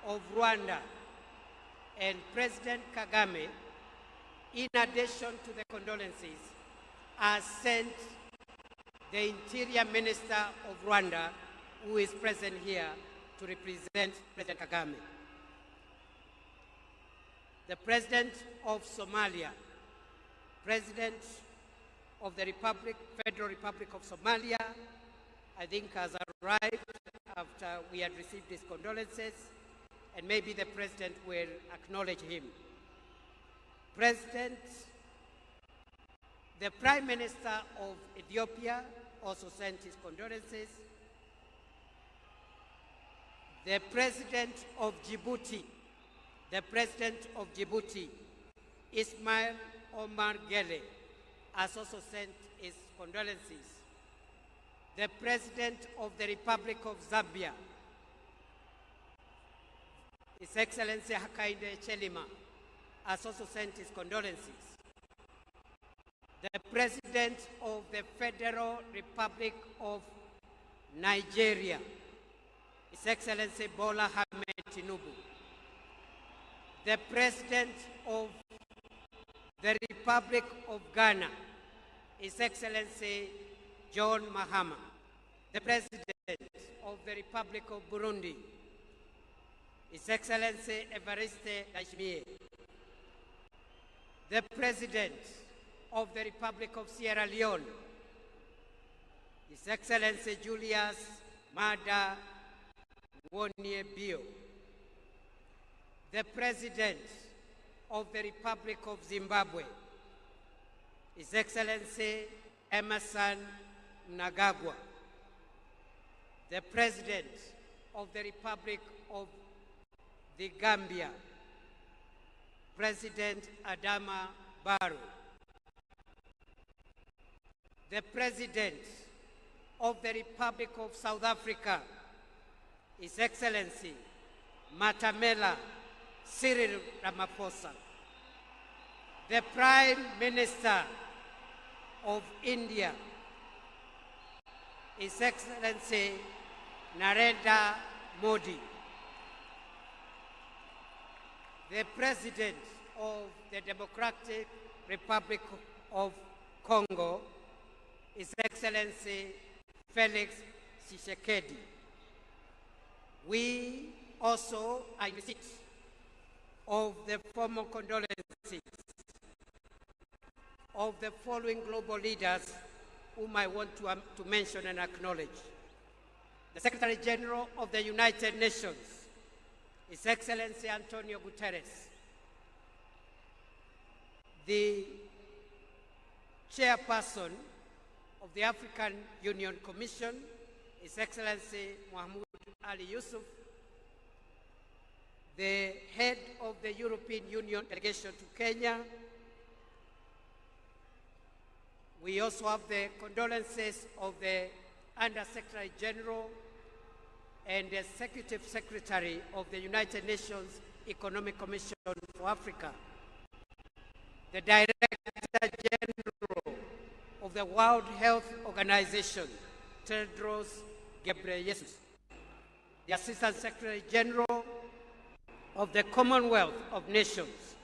of Rwanda, and President Kagame, in addition to the condolences, has sent the Interior Minister of Rwanda, who is present here to represent President Kagame. The President of Somalia, President of the Federal Republic of Somalia, I think has arrived after we had received his condolences, and maybe the President will acknowledge him. The Prime Minister of Ethiopia also sent his condolences. The President of Djibouti, Ismail Omar Gele, has also sent his condolences. The President of the Republic of Zambia, His Excellency Hakainde Hichilema, has also sent his condolences. The President of the Federal Republic of Nigeria, His Excellency Bola Ahmed Tinubu. The President of the Republic of Ghana, His Excellency John Mahama. The President of the Republic of Burundi, His Excellency Evariste Ndayishimiye. The President of the Republic of Sierra Leone, His Excellency Julius Maada Bio. The President of the Republic of Zimbabwe, His Excellency Emerson Mnangagwa. The President of the Republic of the Gambia, President Adama Barrow. The President of the Republic of South Africa, His Excellency Matamela Cyril Ramaphosa. The Prime Minister of India, His Excellency Narendra Modi. The President of the Democratic Republic of Congo, His Excellency Felix Tshisekedi. We also are in receipt of the formal condolences of the following global leaders whom I want to mention and acknowledge. The Secretary General of the United Nations, His Excellency Antonio Guterres. The Chairperson of the African Union Commission, His Excellency Mohamed Ali Yusuf. The Head of the European Union Delegation to Kenya. We also have the condolences of the Under-Secretary General and the Executive Secretary of the United Nations Economic Commission for Africa, the Director General of the World Health Organization, Tedros Ghebreyesus, the Assistant Secretary General of the Commonwealth of Nations,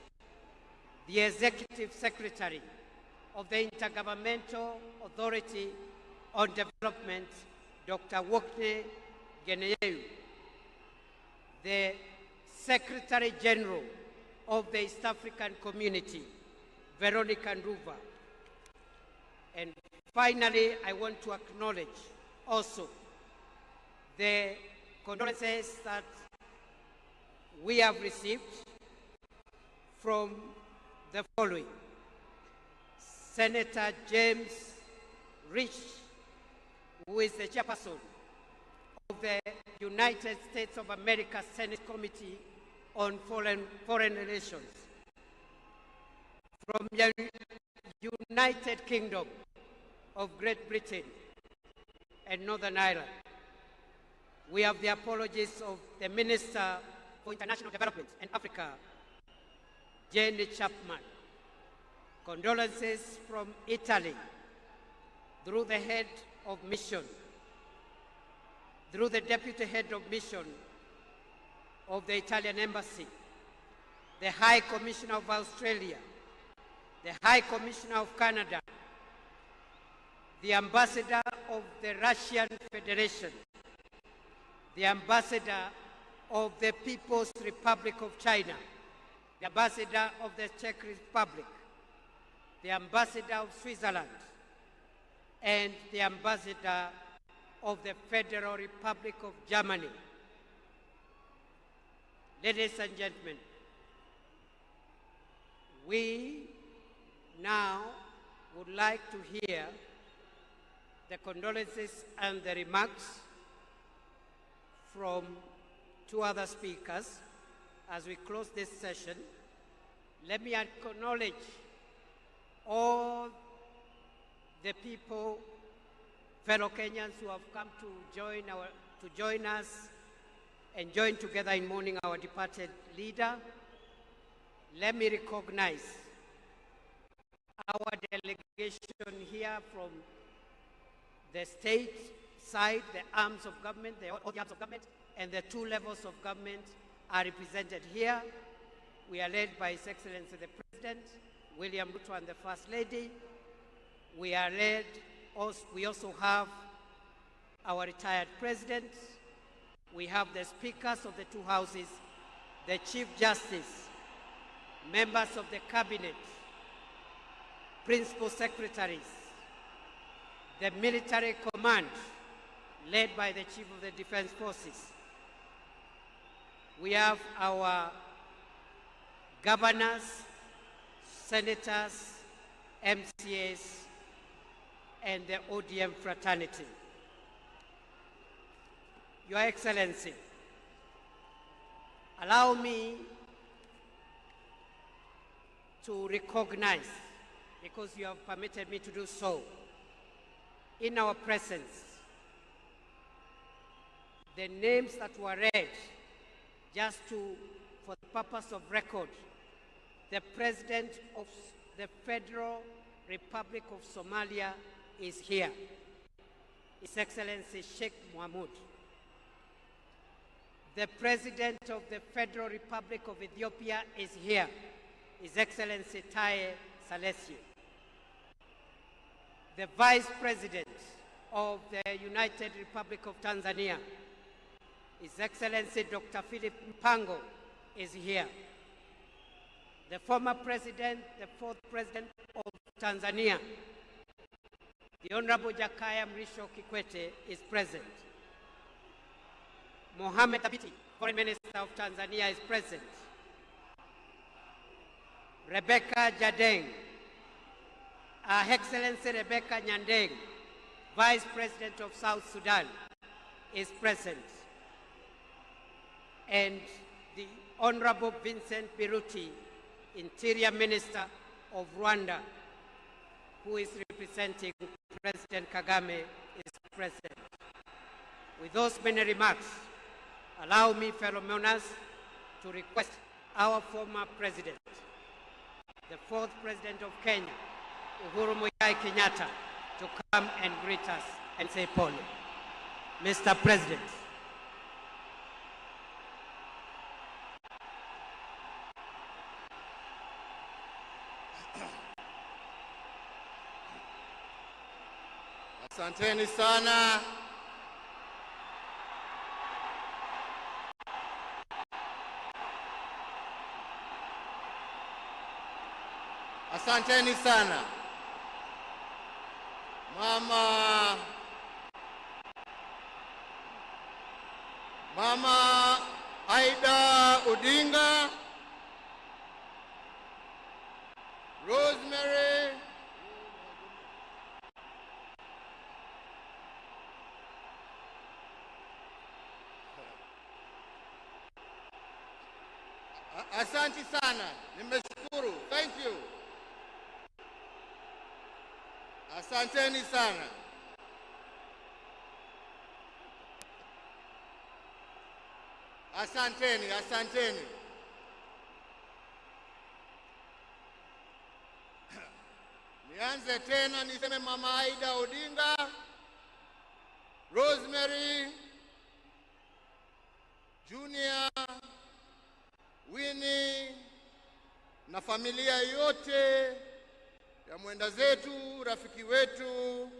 the Executive Secretary of the Intergovernmental Authority on Development, Dr. Wokne Geneyehu, the Secretary General of the East African Community, Veronica Nduva. And finally, I want to acknowledge also the condolences that we have received from the following. Senator James Rich, who is the chairperson of the United States of America Senate Committee on foreign relations. From the United Kingdom of Great Britain and Northern Ireland, we have the apologies of the Minister for International Development and Africa, Jane Chapman. Condolences from Italy through the head of mission, through the deputy head of mission of the Italian embassy, the High Commissioner of Australia, the High Commissioner of Canada, the Ambassador of the Russian Federation, the Ambassador of the People's Republic of China, the Ambassador of the Czech Republic, the Ambassador of Switzerland, and the Ambassador of the Federal Republic of Germany. Ladies and gentlemen, we now would like to hear the condolences and the remarks from two other speakers. As we close this session, let me acknowledge all the people, fellow Kenyans who have come to join us and join together in mourning our departed leader. Let me recognize our delegation here from the state side, the arms of government, all the arms of government, and the two levels of government are represented here. We are led by His Excellency the President, William Ruto, and the First Lady. We also have our retired President. We have the speakers of the two houses, the Chief Justice, members of the Cabinet, Principal Secretaries, the military command, led by the Chief of the Defense Forces. We have our governors, senators, MCAs, and the ODM fraternity. Your Excellency, allow me to recognize, because you have permitted me to do so, in our presence, the names that were read, just for the purpose of record. The President of the Federal Republic of Somalia is here, His Excellency Sheikh Mohamud. The President of the Federal Republic of Ethiopia is here, His Excellency Taye Salesio. The Vice President of the United Republic of Tanzania, His Excellency Dr. Philip Mpango, is here. The former President, the fourth President of Tanzania, the Honorable Jakaya Mrisho Kikwete, is present. Mohamed Abiti, Foreign Minister of Tanzania, is present. Rebecca Jadeng, Her Excellency Rebecca Nyandeng, Vice President of South Sudan, is present. And the Honorable Vincent Biruti, Interior Minister of Rwanda, who is representing President Kagame, is present. With those many remarks, allow me, fellow mourners, to request our former President, the fourth President of Kenya, Uhuru Muigai Kenyatta, to come and greet us and say pole. Mr. President. Asanteni sana. Asanteni sana. Mama Aida Odinga, Rosemary Asante sana. Nimeshukuru. Thank you. Asanteni sana. Asanteni, asanteni. Nianze tena niseme Mama Aida Odinga, Rosemary, Junior, Winnie na familia yote ya mwenda zetu, rafiki wetu,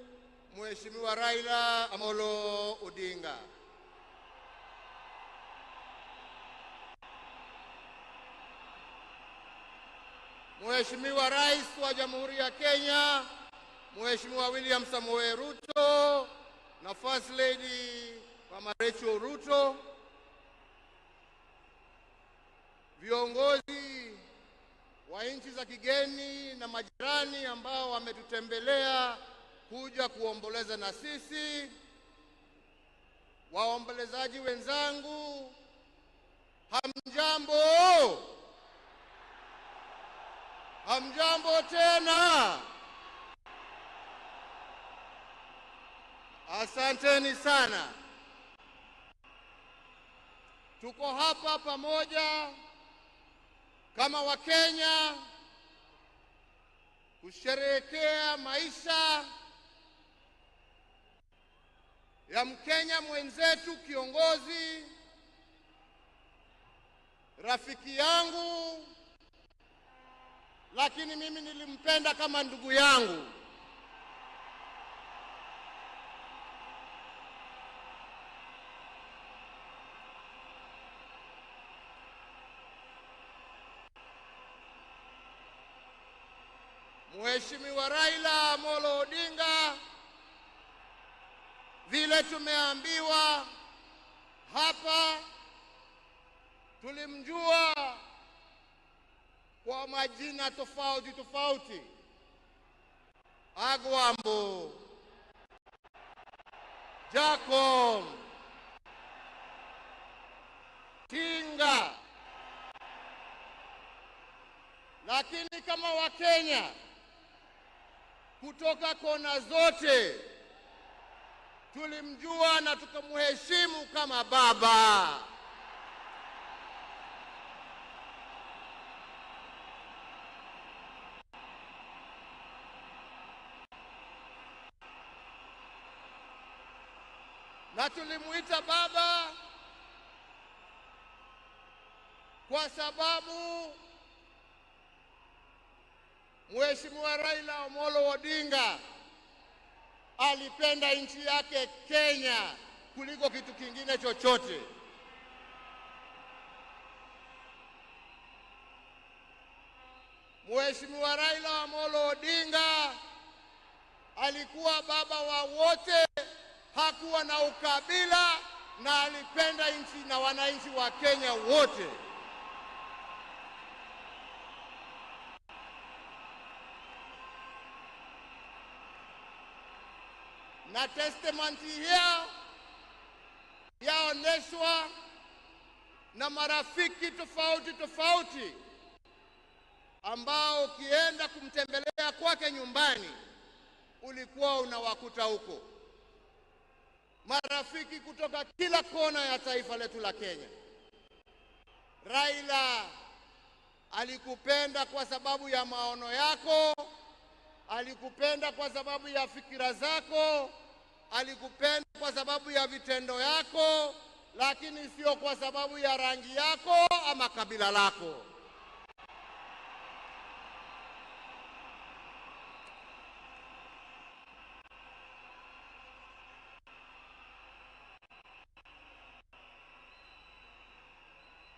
Mheshimiwa Raila Amolo Odinga. Mheshimiwa Rais wa Jamhuri ya Kenya, Mheshimiwa William Samoei Ruto na First Lady Mama Rachel Ruto, viongozi wa nchi za kigeni na majirani ambao wametutembelea kuja kuomboleza na sisi, waombolezaji wenzangu, hamjambo? Hamjambo tena. Asanteni sana. Tuko hapa pamoja kama Wakenya kusherehekea maisha ya Mkenya mwenzetu, kiongozi, rafiki yangu, lakini mimi nilimpenda kama ndugu yangu. Mheshimiwa Raila Amolo Odinga, vile tumeambiwa hapa, tulimjua kwa majina tofauti tofauti: Agwambo, Jacob, Tinga. Lakini kama Wakenya kutoka kona zote tulimjua na tukamheshimu kama baba. Na tulimuita baba kwa sababu Mheshimiwa Raila Amolo Odinga alipenda nchi yake Kenya kuliko kitu kingine chochote. Mheshimiwa Raila Amolo Odinga alikuwa baba wa wote, hakuwa na ukabila, na alipenda nchi na wananchi wa Kenya wote. Na testimony hiyo yaoneshwa na marafiki tofauti tofauti ambao ukienda kumtembelea kwake nyumbani ulikuwa unawakuta huko. Marafiki kutoka kila kona ya taifa letu la Kenya. Raila alikupenda kwa sababu ya maono yako, alikupenda kwa sababu ya fikira zako, alikupenda kwa sababu ya vitendo yako, lakini sio kwa sababu ya rangi yako ama kabila lako.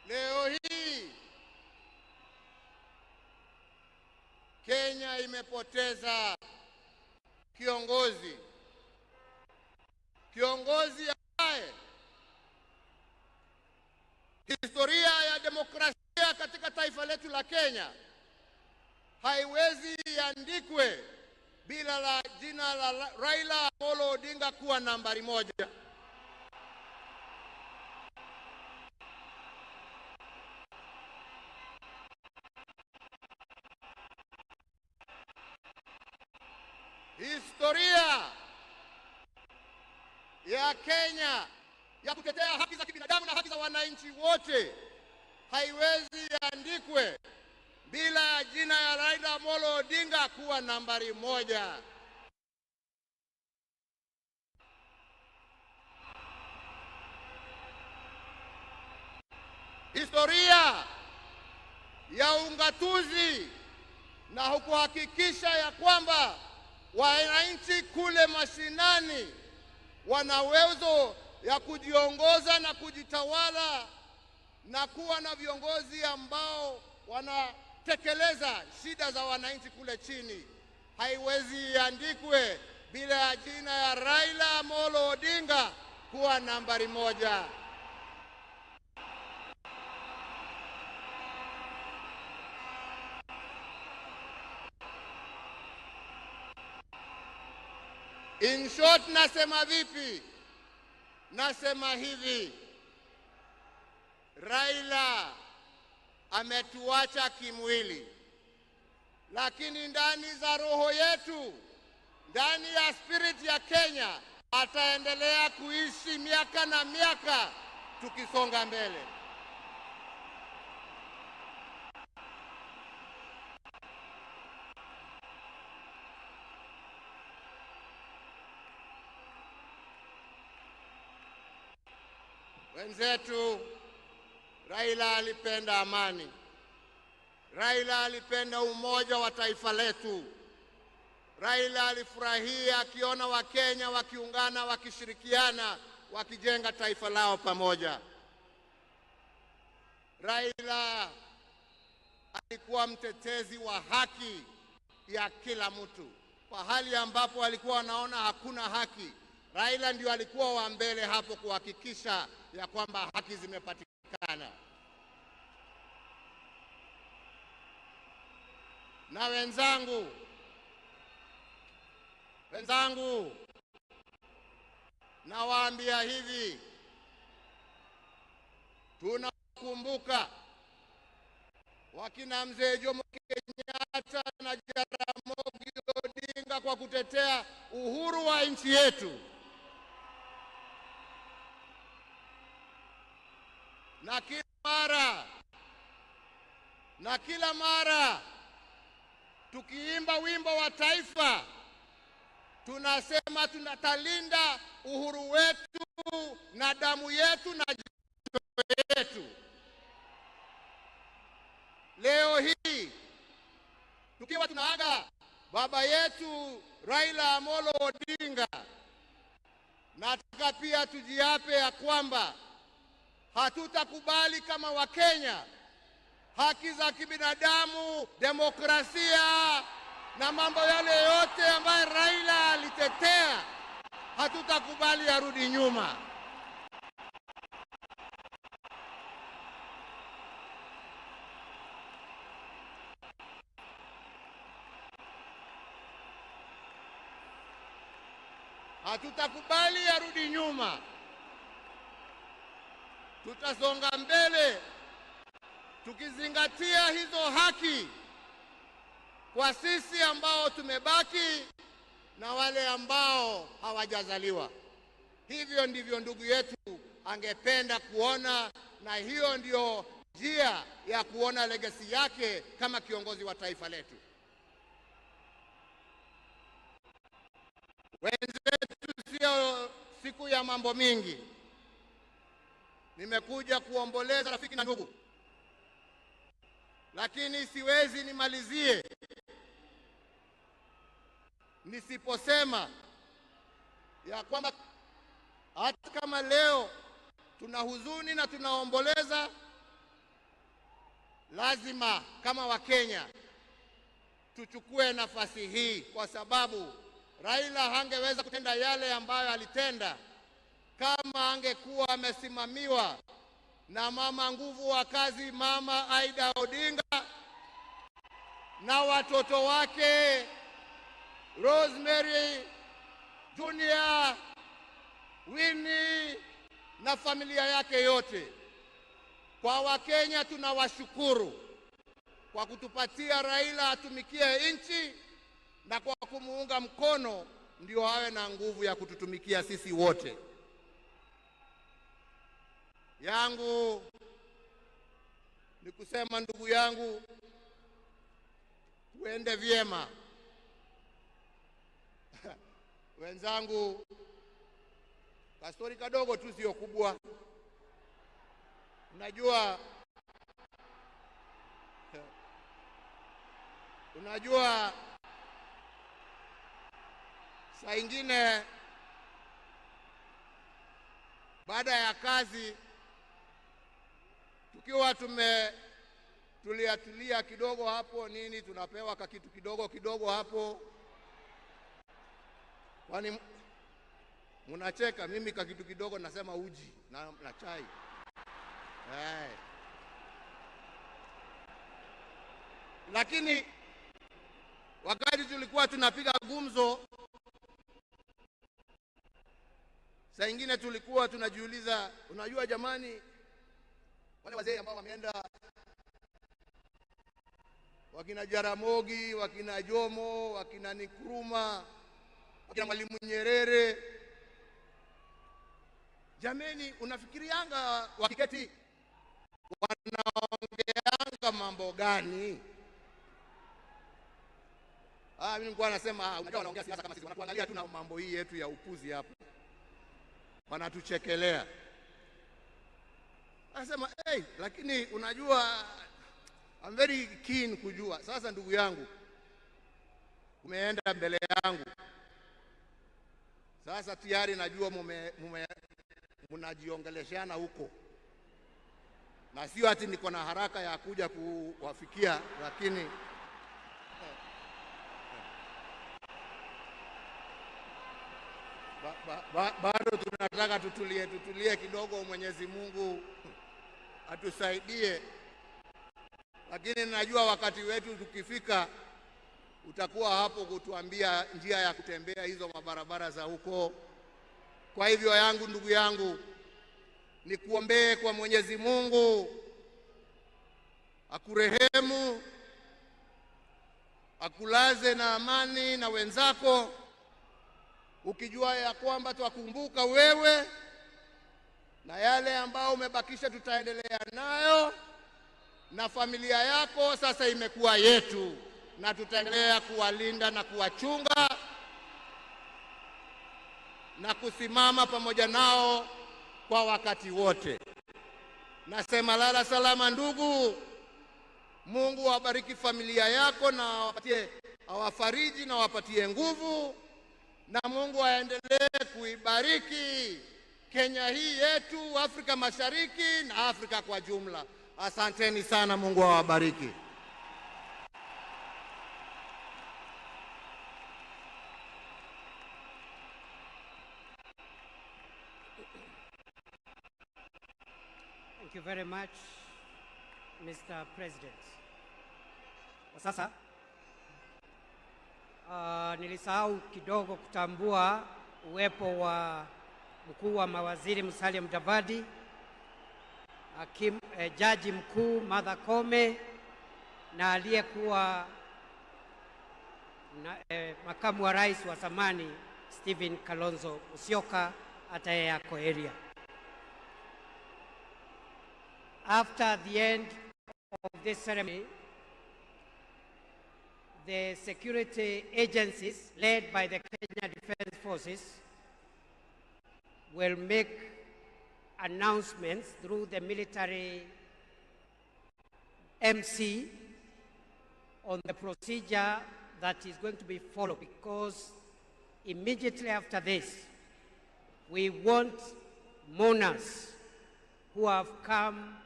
Leo hii Kenya imepoteza kiongozi ambaye historia ya demokrasia katika taifa letu la Kenya haiwezi iandikwe bila la jina la Raila Amolo Odinga kuwa nambari moja. historia ya Kenya ya kutetea haki za kibinadamu na haki za wananchi wote haiwezi iandikwe bila ya jina ya Raila Amolo Odinga kuwa nambari 1. Historia ya ungatuzi na kuhakikisha ya kwamba wananchi kule mashinani wana uwezo ya kujiongoza na kujitawala na kuwa na viongozi ambao wanatekeleza shida za wananchi kule chini haiwezi iandikwe bila ya jina ya Raila Amolo Odinga kuwa nambari 1. In short, nasema vipi? Nasema hivi, Raila ametuacha kimwili, lakini ndani za roho yetu, ndani ya spirit ya Kenya, ataendelea kuishi miaka na miaka tukisonga mbele. Wenzetu, Raila alipenda amani. Raila alipenda umoja wa taifa letu. Raila alifurahia akiona Wakenya wakiungana, wakishirikiana, wakijenga taifa lao pamoja. Raila alikuwa mtetezi wa haki ya kila mtu. Pahali ambapo alikuwa anaona hakuna haki, Raila ndio alikuwa wa mbele hapo kuhakikisha ya kwamba haki zimepatikana. Na wenzangu, nawaambia hivi, tunakumbuka wakina Mzee Jomo Kenyatta na Jaramogi Odinga kwa kutetea uhuru wa nchi yetu. Na kila mara tukiimba wimbo wa taifa tunasema tunatalinda uhuru wetu na damu yetu na jasho yetu. Leo hii tukiwa tunaaga baba yetu Raila Amolo Odinga, nataka pia tujiape ya kwamba hatutakubali kama Wakenya haki za kibinadamu, demokrasia na mambo yale yote ambayo Raila alitetea, hatutakubali arudi nyuma. Hatutakubali arudi nyuma. Tutasonga mbele tukizingatia hizo haki kwa sisi ambao tumebaki na wale ambao hawajazaliwa. Hivyo ndivyo ndugu yetu angependa kuona, na hiyo ndio njia ya kuona legacy yake kama kiongozi wa taifa letu. Wenzetu, sio siku ya mambo mingi. Nimekuja kuomboleza rafiki na ndugu, lakini siwezi nimalizie nisiposema ya kwamba hata kama leo tuna huzuni na tunaomboleza, lazima kama Wakenya tuchukue nafasi hii, kwa sababu Raila hangeweza kutenda yale ambayo alitenda kama angekuwa amesimamiwa na mama nguvu wa kazi, Mama Aida Odinga, na watoto wake Rosemary Junior, Winnie na familia yake yote. Kwa Wakenya tunawashukuru kwa kutupatia Raila atumikie nchi na kwa kumuunga mkono ndio awe na nguvu ya kututumikia sisi wote. Yangu ni kusema, ndugu yangu, tuende vyema. Wenzangu, kastori kadogo tu, sio kubwa. Unajua saa ingine baada ya kazi tukiwa tulia kidogo hapo nini, tunapewa kakitu kidogo hapo. Kwani mnacheka? Mimi kakitu kidogo nasema uji na chai. Lakini wakati tulikuwa tunapiga gumzo, saa ingine tulikuwa tunajiuliza, unajua jamani, wale wazee ambao wameenda, wakina Jaramogi, wakina Jomo, wakina Nkrumah, wakina Mwalimu Nyerere, jameni, unafikirianga wakiketi wanaongeanga mambo gani? Mimi nilikuwa nasema unajua wanaongea siasa kama sisi, wanatuangalia tu na mambo hii yetu ya upuzi hapa, wanatuchekelea. Anasema lakini unajua, I'm very keen kujua. Sasa ndugu yangu, umeenda mbele yangu, sasa tayari najua mnajiongeleshana huko, na sio ati niko na haraka ya kuja kuwafikia, lakini bado tunataka tutulie kidogo. Mwenyezi Mungu atusaidie, lakini najua wakati wetu tukifika utakuwa hapo kutuambia njia ya kutembea hizo mabarabara za huko. Kwa hivyo ndugu yangu, nikuombee kwa Mwenyezi Mungu akurehemu, akulaze na amani na wenzako, ukijua ya kwamba twakumbuka wewe na yale ambao umebakisha tutaendelea nayo, na familia yako sasa imekuwa yetu, na tutaendelea kuwalinda na kuwachunga na kusimama pamoja nao kwa wakati wote. Nasema lala salama ndugu. Mungu awabariki familia yako na awafariji na awapatie nguvu, na Mungu aendelee kuibariki Kenya hii yetu, Afrika Mashariki na Afrika kwa jumla. Asanteni sana, Mungu awabariki. Thank you very much, Mr. President. Kwa sasa nilisahau kidogo kutambua uwepo wa mkuu wa mawaziri Musalia Mudavadi, jaji mkuu Martha Koome, na aliyekuwa makamu wa rais wa zamani Stephen Kalonzo Musyoka, hata yeye ako area. After the end of this ceremony, the security agencies led by the Kenya Defence Forces will make announcements through the military MC on the procedure that is going to be followed, because immediately after this, we want mourners who have come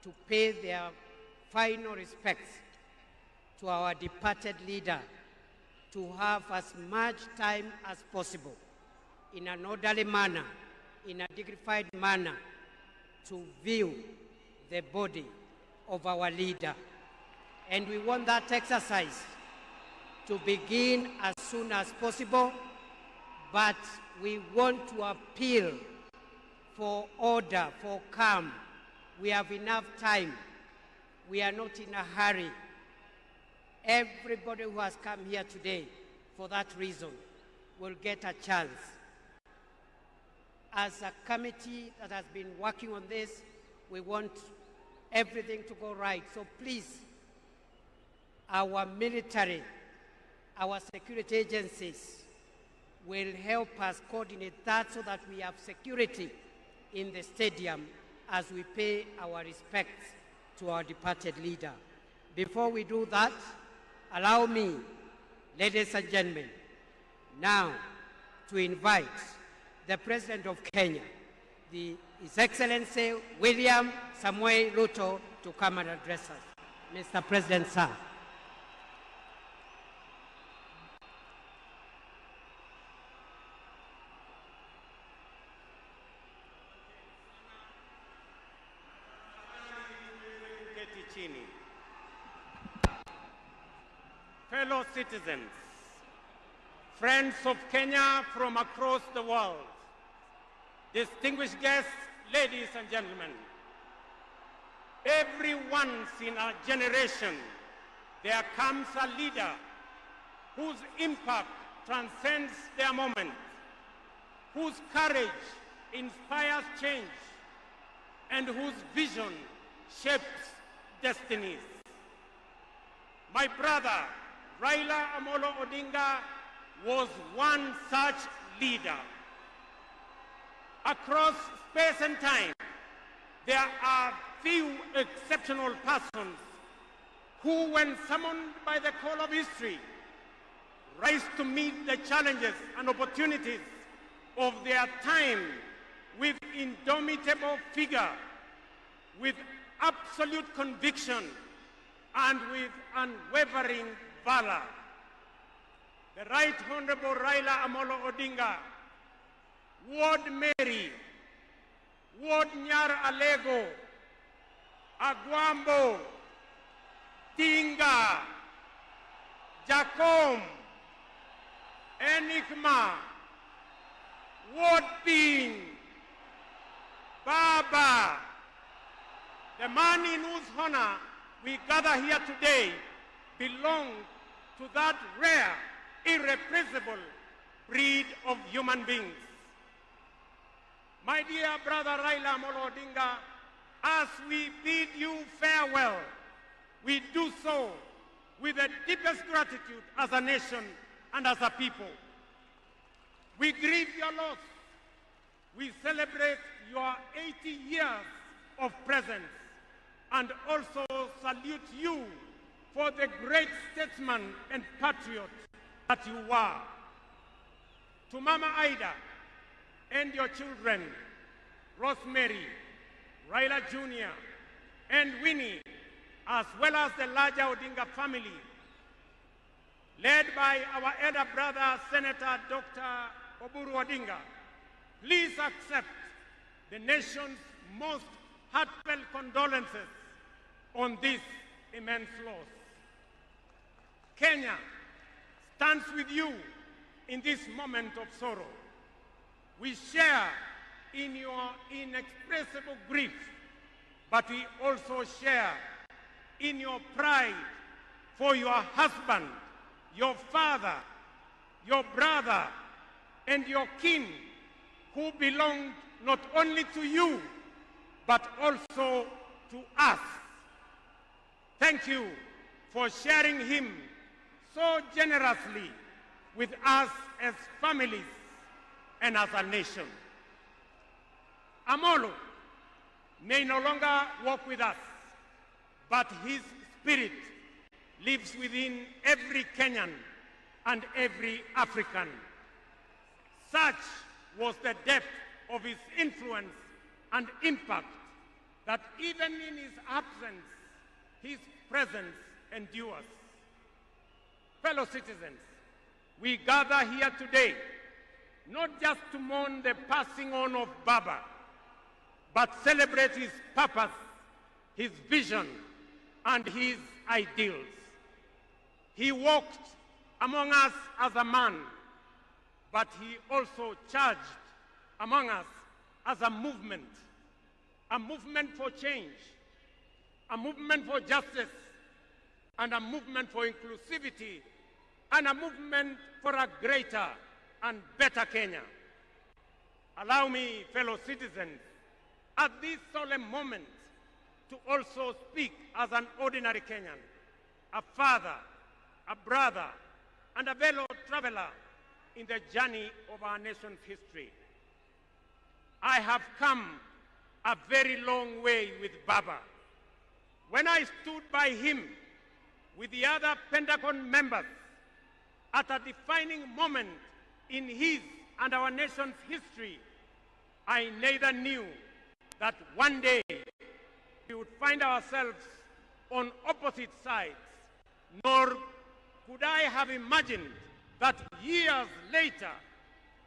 to pay their final respects to our departed leader to have as much time as possible in an orderly manner, in a dignified manner, to view the body of our leader. And we want that exercise to begin as soon as possible, but we want to appeal for order, for calm. We have enough time. We are not in a hurry. Everybody who has come here today for that reason will get a chance. As a committee that has been working on this, we want everything to go right. So please, our military, our security agencies will help us coordinate that so that we have security in the stadium as we pay our respects to our departed leader. Before we do that, allow me, ladies and gentlemen, now to invite the President of Kenya, His Excellency William Samoei Ruto, to come and address us. Mr. President, sir. Fellow citizens, friends of Kenya from across the world, distinguished guests, ladies and gentlemen, every once in a generation, there comes a leader whose impact transcends their moment, whose courage inspires change, and whose vision shapes destinies. My brother, Raila Amolo Odinga, was one such leader. Across space and time, there are few exceptional persons who, when summoned by the call of history, rise to meet the challenges and opportunities of their time with indomitable vigor, with absolute conviction, and with unwavering valor. The Right Honorable Raila Amolo Odinga, Ward Mary, Ward Nyar Alego, Aguambo, Tinga, Jacom, Enigma, Ward Ping, Baba, the man in whose honor we gather here today belongs to that rare, irrepressible breed of human beings. My dear brother Raila Amolo Odinga, as we bid you farewell, we do so with the deepest gratitude as a nation and as a people. We grieve your loss. We celebrate your 80 years of presence and also salute you for the great statesman and patriot that you were. To Mama Ida and your children, Rosemary, Raila Jr., and Winnie, as well as the larger Odinga family, led by our elder brother, Senator Dr. Oburu Odinga, please accept the nation's most heartfelt condolences on this immense loss. Kenya stands with you in this moment of sorrow. We share in your inexpressible grief, but we also share in your pride for your husband, your father, your brother, and your kin, who belonged not only to you, but also to us. Thank you for sharing him so generously with us as families and as a nation. Amolo may no longer walk with us, but his spirit lives within every Kenyan and every African. Such was the depth of his influence and impact that even in his absence, his presence endures. Fellow citizens, we gather here today not just to mourn the passing on of Baba, but celebrate his purpose, his vision, and his ideals. He walked among us as a man, but he also charged among us as a movement for change, a movement for justice, and a movement for inclusivity, and a movement for a greater and better Kenya. Allow me, fellow citizens, at this solemn moment to also speak as an ordinary Kenyan, a father, a brother, and a fellow traveler in the journey of our nation's history. I have come a very long way with Baba. When I stood by him with the other Pentagon members at a defining moment in his and our nation's history, I neither knew that one day we would find ourselves on opposite sides, nor could I have imagined that years later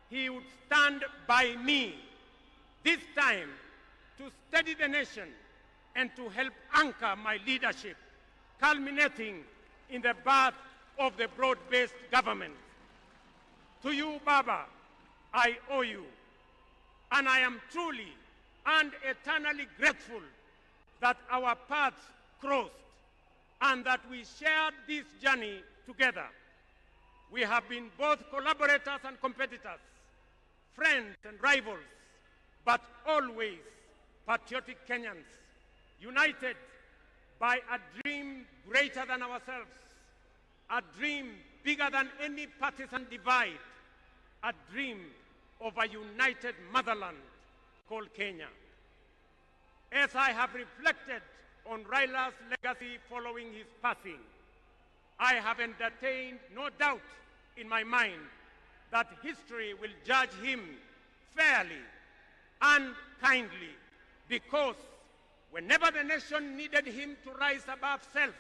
he would stand by me, this time to steady the nation and to help anchor my leadership, culminating in the birth of the broad-based government. To you, Baba, I owe you, and I am truly and eternally grateful that our paths crossed and that we shared this journey together. We have been both collaborators and competitors, friends and rivals, but always patriotic Kenyans, united by a dream greater than ourselves, a dream bigger than any partisan divide, a dream of a united motherland called Kenya. As I have reflected on Raila's legacy following his passing, I have entertained no doubt in my mind that history will judge him fairly and kindly, because whenever the nation needed him to rise above self,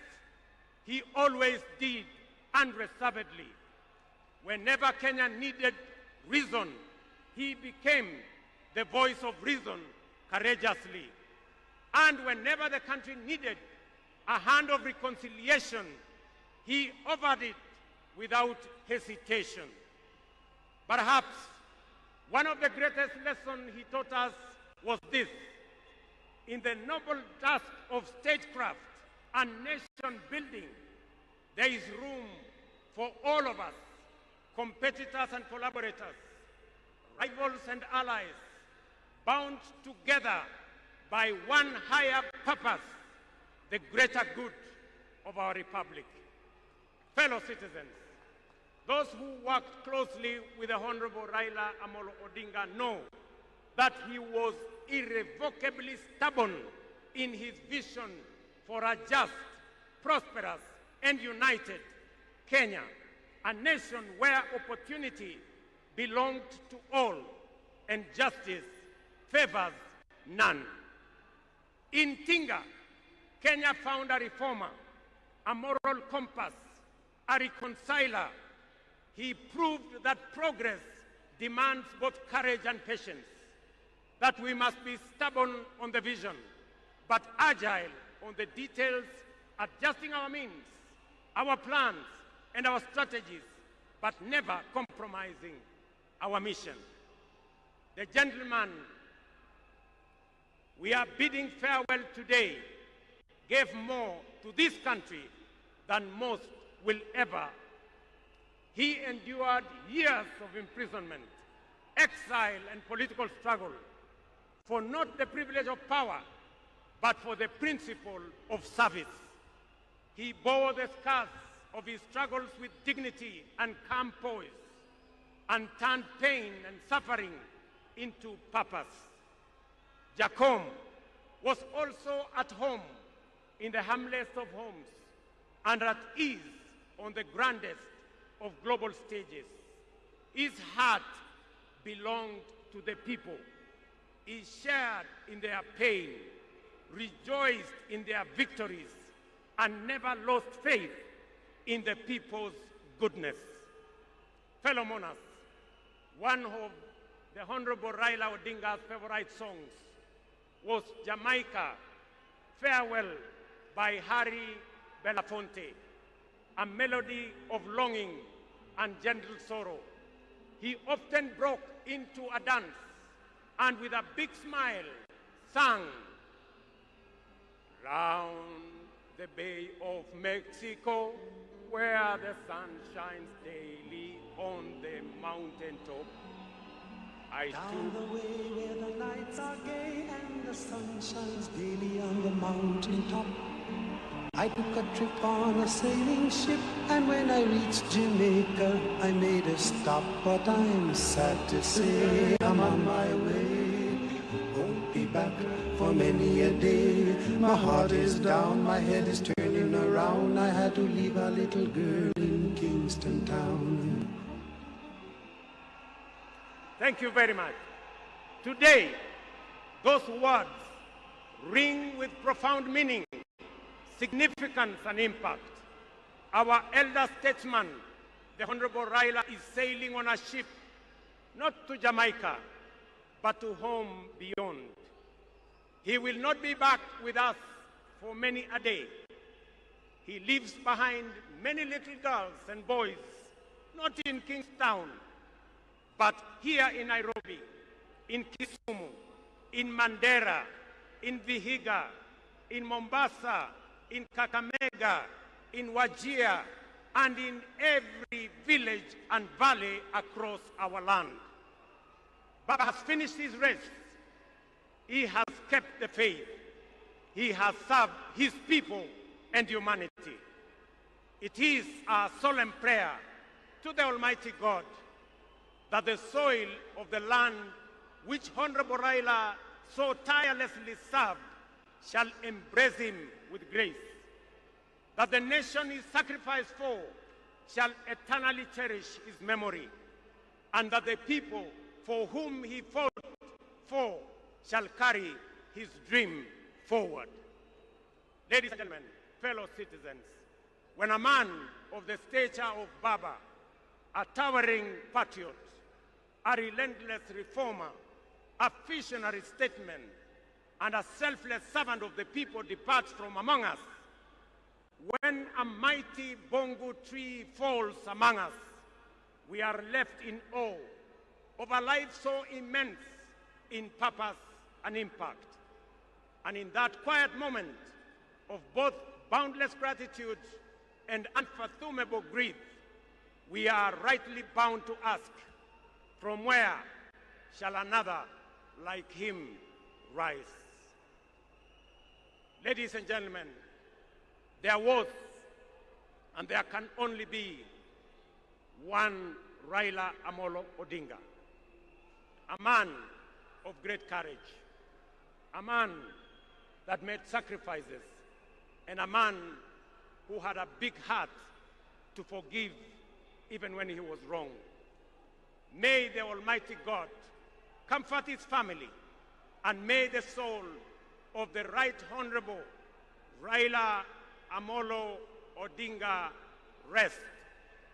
he always did unreservedly. Whenever Kenya needed reason, he became the voice of reason courageously. And whenever the country needed a hand of reconciliation, he offered it without hesitation. Perhaps one of the greatest lessons he taught us was this: in the noble task of statecraft and nation building, there is room for all of us, competitors and collaborators, rivals and allies, bound together by one higher purpose, the greater good of our republic. Fellow citizens, those who worked closely with the Honorable Raila Amolo Odinga know that he was irrevocably stubborn in his vision for a just, prosperous, and united Kenya, a nation where opportunity belonged to all and justice favors none. In Tinga, Kenya found a reformer, a moral compass, a reconciler. He proved that progress demands both courage and patience, that we must be stubborn on the vision, but agile on the details, adjusting our means, our plans, and our strategies, but never compromising our mission. The gentleman we are bidding farewell today gave more to this country than most will ever. He endured years of imprisonment, exile, and political struggle for not the privilege of power, but for the principle of service. He bore the scars of his struggles with dignity and calm poise, and turned pain and suffering into purpose. Jacom was also at home in the humblest of homes and at ease on the grandest of global stages. His heart belonged to the people. He shared in their pain, rejoiced in their victories, and never lost faith in the people's goodness. Fellow monarchs, one of the Honorable Raila Odinga's favorite songs was Jamaica, Farewell by Harry Belafonte, a melody of longing and gentle sorrow. He often broke into a dance and with a big smile sang, "Round the Bay of Mexico, where the sun shines daily on the mountaintop. Down the way where the nights are gay and the sun shines daily on the mountaintop. I took a trip on a sailing ship, and when I reached Jamaica, I made a stop. But I'm sad to say I'm on my way. Won't be back for many a day. My heart is down, my head is turning around. I had to leave a little girl in Kingston town. Thank you very much. Today, those words ring with profound meaning, significance, and impact. Our elder statesman, the Honorable Raila, is sailing on a ship, not to Jamaica, but to home beyond. He will not be back with us for many a day. He leaves behind many little girls and boys, not in Kingstown, but here in Nairobi, in Kisumu, in Mandera, in Vihiga, in Mombasa, in Kakamega, in Wajir, and in every village and valley across our land. Baba has finished his race. He has kept the faith. He has served his people and humanity. It is our solemn prayer to the Almighty God that the soil of the land which Honorable Raila so tirelessly served shall embrace him with grace, that the nation he sacrificed for shall eternally cherish his memory, and that the people for whom he fought for shall carry his dream forward. Ladies and gentlemen, fellow citizens, when a man of the stature of Baba, a towering patriot, a relentless reformer, a visionary statesman, and a selfless servant of the people departs from among us, when a mighty bongo tree falls among us, we are left in awe of a life so immense in purpose and impact. And in that quiet moment of both boundless gratitude and unfathomable grief, we are rightly bound to ask, from where shall another like him rise? Ladies and gentlemen, there was and there can only be one Raila Amolo Odinga, a man of great courage, a man that made sacrifices, and a man who had a big heart to forgive even when he was wrong. May the Almighty God comfort his family, and may the soul of the Right Honorable Raila Amolo Odinga rest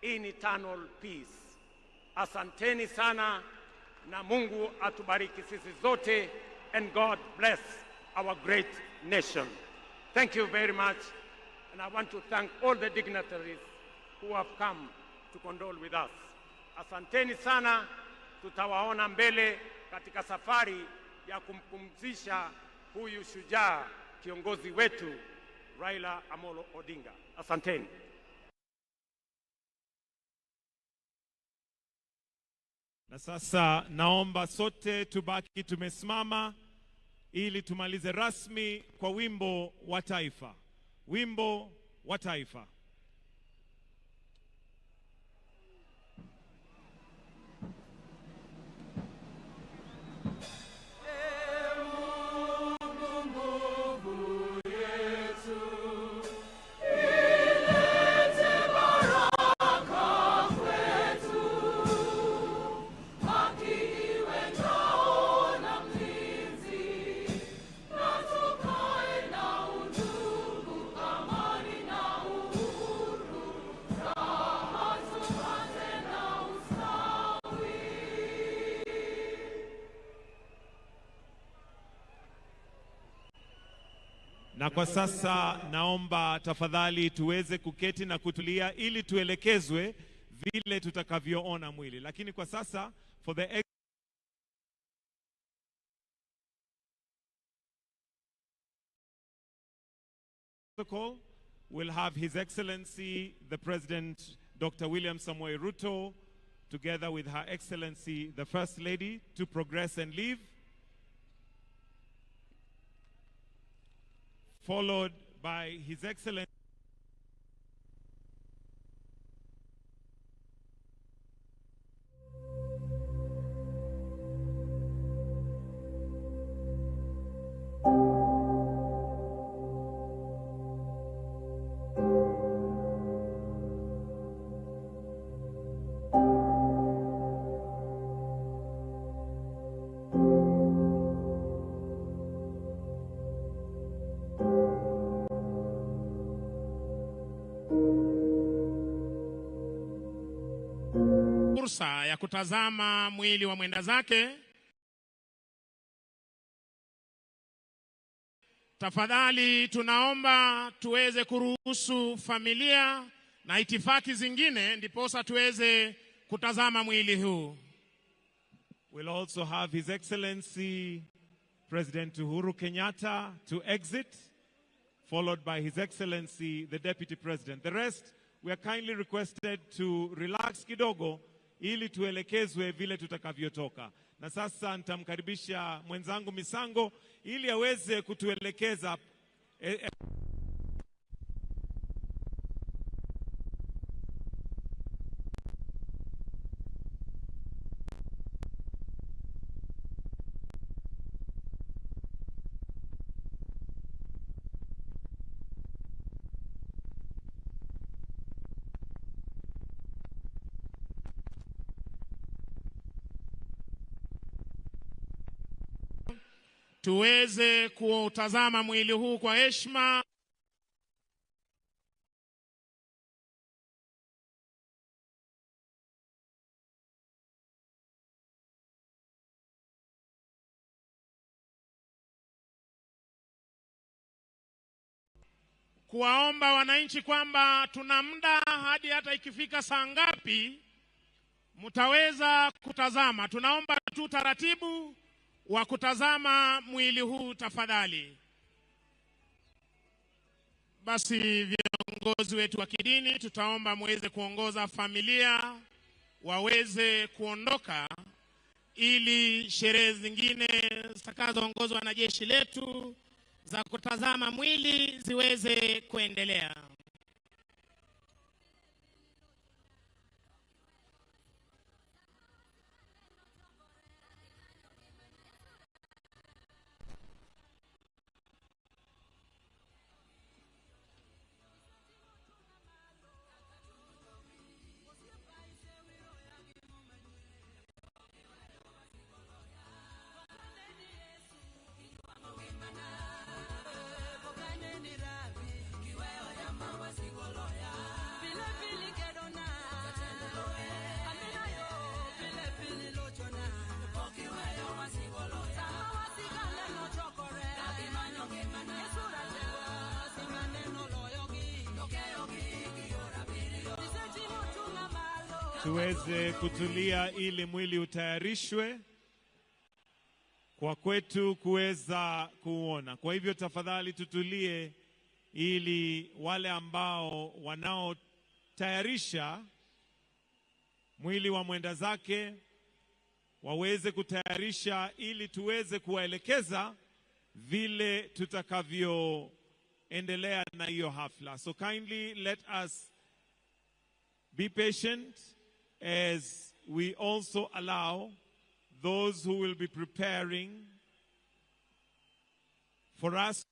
in eternal peace. Asanteni sana, na Mungu atubariki sisi zote, and God bless our great nation. Thank you very much, and I want to thank all the dignitaries who have come to condole with us. Asanteni sana, tutawaona mbele katika safari ya kumpumzisha huyu shujaa kiongozi wetu Raila Amolo Odinga. Asanteni. Na sasa naomba sote tubaki tumesimama ili tumalize rasmi kwa wimbo wa taifa. Wimbo wa taifa. Na kwa sasa naomba tafadhali tuweze kuketi na kutulia ili tuelekezwe vile tutakavyoona mwili. Lakini kwa sasa for the protocol, we'll have His Excellency, the President, Dr. William Samoei Ruto, together with Her Excellency, the First Lady, to progress and leave, followed by His Excellency fursa ya kutazama mwili wa mwenda zake. Tafadhali tunaomba tuweze kuruhusu familia na itifaki zingine ndiposa tuweze kutazama mwili huu. We'll also have His Excellency President Uhuru Kenyatta to exit, followed by His Excellency the Deputy President. The rest, we are kindly requested to relax kidogo ili tuelekezwe vile tutakavyotoka. Na sasa nitamkaribisha mwenzangu Misango ili aweze kutuelekeza tuweze kutazama mwili huu kwa heshima. Kuwaomba wananchi kwamba tuna muda hadi hata ikifika saa ngapi mtaweza kutazama. Tunaomba tu taratibu wa kutazama mwili huu tafadhali. Basi viongozi wetu wa kidini tutaomba muweze kuongoza familia waweze kuondoka ili sherehe zingine zitakazoongozwa na jeshi letu za kutazama mwili ziweze kuendelea. tuweze kutulia ili mwili utayarishwe kwa kwetu kuweza kuona. Kwa hivyo tafadhali tutulie ili wale ambao wanaotayarisha mwili wa mwenda zake waweze kutayarisha ili tuweze kuwaelekeza vile tutakavyoendelea na hiyo hafla. So kindly let us be patient as we also allow those who will be preparing for us